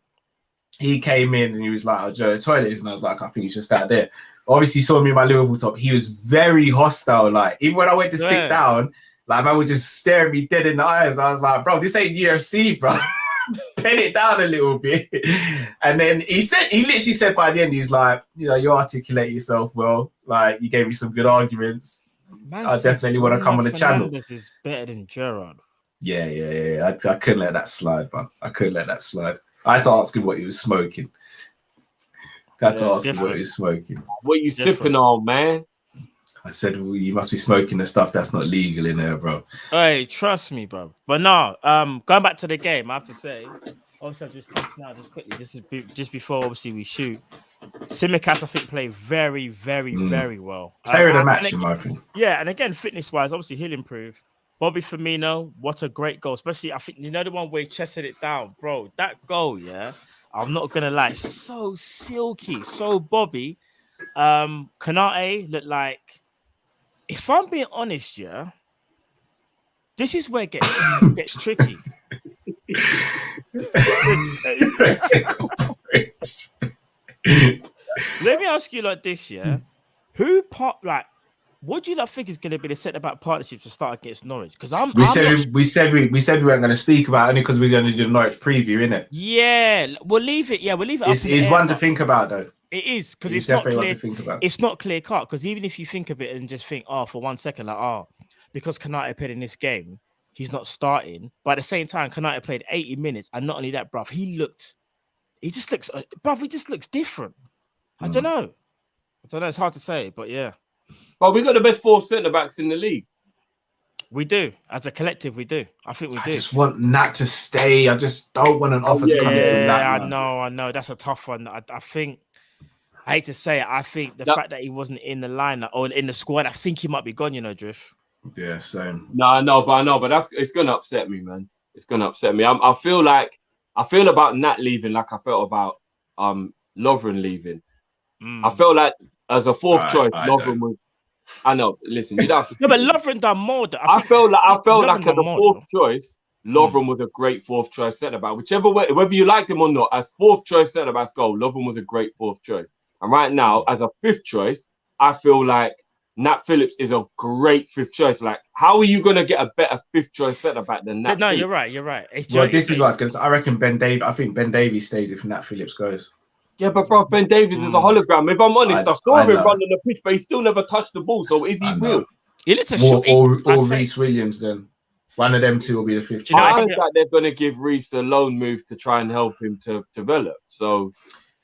He came in and he was like, "Oh, Joe, the toilet is," and I was like, "I think it's just out there." Obviously, he saw me in my Liverpool top. He was very hostile. Like even when I went to sit down, like man would just stare at me dead in the eyes. I was like, "Bro, this ain't UFC, bro." Pen it down a little bit. And then he literally said by the end, he's like, you know, you articulate yourself well. Like you gave me some good arguments. I definitely want to come on the channel. This is better than Gerrard. Yeah. I couldn't let that slide, man. I couldn't let that slide. I had to ask him what he was smoking. What you sipping on, man? I said, well, you must be smoking the stuff that's not legal in there, bro. Hey, trust me, bro. But no, going back to the game, I have to say, also just quickly, this is just before obviously we shoot. Tsimikas, I think, played very, very, very well. Player of the match, in my opinion. Yeah, and again, fitness-wise, obviously he'll improve. Bobby Firmino, what a great goal. Especially, I think, you know, the one where he chested it down, bro. That goal, yeah, I'm not gonna lie, so silky, so Bobby. Konate looked like, if I'm being honest, yeah, this is where it gets tricky. Let me ask you like this, yeah. What do you think is going to be the centre-back partnership to start against Norwich? Because we said we weren't going to speak about it only because we're going to do the Norwich preview, innit? Yeah, we'll leave it. Yeah, we'll leave it. It's one to think about, though. It is because it's not clear. It's not clear cut because even if you think of it and just think, for 1 second, like, because Konate played in this game, he's not starting. But at the same time, Konate played 80 minutes, and not only that, bruv, he just looks different. I don't know. It's hard to say, but yeah. Well, we got the best 4 centre backs in the league. We do. As a collective, we do. I think we do. I just want Nat to stay. I just don't want an offer to come in from that. I know. That's a tough one. I think, I hate to say it, I think the fact that he wasn't in the lineup or in the squad, I think he might be gone, you know, Drift. Yeah, same. No, I know, but it's gonna upset me, man. It's gonna upset me. I feel about Nat leaving like I felt about Lovren leaving. I felt like as a fourth choice, Lovren was. I know. Listen, you don't have to. No, but Lovren done more. I felt like as a fourth choice, Lovren was a great fourth choice centre back. Whichever way, whether you liked him or not, as fourth choice centre back goal, Lovren was a great fourth choice. And right now, as a fifth choice, I feel like Nat Phillips is a great fifth choice. Like, how are you gonna get a better fifth choice centre back than Nat? No, Phillips? you're right. This is what because I reckon I think Ben Davies stays if Nat Phillips goes. Yeah, but bro, Ben Davies is a hologram. If I'm honest, I saw him running the pitch, but he still never touched the ball. So is he real? He looks or Reece Williams then. One of them two will be the fifth choice. I think that they're going to give Reece a loan move to try and help him to develop. So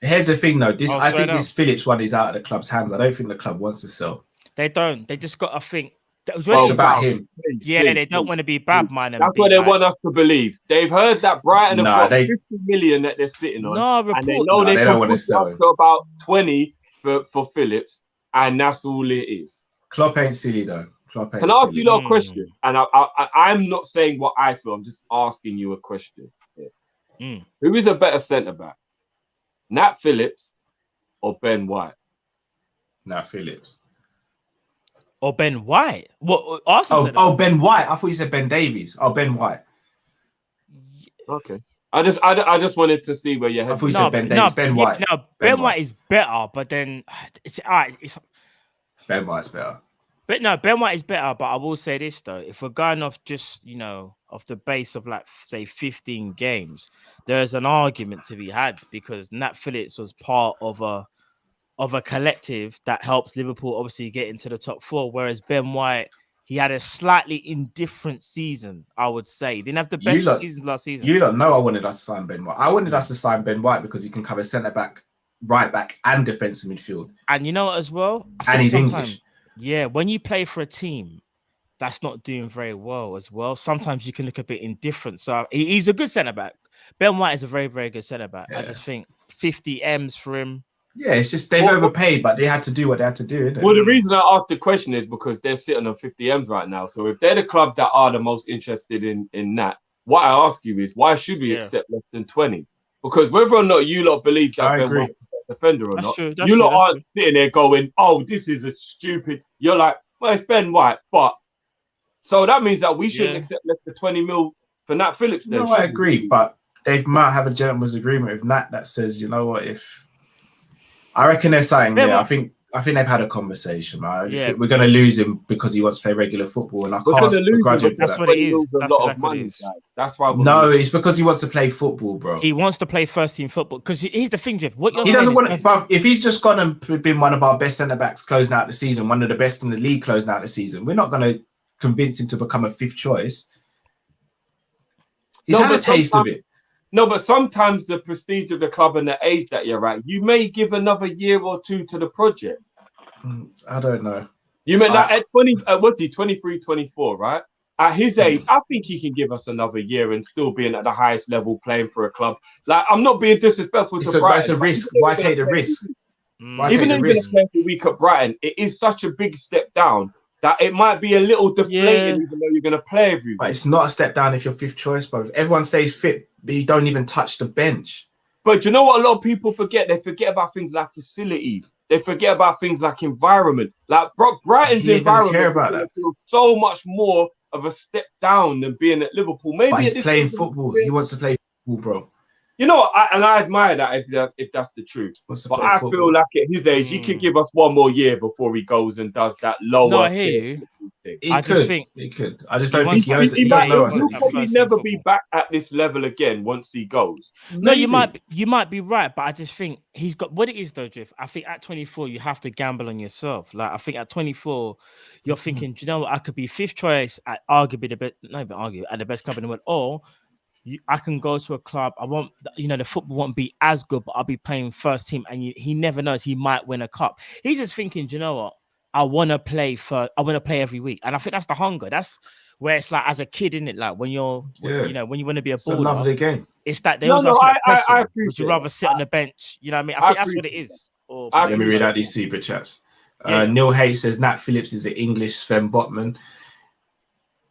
here's the thing, though. I think this Phillips one is out of the club's hands. I don't think the club wants to sell. They don't. They just got to think. It's about him. Yeah, they don't want to be bad, man. That's what they want us to believe. They've heard that Brighton have got 50 million that they're sitting on. And they know they don't want to sell to about 20 for Phillips, and that's all it is. Klopp ain't silly, though. Can I ask you a question? And I'm not saying what I feel. I'm just asking you a question. Yeah. Who is a better centre-back? Nat Phillips or Ben White? Nat Phillips. Or Ben White? What? Ben White. I thought you said Ben Davies. Oh, Ben White. Okay. I just wanted to see where your head. I thought you said Ben Davies. Ben White. No, Ben White is better, but then it's all right. Ben White's better. But no, Ben White is better. But I will say this though: if we're going off just off the base of like say 15 games, there's an argument to be had because Nat Phillips was part of a collective that helped Liverpool obviously get into the top 4, whereas Ben White, he had a slightly indifferent season, I would say. He didn't have the best season last season. You don't know I wanted us to sign Ben White. I wanted us to sign Ben White because he can cover centre-back, right-back and defensive midfield. And you know what as well? And he's English. Yeah, when you play for a team that's not doing very well as well, sometimes you can look a bit indifferent. So he's a good centre-back. Ben White is a very, very good centre-back. Yeah. I just think 50 M's for him. Yeah, it's just they've overpaid, but they had to do what they had to do. Innit? Well, the reason I asked the question is because they're sitting on 50 M's right now. So if they're the club that are the most interested in that, what I ask you is why should we accept less than 20? Because whether or not you lot believe that Ben White's a defender or not, you lot aren't sitting there going, "Oh, this is a stupid." You're like, "Well, it's Ben White," but so that means that we shouldn't accept less than 20 mil for Nat Phillips. Then no, I agree, but they might have a gentleman's agreement with Nat that says, you know what, if I reckon there's something there. I think they've had a conversation. Right? Yeah. We're going to lose him because he wants to play regular football, and I can't begrudge him for that's that. What it is. That's exactly what it is. That's why. No, it's because he wants to play football, bro. He wants to play first team football because here's the thing, Jeff. He doesn't want to. If he's just gone and been one of our best centre backs closing out the season, one of the best in the league closing out the season, we're not going to convince him to become a fifth choice. He's had a taste of it. No, but sometimes the prestige of the club and the age that you're at, you may give another year or two to the project. I don't know. You meant that at 20, what's he, 23, 24, right? At his age, I think he can give us another year and still being at the highest level playing for a club. Like, I'm not being disrespectful to Brighton. It's a risk. Why take the risk? Even though you're going to play for a week at Brighton, it is such a big step down that it might be a little deflating even though you're going to play every week. But it's not a step down if you're fifth choice, bro. If everyone stays fit, you don't even touch the bench. But you know what a lot of people forget? They forget about things like facilities. They forget about things like environment. Like Brighton's environment feels so much more of a step down than being at Liverpool. Maybe but he's playing football. He wants to play football, bro. You know, I admire that if that's the truth. But I feel like at his age, he could give us one more year before he goes and does that lower. No, I hear you. I just think he could. I just don't think he owns it. He doesn't know us. He'll probably never be back at this level again once he goes. No, you might be right, but I just think he's got what it is though, Jeff. I think at 24 you have to gamble on yourself. Like I think at 24 you're thinking, do you know what? I could be fifth choice at arguably the best, not even argue at the best club in the world, or I can go to a club. I won't, the football won't be as good, but I'll be playing first team, and he never knows. He might win a cup. He's just thinking, do you know what? I want to play every week, and I think that's the hunger. That's where it's like as a kid, isn't it? Like when you're, when you want to be a baller, it's a lovely game. It's that they always ask you that question. Would you rather sit on the bench? You know what I mean? I think that's what it is. Let me read out these super chats. Neil Hayes says Nat Phillips is an English Sven Botman.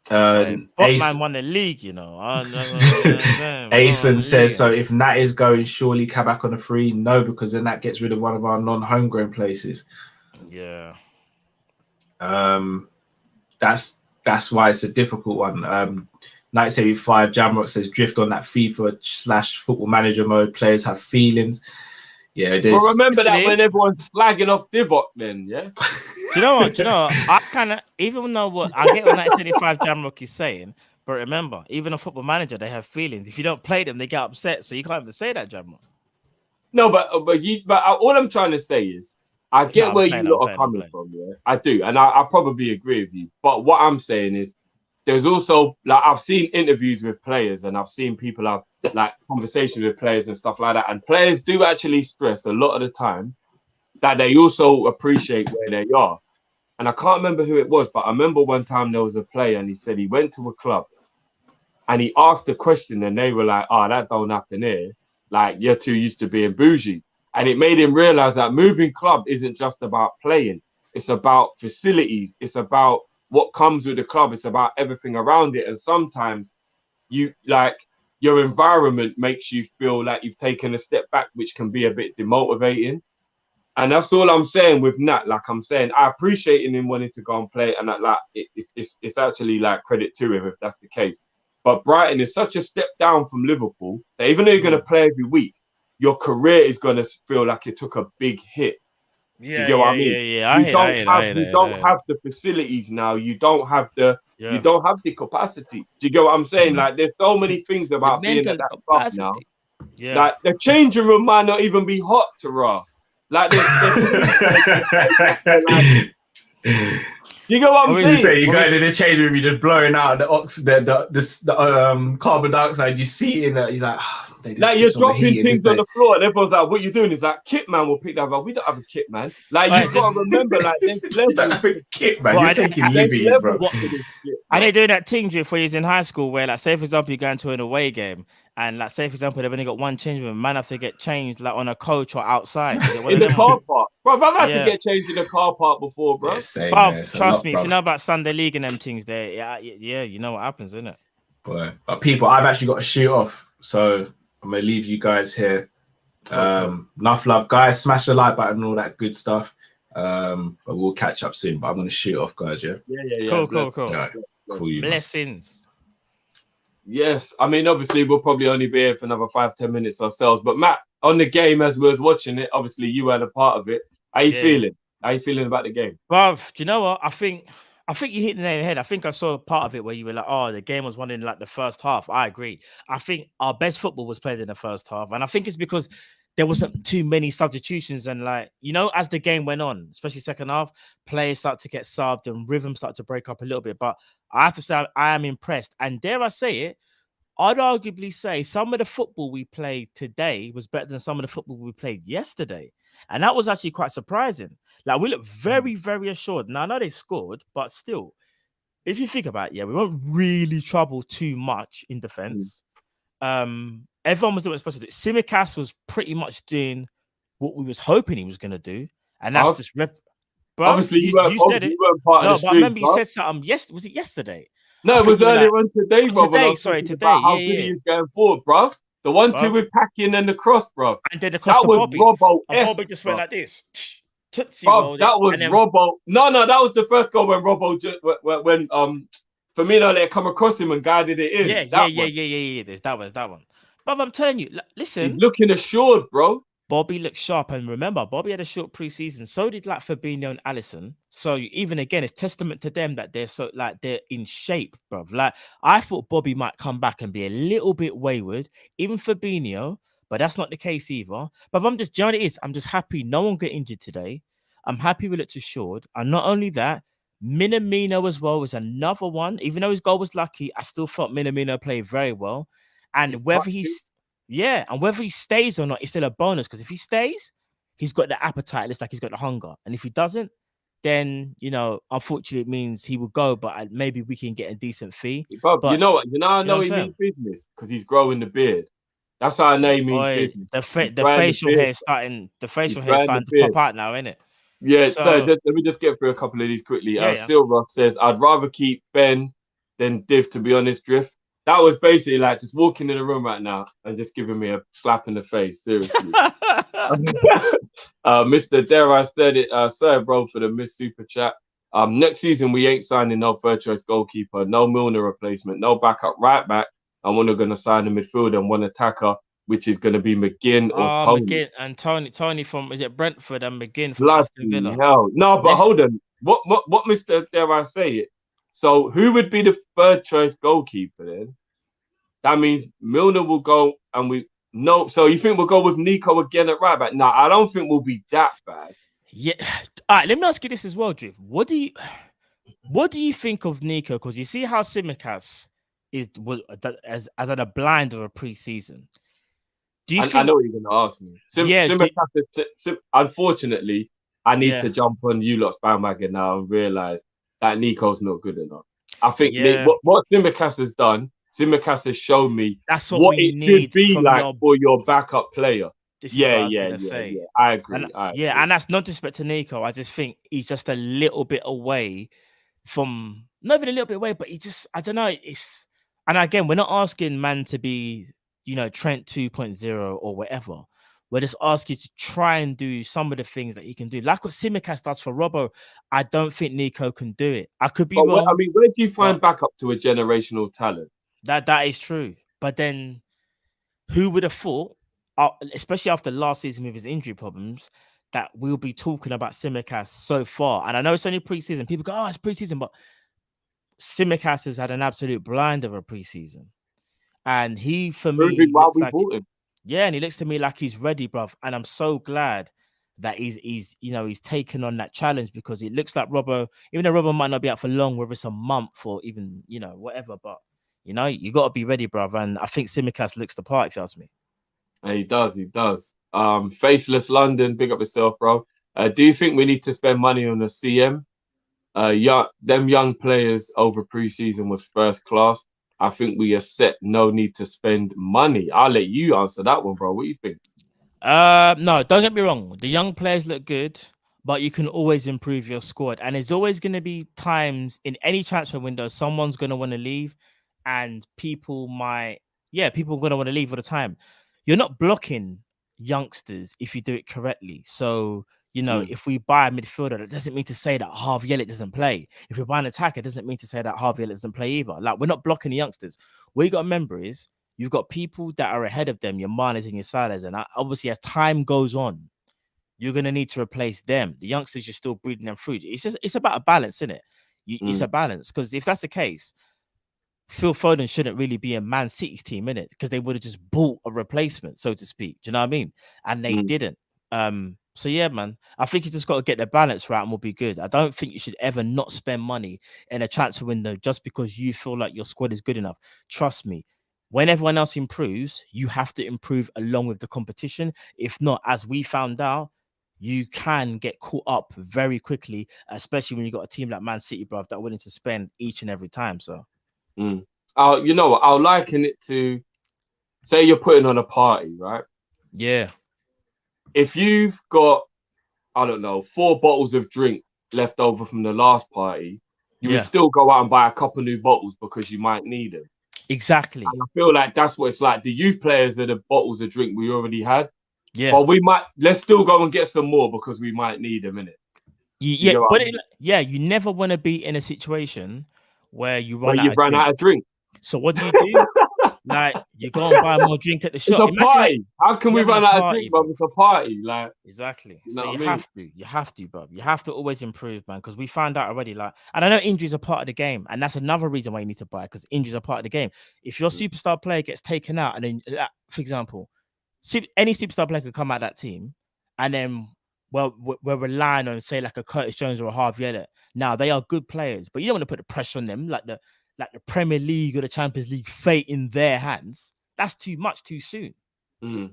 Botman won the league, you know. Asen says, so if Nat is going, surely Kabak on a free? No, because then that gets rid of one of our non-homegrown places. Yeah. That's why it's a difficult one. 1975, Jamrock says, drift on that FIFA/football manager mode. Players have feelings. Yeah, it is. Well, remember that when everyone's flagging off Divock, then, yeah? Do you know what? I kind of, even though I get what 1975 Jamrock is saying, but remember, even a football manager, they have feelings. If you don't play them, they get upset. So you can't even say that, Jamrock. No, but all I'm trying to say is, I get where you lot are coming from. Yeah, I do, and I probably agree with you. But what I'm saying is, there's also like I've seen interviews with players, and I've seen people have like conversations with players and stuff like that. And players do actually stress a lot of the time that they also appreciate where they are. And I can't remember who it was, but I remember one time there was a player and he said he went to a club and he asked a question and they were like, "Oh, that don't happen here. Like you're too used to being bougie." And it made him realize that moving club isn't just about playing. It's about facilities. It's about what comes with the club. It's about everything around it. And sometimes your environment makes you feel like you've taken a step back, which can be a bit demotivating. And that's all I'm saying with Nat. Like I'm saying, I appreciate him wanting to go and play, and that it's actually like credit to him if that's the case. But Brighton is such a step down from Liverpool that even though you're going to play every week, your career is going to feel like it took a big hit. Do you get what I mean? Yeah. You don't have the facilities now. You don't have the capacity. Do you get what I'm saying? Like there's so many things about being at that club now. Yeah. Like the changing room might not even be hot to Ross. Like you get what I'm saying? Say you go into the change room, you're just blowing out the carbon dioxide. You see in that, you're like, you're dropping things on the floor, and everyone's like, "What you doing?" Is like, "Kit man will pick that up." We don't have a kit man. Like you've got to remember, like there's levels. Kit man, you're taking liberties, bro. Are they doing that thing for you in high school where, like, say for example, you're going to an away game And like, say for example, they've only got one change room, man have to get changed like on a coach or outside. In the car park, bro. I've had to get changed in the car park before, bro. Yeah, same, Bruv, man. It's a trust lot, me, bruv. if you know about Sunday League and them things there, yeah, you know what happens, isn't it? But people, I've actually got to shoot off, so I'm gonna leave you guys here. Enough love, guys. Smash the like button and all that good stuff. But we'll catch up soon. But I'm gonna shoot off, guys. Yeah. Cool. Right. Cool, you. Blessings. Yes, I mean, obviously, we'll probably only be here for another 5-10 minutes ourselves. But Matt, on the game as we was watching it, obviously you had a part of it. How you feeling? How you feeling about the game? Bruv, do you know what? I think you hit the nail on the head. I think I saw part of it where you were like, oh, the game was won in like the first half. I agree. I think our best football was played in the first half. And I think it's because there wasn't too many substitutions. And like, you know, as the game went on, especially second half, players start to get subbed and rhythm start to break up a little bit. But I have to say, I am impressed. And dare I say it, I'd arguably say some of the football we played today was better than some of the football we played yesterday. And that was actually quite surprising. Like, we look very, very assured. Now, I know they scored, but still, if you think about it, we won't really trouble too much in defense. Everyone was doing what supposed to do. Tsimikas was pretty much doing what we was hoping he was going to do. And that's just Bro, obviously, you said it. You weren't part of the but I remember you said something. Was it yesterday? No, it was earlier on today, bro. Today. How good he is going forward, bro. The 1-2 with Packing and the cross, bro. And then the cross to Bobby. Bobby just went like this. Bro, that was Robbo. No, that was the first goal when Robbo when Firmino let come across him and guided it in. Yeah. There's that one. But I'm telling you, listen. He's looking assured, bro. Bobby looked sharp, and remember, Bobby had a short preseason. So did like Fabinho and Alisson. So even again, it's testament to them that they're in shape, bro. Like, I thought Bobby might come back and be a little bit wayward, even Fabinho, but that's not the case either. But I'm just, you know what it is? I'm just happy no one got injured today. I'm happy we looked assured, and not only that, Minamino as well was another one. Even though his goal was lucky, I still felt Minamino played very well, and whether he stays or not, it's still a bonus, because if he stays, he's got the appetite. It's like he's got the hunger. And if he doesn't, then, you know, unfortunately, it means he will go, but maybe we can get a decent fee. But you know what? I know he means business because he's growing the beard. That's how I know he means business. The facial hair is starting to pop out now, isn't it? Yeah, so let me just get through a couple of these quickly. Silver says, I'd rather keep Ben than Div, to be honest, Drift. That was basically like just walking in the room right now and just giving me a slap in the face. Seriously. Mr. Dare I said it, sir, bro, for the Miss Super Chat. Next season, we ain't signing no third choice goalkeeper, no Milner replacement, no backup right back. And we're going to sign a midfielder and one attacker, which is going to be McGinn or Tony. McGinn and Tony from, is it Brentford, and McGinn from Aston Villa? Hell. No, but hold on. What Mr. Dare I say it? So who would be the third choice goalkeeper then? That means Milner will go, and so you think we'll go with Nico again at right back? No, I don't think we'll be that bad. Yeah. All right, let me ask you this as well, Drift. What do you think of Nico? Because you see how Tsimikas has had a blind of a preseason. Do you think... I know what you're going to ask me. Tsimikas, unfortunately, I need to jump on you lot's bandwagon now and realize that Nico's not good enough. I think what Tsimikas has done, Tsimikas has shown me that's what it should be like for your backup player. Yeah. I agree. And that's not disrespect to Nico. I just think he's just a little bit away from, not even a little bit away, but he just, I don't know. And again, we're not asking man to be, you know, Trent 2.0 or whatever. We're just asking you to try and do some of the things that he can do. Like what Tsimikas does for Robbo, I don't think Nico can do it. I could be wrong. I mean, where do you find backup to a generational talent? That is true. But then who would have thought, especially after last season with his injury problems, that we'll be talking about Tsimikas so far? And I know it's only preseason. People go, oh, it's preseason. But Tsimikas has had an absolute blind of a preseason. And he, for me, and he looks to me like he's ready, bruv. And I'm so glad that he's taken on that challenge, because it looks like Robbo, even though Robbo might not be out for long, whether it's a month or even, you know, whatever, but you know, you got to be ready, bruv. And I think Tsimikas looks the part, if you ask me. He does. Faceless London, big up yourself, bro. Do you think we need to spend money on a CM? Them young players over preseason was first class. I think we are set. No need to spend money. I'll let you answer that one, bro. What do you think? No, don't get me wrong. The young players look good, but you can always improve your squad. And there's always going to be times in any transfer window, someone's going to want to leave, and people are going to want to leave all the time. You're not blocking youngsters if you do it correctly. So, if we buy a midfielder, that doesn't mean to say that Harvey Elliott doesn't play. If we buy an attacker, it doesn't mean to say that Harvey Elliott doesn't play either. Like, we're not blocking the youngsters. What you got to remember is you've got people that are ahead of them, your Manes and your Salahs. And obviously, as time goes on, you're going to need to replace them. The youngsters, you're still breeding them through. It's about a balance, isn't it? It's a balance. Because if that's the case, Phil Foden shouldn't really be in Man City's team, innit? Because they would have just bought a replacement, so to speak. Do you know what I mean? And they didn't. So yeah, man, I think you just got to get the balance right and we'll be good. I don't think you should ever not spend money in a transfer window just because you feel like your squad is good enough. Trust me, when everyone else improves, you have to improve along with the competition. If not, as we found out, you can get caught up very quickly, especially when you got a team like Man City, bruv, that are willing to spend each and every time. So, you know what? I'll liken it to, say you're putting on a party, right? Yeah. If you've got, I don't know, 4 bottles of drink left over from the last party, you would still go out and buy a couple new bottles because you might need them. Exactly. And I feel like that's what it's like. The youth players are the bottles of drink we already had. Yeah. But let's still go and get some more because we might need them, innit? You never want to be in a situation where you run out of drink. So what do you do? Like, you go and buy more drink at the shop. It's a party. How can we run out of drink, bro? It's a party. Like, exactly. You know so you have to, bro. You have to always improve, man. Because we found out already, and I know injuries are part of the game, and that's another reason why you need to buy, because injuries are part of the game. If your superstar player gets taken out, and then, for example, any superstar player could come out of that team, and then we're relying on, say, like a Curtis Jones or a Harvey Elliott. Now, they are good players, but you don't want to put the pressure on them, like the Premier League or the Champions League fate in their hands. That's too much too soon. You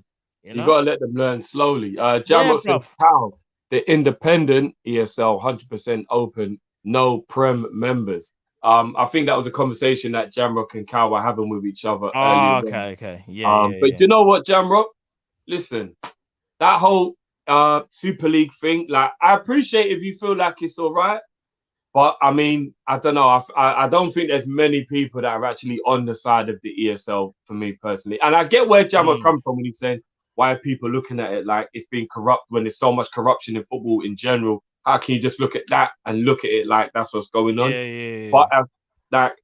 got to let them learn slowly. Jamrock said, "How the independent ESL 100% open, no Prem members." I think that was a conversation that Jamrock and Cal were having with each other. Okay. Yeah. But you know what, Jamrock? Listen, that whole Super League thing, like, I appreciate if you feel like it's all right. But I mean, I don't know. I don't think there's many people that are actually on the side of the ESL for me personally. And I get where Jamrock's coming from when he's saying, why are people looking at it like it's being corrupt when there's so much corruption in football in general? How can you just look at that and look at it like that's what's going on? Yeah. But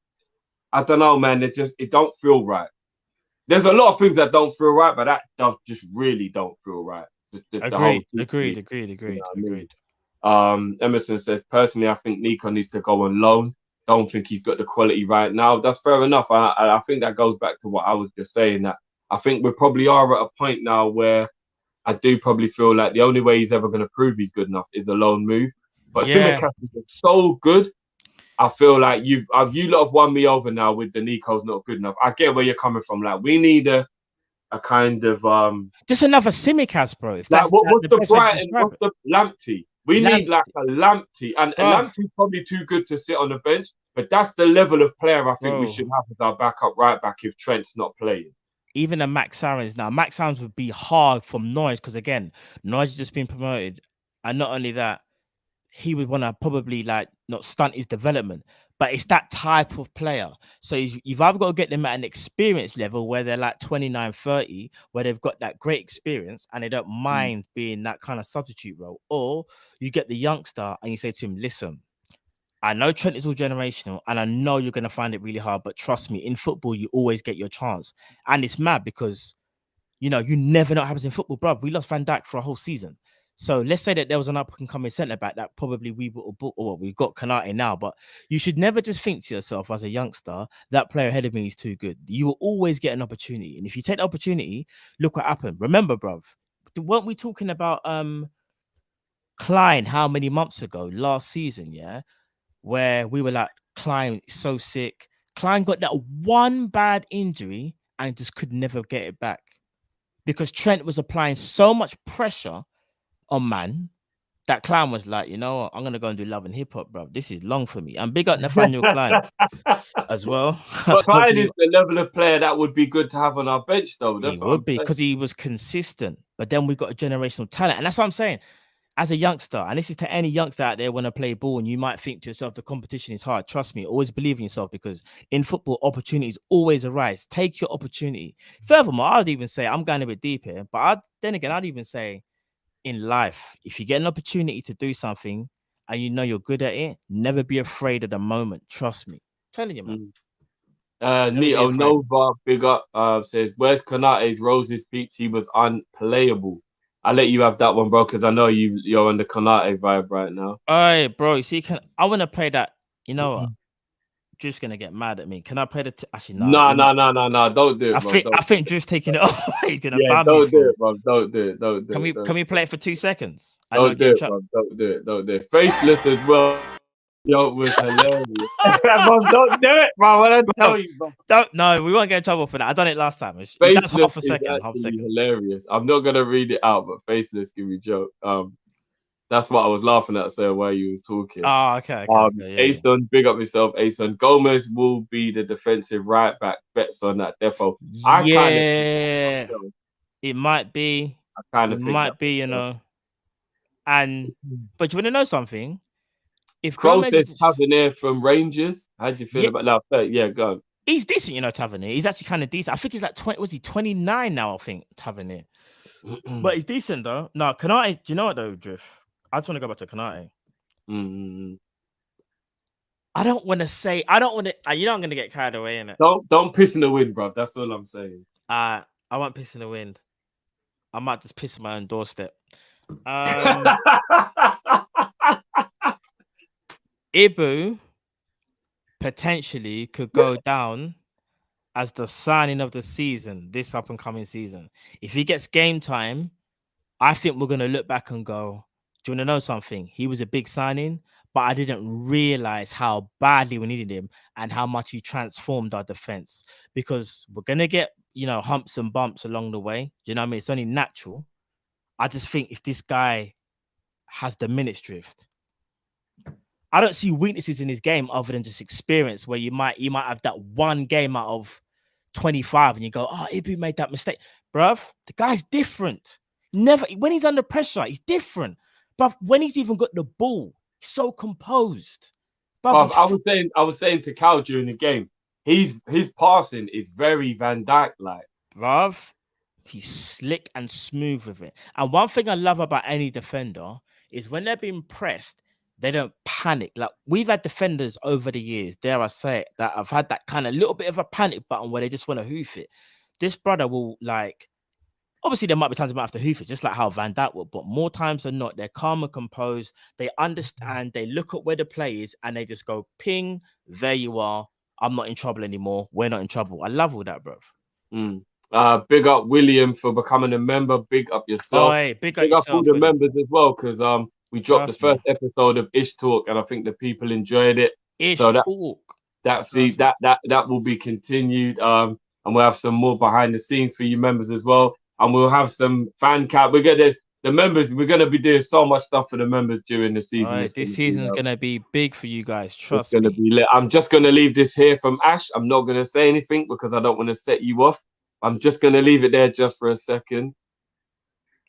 I don't know, man. It don't feel right. There's a lot of things that don't feel right, but that just really don't feel right. Agreed. You know Emerson says, personally, I think Nico needs to go on loan. Don't think he's got the quality right now. That's fair enough. I think that goes back to what I was just saying, that I think we probably are at a point now where I do probably feel like the only way he's ever going to prove he's good enough is a loan move. But Simicast is so good. I feel like you lot have won me over now with the Nico's not good enough. I get where you're coming from. Like, we need a kind of just another Simicast, bro. If that's what's the Brighton, what's the Lamptey? We need like a Lamptey, and a Lamptey's probably too good to sit on the bench. But that's the level of player I think we should have as our backup right back if Trent's not playing. Even a Max Aarons now. Max Aarons would be hard from Norwich because, again, Norwich has just been promoted. And not only that, he would want to probably not stunt his development. But it's that type of player. So you've either got to get them at an experience level where they're like 29, 30, where they've got that great experience and they don't mind being that kind of substitute role. Or you get the youngster and you say to him, listen, I know Trent is all generational and I know you're going to find it really hard, but trust me, in football, you always get your chance. And it's mad because, you never know what happens in football, bro. We lost Van Dijk for a whole season. So let's say that there was an up-and-coming centre-back that probably we would have bought, or we've got Kanate now, but you should never just think to yourself as a youngster, that player ahead of me is too good. You will always get an opportunity. And if you take the opportunity, look what happened. Remember, bruv, weren't we talking about Klein how many months ago, last season, where we were like, Klein is so sick. Klein got that one bad injury and just could never get it back because Trent was applying so much pressure on man that clown was like, you know what? I'm gonna go and do Love and Hip Hop, bro. This is long for me. And big up Nathaniel Klein as well. But Klein is the level of player that would be good to have on our bench, though. He would be because he was consistent. But then we got a generational talent, and that's what I'm saying. As a youngster, and this is to any youngster out there want to play ball, and you might think to yourself, the competition is hard. Trust me, always believe in yourself because in football, opportunities always arise. Take your opportunity. Furthermore, I'd even say, I'm going a bit deep here, but I'd even say in life, if you get an opportunity to do something and you know you're good at it, never be afraid of the moment. Trust me. I'm telling you, man. Nito Nova, big up, says, where's Konate's Roses Peach? He was unplayable. I'll let you have that one, bro, because I know you're on the Konate vibe right now. All right, bro. You see, I want to play that. You know what? Drew's gonna get mad at me. Can I play the? Actually, no. No. Don't do it, bro. I think Drew's taking it off. He's gonna ban me. Don't do it, bro. Don't do it. Can we play it for 2 seconds? Don't do it, bro. Don't do it. Faceless as well. Yo, it was hilarious. Bro, don't do it, bro. What I tell you, bro. No, we won't get in trouble for that. I done it last time. That's half a second. Hilarious. I'm not gonna read it out, but Faceless give me joke. That's what I was laughing at, sir, while you was talking. Oh, okay. Ason, big up yourself, Ason. Gomez will be the defensive right back. Bets on that defo. It might be. It might be, you know. And but you want to know something? If Gomez is Tavernier from Rangers, how do you feel about that? Yeah, go on. He's decent, you know, Tavernier. He's actually kind of decent. I think he's like 20. Was he 29 now? I think Tavernier. But he's decent though. No, Konate. Do you know what though, Drift? I just want to go back to Konate. I don't want to say. I don't want to. You know, I'm going to get carried away in it. Don't piss in the wind, bro. That's all I'm saying. I won't piss in the wind. I might just piss on my own doorstep. Ibu potentially could go down as the signing of the season, this up and coming season. If he gets game time, I think we're going to look back and go, do you want to know something? He was a big signing, but I didn't realize how badly we needed him and how much he transformed our defense, because we're going to get, you know, humps and bumps along the way. Do you know what I mean? It's only natural. I just think if this guy has the minutes drift, I don't see weaknesses in his game other than just experience, where you might have that one game out of 25 and you go, oh, Ibu made that mistake. Bruv, the guy's different. Never, when he's under pressure, he's different. But when he's even got the ball, he's so composed. Bruv, I was saying to Cal during the game, his passing is very Van Dijk like. Bruv, he's slick and smooth with it. And one thing I love about any defender is when they're being pressed, they don't panic. Like, we've had defenders over the years, dare I say it, that have had that kind of little bit of a panic button where they just want to hoof it. This brother will, like, obviously there might be times they might have to hoof it, just like how Van Dijk will, but more times than not, they're calm and composed. They understand, they look at where the play is, and they just go, ping, there you are. I'm not in trouble anymore. We're not in trouble. I love all that, bro. Big up William for becoming a member. Big up yourself. Big up all the members as well, because we dropped the first episode of Ish Talk, and I think the people enjoyed it. That will be continued. And we'll have some more behind the scenes for you members as well. And we'll have some fan cap. We're going to be doing so much stuff for the members during the season. This season's going to be big for you guys. Trust me. It's going to be lit. I'm just going to leave this here from Ash. I'm not going to say anything because I don't want to set you off. I'm just going to leave it there just for a second.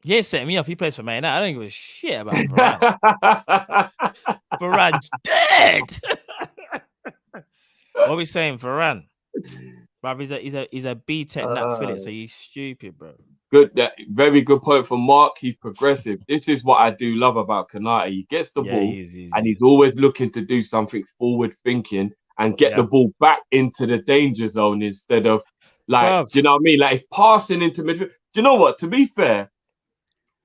Yeah, set me off. He plays for Man. I don't give a shit about Varane. Varane dead. What are we saying, Varane? Bro, he's a B-Tech Nat Phillips, so he's stupid, bro. Good, very good point from Mark. He's progressive. This is what I do love about Konate. He gets the ball, and he's always looking to do something forward thinking and get the ball back into the danger zone instead of do you know what I mean? Like, he's passing into midfield. Do you know what? To be fair,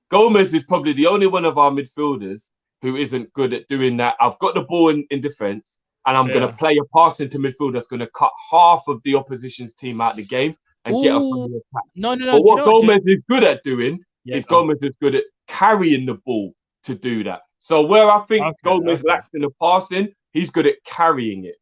Gomez is probably the only one of our midfielders who isn't good at doing that. I've got the ball in defense, and I'm going to play a pass into midfield that's going to cut half of the opposition's team out of the game and get us on the attack. No. But what Gomez is good at doing is Gomez is good at carrying the ball to do that. So where I think Gomez lacks in the passing, he's good at carrying it.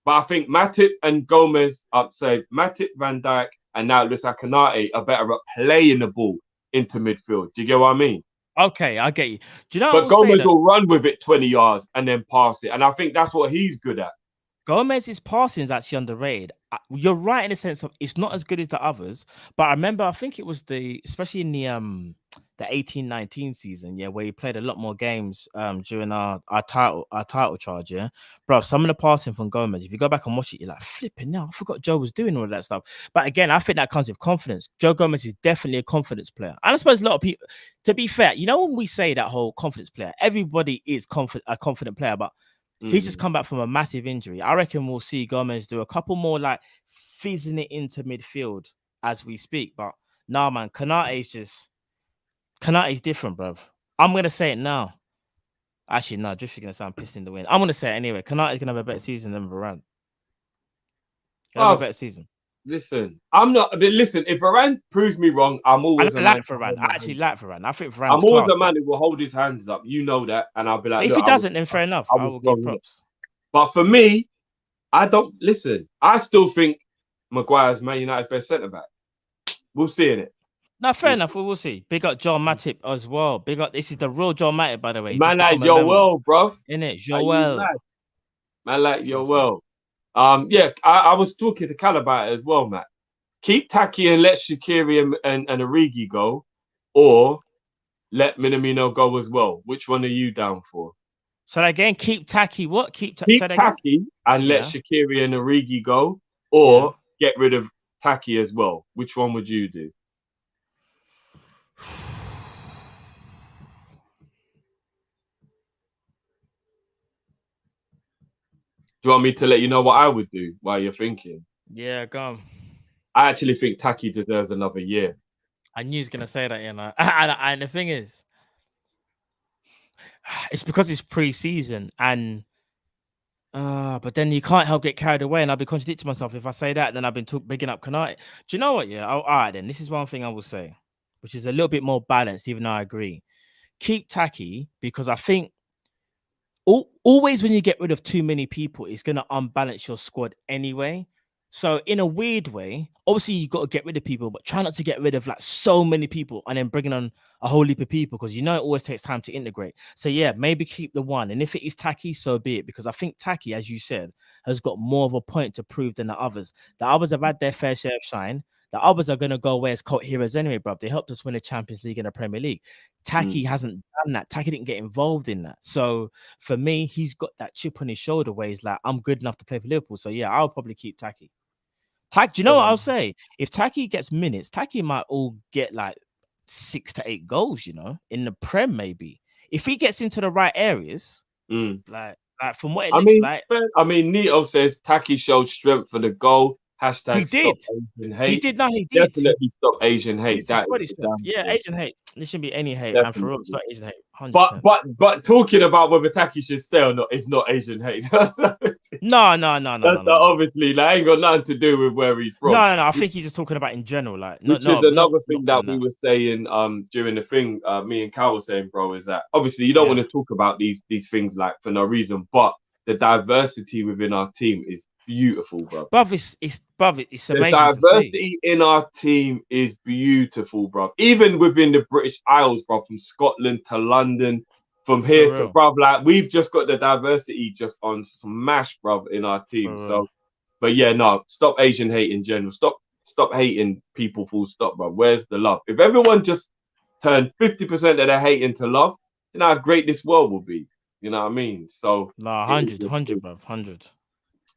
But I think Matip and Gomez, Matip, Van Dijk, and now it looks like Konate are better at playing the ball into midfield. Do you get what I mean? Okay, I get you. Do you know But what I'll say Gomez though? will run with it 20 yards and then pass it. And I think that's what he's good at. Gomez's passing is actually underrated. You're right in the sense of it's not as good as the others, but I remember I think it was especially in the 18-19 season, yeah, where he played a lot more games during our title charge, yeah. Bro, some of the passing from Gomez, if you go back and watch it, you're like flipping now. I forgot Joe was doing all of that stuff. But again, I think that comes with confidence. Joe Gomez is definitely a confidence player. And I suppose a lot of people, to be fair, you know, when we say that whole confidence player, everybody is a confident player, but he's just come back from a massive injury. I reckon we'll see Gomez do a couple more like fizzing it into midfield as we speak. But nah, man, Konate's different, bruv. I'm gonna say it now. Actually, no, just gonna sound pissed in the wind. I'm gonna say it anyway. Konate's gonna have a better season than Varane. Have a better season. Listen, listen, if Varane proves me wrong, I'm always I like Varane. I actually like Varane. I think Varane's I'm always class, a man who will hold his hands up. You know that, and I'll be like, if he doesn't, then fair enough. I will give props. But for me, I don't listen. I still think Maguire's Man United's best centre back. We'll see in it. No, fair enough. We will see. Big up John Matip as well. Big up. This is the real John Matip, by the way. Man like Joel, bro. Innit? Joel. Man like Joel. Yeah, I was talking to Cal about it as well, Matt. Keep Taki and let Shaqiri and Origi go, or let Minamino go as well. Which one are you down for? So again, keep Taki. What? Keep Taki and let Shaqiri and Origi go, or get rid of Taki as well. Which one would you do? Do you want me to let you know what I would do while you're thinking? Yeah, go on. I actually think Taki deserves another year. I knew he was going to say that, you know. And the thing is, it's because it's pre-season and but then you can't help get carried away, and I'll be contradicting myself if I say that. Then I've been bigging up Konate. Do you know what? Yeah, all right. Then this is one thing I will say, which is a little bit more balanced. Even though I agree, keep Taki because I think always when you get rid of too many people, it's going to unbalance your squad anyway. So in a weird way, obviously you got to get rid of people, but try not to get rid of like so many people and then bringing on a whole heap of people because you know it always takes time to integrate. So yeah, maybe keep the one. And if it is Taki, so be it. Because I think Taki, as you said, has got more of a point to prove than the others. The others have had their fair share of shine. The others are going to go away as cult heroes anyway, bro. They helped us win the Champions League and the Premier League. Taki hasn't done that. Taki didn't get involved in that. So for me, he's got that chip on his shoulder where he's like, I'm good enough to play for Liverpool. So yeah, I'll probably keep Taki. Do you know what I'll say? If Taki gets minutes, Taki might all get like 6 to 8 goals, you know, in the Prem maybe. If he gets into the right areas, like from what it looks like. I mean, Nito says Taki showed strength for the goal. Hashtag he did. Asian hate. He did. No, he did. Definitely stop Asian hate. Asian hate. There shouldn't be any hate. And for real, stop Asian hate. 100%. But talking about whether Taki should stay or not is not Asian hate. No. Obviously, like, ain't got nothing to do with where he's from. No. I think he's just talking about in general, like. Which is another thing that we were saying during the thing. Me and Cal were saying, bro, is that obviously you don't want to talk about these things like for no reason, but the diversity within our team is beautiful, bro. Bruv, it's amazing. The diversity in our team is beautiful, bro. Even within the British Isles, bro, from Scotland to London, from here to bro, like we've just got the diversity just on smash, bro, in our team. So, but yeah, no, stop Asian hate in general. Stop hating people. Full stop, bro. Where's the love? If everyone just turned 50% of their hate into love, you know how great this world will be. You know what I mean? So, 100, bro, 100.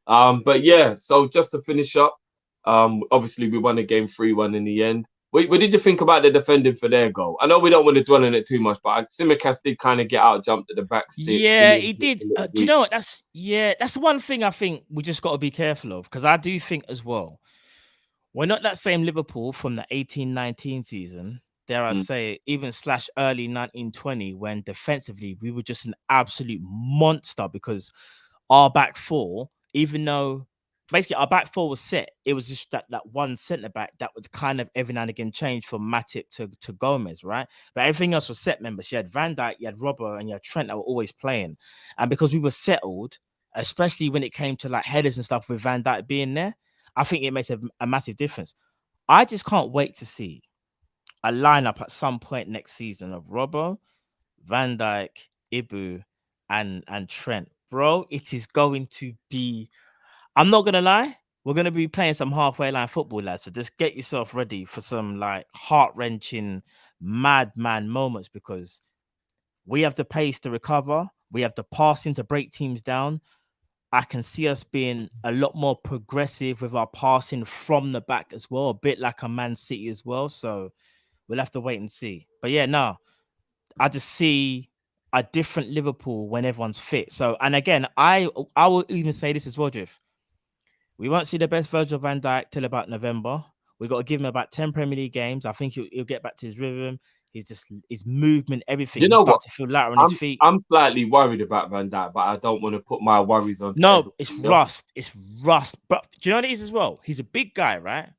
But yeah, so just to finish up, obviously we won the game 3-1 in the end. What did you think about the defending for their goal? I know we don't want to dwell on it too much, but Tsimikas did kind of get out, jumped at the back stick. Yeah, he did. Do you know what? That's one thing I think we just got to be careful of, because I do think as well, we're not that same Liverpool from the 18-19 season, dare I say, even / early 19-20, when defensively we were just an absolute monster, because our back four, even though basically our back four was set, it was just that one centre back that would kind of every now and again change from Matip to Gomez, right? But everything else was set members. You had Van Dijk, you had Robbo, and you had Trent that were always playing. And because we were settled, especially when it came to like headers and stuff with Van Dijk being there, I think it makes a massive difference. I just can't wait to see a lineup at some point next season of Robbo, Van Dijk, Ibu, and Trent. Bro, it is going to be. I'm not gonna lie. We're gonna be playing some halfway line football, lads. So just get yourself ready for some like heart-wrenching, madman moments because we have the pace to recover. We have the passing to break teams down. I can see us being a lot more progressive with our passing from the back as well, a bit like a Man City as well. So we'll have to wait and see. But yeah, no, I just see a different Liverpool when everyone's fit. So, and again, I will even say this as well, Drift. We won't see the best version of Van Dijk till about November. We got to give him about 10 Premier League games. I think he'll get back to his rhythm. His movement, everything. You know what? To feel lighter on his feet. I'm slightly worried about Van Dijk, but I don't want to put my worries on. No, it's rust. It's rust. But do you know what it is as well? He's a big guy, right?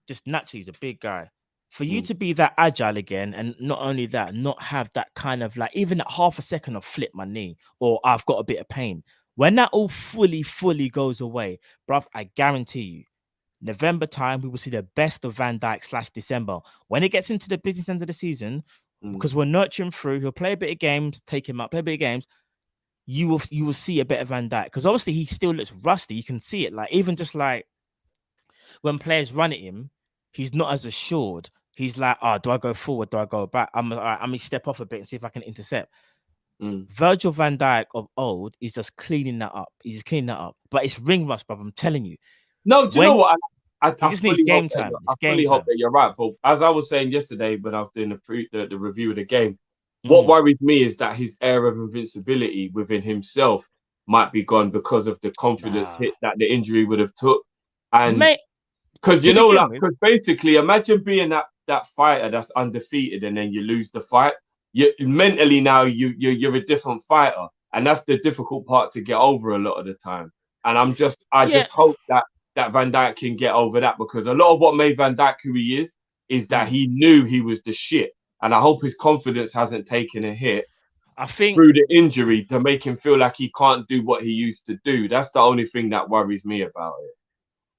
Just naturally, he's a big guy. For you to be that agile again, and not only that, not have that kind of like even that half a second of flip my knee or I've got a bit of pain. When that all fully goes away, bruv, I guarantee you, November time, we will see the best of Van Dijk / December. When it gets into the business end of the season, because we're nurturing through, he'll play a bit of games, take him up, play a bit of games. You will see a bit of Van Dijk because obviously he still looks rusty. You can see it, like even just like when players run at him, he's not as assured. He's like, oh, do I go forward? Do I go back? I'm gonna step off a bit and see if I can intercept. Virgil van Dijk of old is just cleaning that up. He's just cleaning that up. But it's ring rust, brother. I'm telling you. No, do you know what? I just need game time. I fully hope that you're right. But as I was saying yesterday when I was doing the review of the game, what worries me is that his air of invincibility within himself might be gone because of the confidence hit that the injury would have took. And because you know, like, because basically, imagine being that fighter that's undefeated and then you lose the fight. You mentally now you're a different fighter, and that's the difficult part to get over a lot of the time. And I just hope that Van Dijk can get over that, because a lot of what made Van Dijk who he is that he knew he was the shit. And I hope his confidence hasn't taken a hit. I think through the injury to make him feel like he can't do what he used to do. That's the only thing that worries me about it.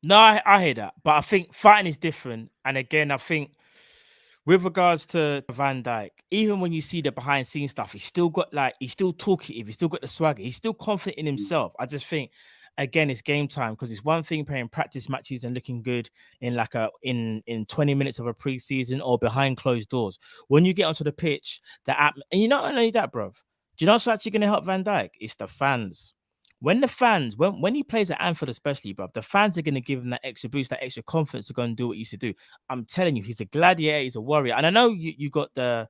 No, I hear that, but I think fighting is different. And again, I think with regards to Van Dijk, even when you see the behind scenes stuff, he's still talkative, he's still got the swagger, he's still confident in himself. I just think, again, it's game time, because it's one thing playing practice matches and looking good in like in 20 minutes of a preseason or behind closed doors. When you get onto the pitch, and you not only that, bro. Do you know what's actually going to help Van Dijk? It's the fans. When the fans, when he plays at Anfield especially, bro, the fans are going to give him that extra boost, that extra confidence to go and do what he used to do. I'm telling you, he's a gladiator, he's a warrior. And I know you got the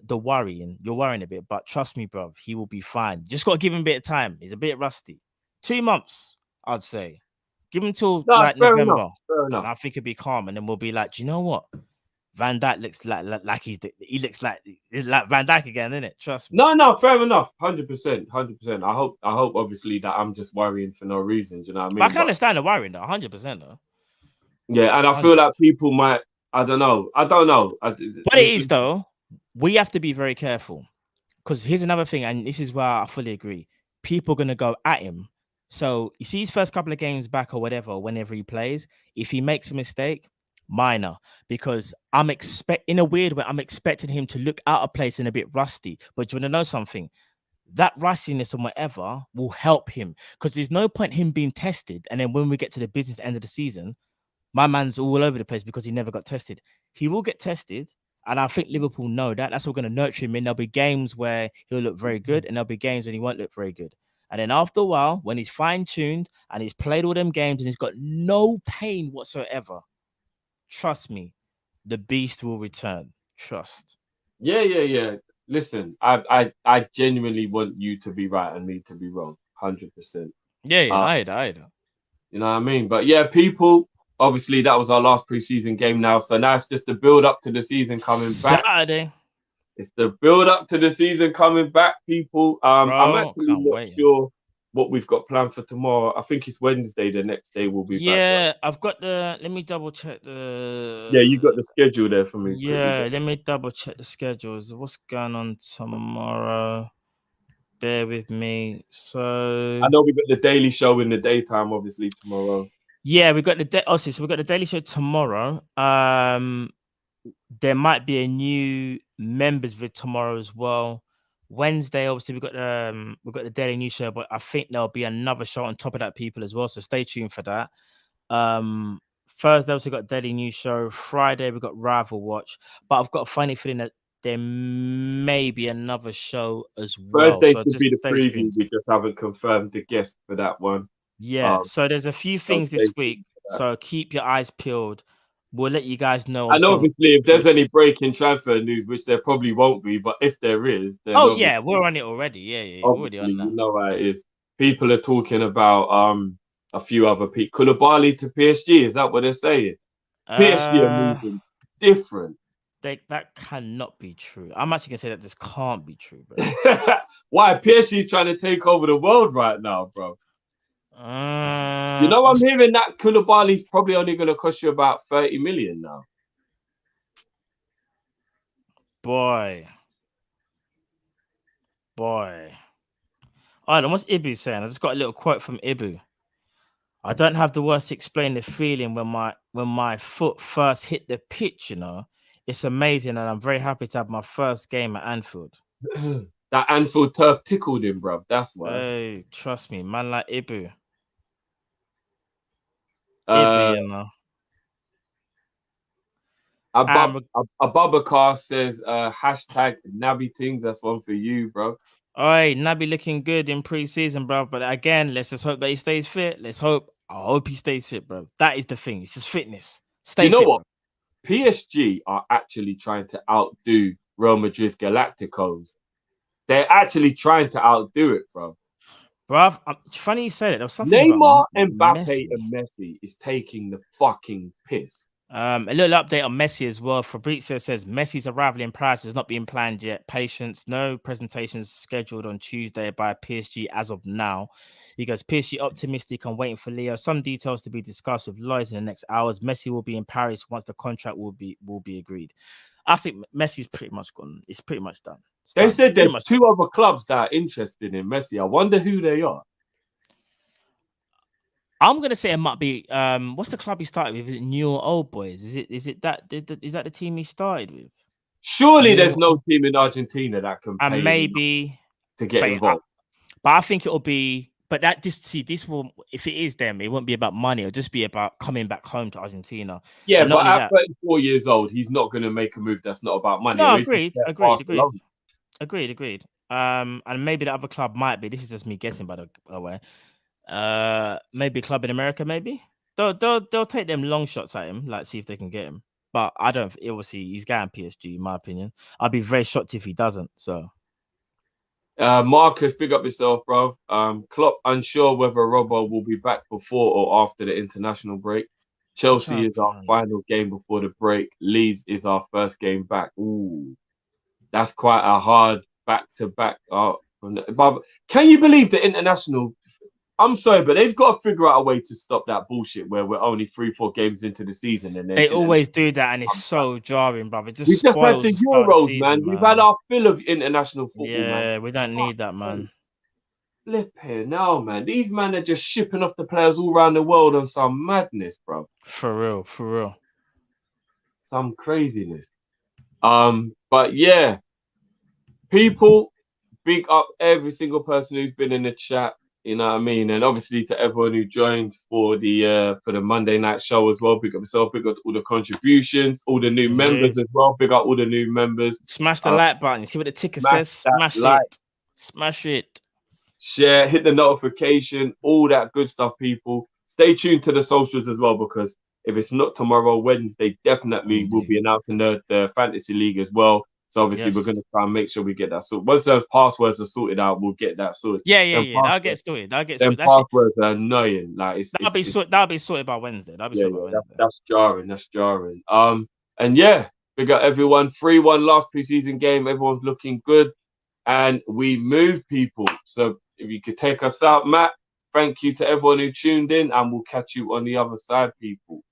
worry, and you're worrying a bit, but trust me, bro, he will be fine. Just got to give him a bit of time. He's a bit rusty. 2 months, I'd say. Give him till November. Fair enough. And I think he'll be calm, and then we'll be like, do you know what? Van Dijk looks like he looks like Van Dijk again, isn't it? Trust me. No, fair enough. 100%. I hope obviously that I'm just worrying for no reason. Do you know what I mean? But I can understand the worrying though, 100% though. Yeah, and I feel like people might. I don't know. But it is though. We have to be very careful, because here's another thing, and this is where I fully agree. People are gonna go at him. So you see his first couple of games back or whatever, whenever he plays, if he makes a mistake, minor, because I'm expecting him to look out of place and a bit rusty. But do you want to know something? That rustiness and whatever will help him, because there's no point him being tested, and then when we get to the business end of the season, my man's all over the place because he never got tested. He will get tested, and I think Liverpool know that. That's what we're going to nurture him in. There'll be games where he'll look very good, and there'll be games when he won't look very good. And then after a while, when he's fine-tuned and he's played all them games and he's got no pain whatsoever, trust me, the beast will return. Trust. Yeah. Listen, I genuinely want you to be right and me to be wrong. 100%. Yeah, I hear that. You know what I mean? But yeah, people, obviously that was our last preseason game now. So now it's just the build up to the season coming back. Saturday. It's the build up to the season coming back, people. I'm actually not sure what we've got planned for tomorrow. I think it's Wednesday. The next day we'll be back. Yeah, I've got let me double check the. Yeah, you got the schedule there for me. Yeah, let me double check the schedules. What's going on tomorrow? Bear with me. So I know we got the Daily Show in the daytime, obviously tomorrow. Yeah, we got the so we got the Daily Show tomorrow. there might be a new members vid tomorrow as well. Wednesday, obviously, we've got the Daily News show, but I think there'll be another show on top of that, people, as well. So stay tuned for that. Thursday, also got Daily News show. Friday, we've got Rival Watch. But I've got a funny feeling that there may be another show as well. Thursday So could be the preview. We just haven't confirmed the guest for that one. Yeah. So there's a few things this week. So keep your eyes peeled. We'll let you guys know. And obviously, if there's any breaking transfer news, which there probably won't be, but if there is, then we're on it already. Yeah, we're already on that. You know how it is. People are talking about a few other people. Koulibaly to PSG, is that what they're saying? PSG are moving different. That cannot be true. I'm actually gonna say that this can't be true, bro. Why? PSG is trying to take over the world right now, bro. You know, I'm hearing that Koulibaly's probably only going to cost you about 30 million now. Boy. All right, and what's Ibu saying? I just got a little quote from Ibu. I don't have the words to explain the feeling when my foot first hit the pitch, you know. It's amazing, and I'm very happy to have my first game at Anfield. That Anfield turf tickled him, bro. That's why. Hey, trust me, man like Ibu. Abubakar says hashtag Naby Tings. That's one for you, bro. All right, Naby looking good in pre-season, bro. But again, let's just hope that he stays fit. I hope he stays fit, bro. That is the thing. It's just fitness. Stay fit. You know what? Bro. PSG are actually trying to outdo Real Madrid's Galacticos. They're actually trying to outdo it, bro. Bro, funny you say that. There was something Neymar, Mbappe, and Messi is taking the fucking piss. A little update on Messi as well. Fabrizio says Messi's arrival in Paris is not being planned yet. Patience. No presentations scheduled on Tuesday by PSG as of now. He goes, PSG optimistic and waiting for Leo. Some details to be discussed with lawyers in the next hours. Messi will be in Paris once the contract will be agreed. I think Messi's pretty much gone. It's pretty much done. They said there's two other clubs that are interested in Messi. I wonder who they are. I'm gonna say it might be what's the club he started with? Is it New or Old Boys? Is that the team he started with? Surely there's no team in Argentina that can pay maybe to get involved. But I think it'll be. But this will, if it is them, it won't be about money. It'll just be about coming back home to Argentina. Yeah, but at 34 years old, he's not going to make a move that's not about money. No, agreed. And maybe the other club might be. This is just me guessing, by the way. Maybe a club in America. Maybe they'll take them long shots at him, like see if they can get him. But I don't. Obviously, he's going PSG, in my opinion. I'd be very shocked if he doesn't. So. Marcus, big up yourself, bro. Klopp unsure whether Robbo will be back before or after the international break. Chelsea is our final game before the break. Leeds is our first game back. Ooh, that's quite a hard back-to-back. But can you believe the international? I'm sorry, but they've got to figure out a way to stop that bullshit where we're only 3-4 games into the season, and they always do that, and it's so jarring, brother. We just had the Euros, man. We've had our fill of international football. Yeah, man. We don't need that, man. Flip here now, man. These men are just shipping off the players all around the world on some madness, bro. For real. Some craziness. But yeah, people, big up every single person who's been in the chat. You know what I mean? And obviously to everyone who joined for the Monday night show as well. Big up yourself, big up all the contributions, all the new members as well. Big up all the new members. Smash the like button. You see what the ticker says? Smash it. Share, hit the notification, all that good stuff, people. Stay tuned to the socials as well, because if it's not tomorrow, Wednesday, definitely we'll be announcing the Fantasy League as well. So obviously we're going to try and make sure we get that sorted. Once those passwords are sorted out, we'll get that sorted. Yeah. That'll get sorted. Them passwords are annoying. Like that'll be sorted by Wednesday. That's jarring. And yeah, we got everyone 3-1 last preseason game. Everyone's looking good, and we move, people. So if you could take us out, Matt. Thank you to everyone who tuned in, and we'll catch you on the other side, people.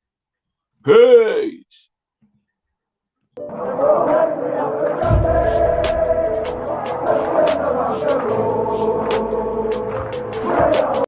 Peace.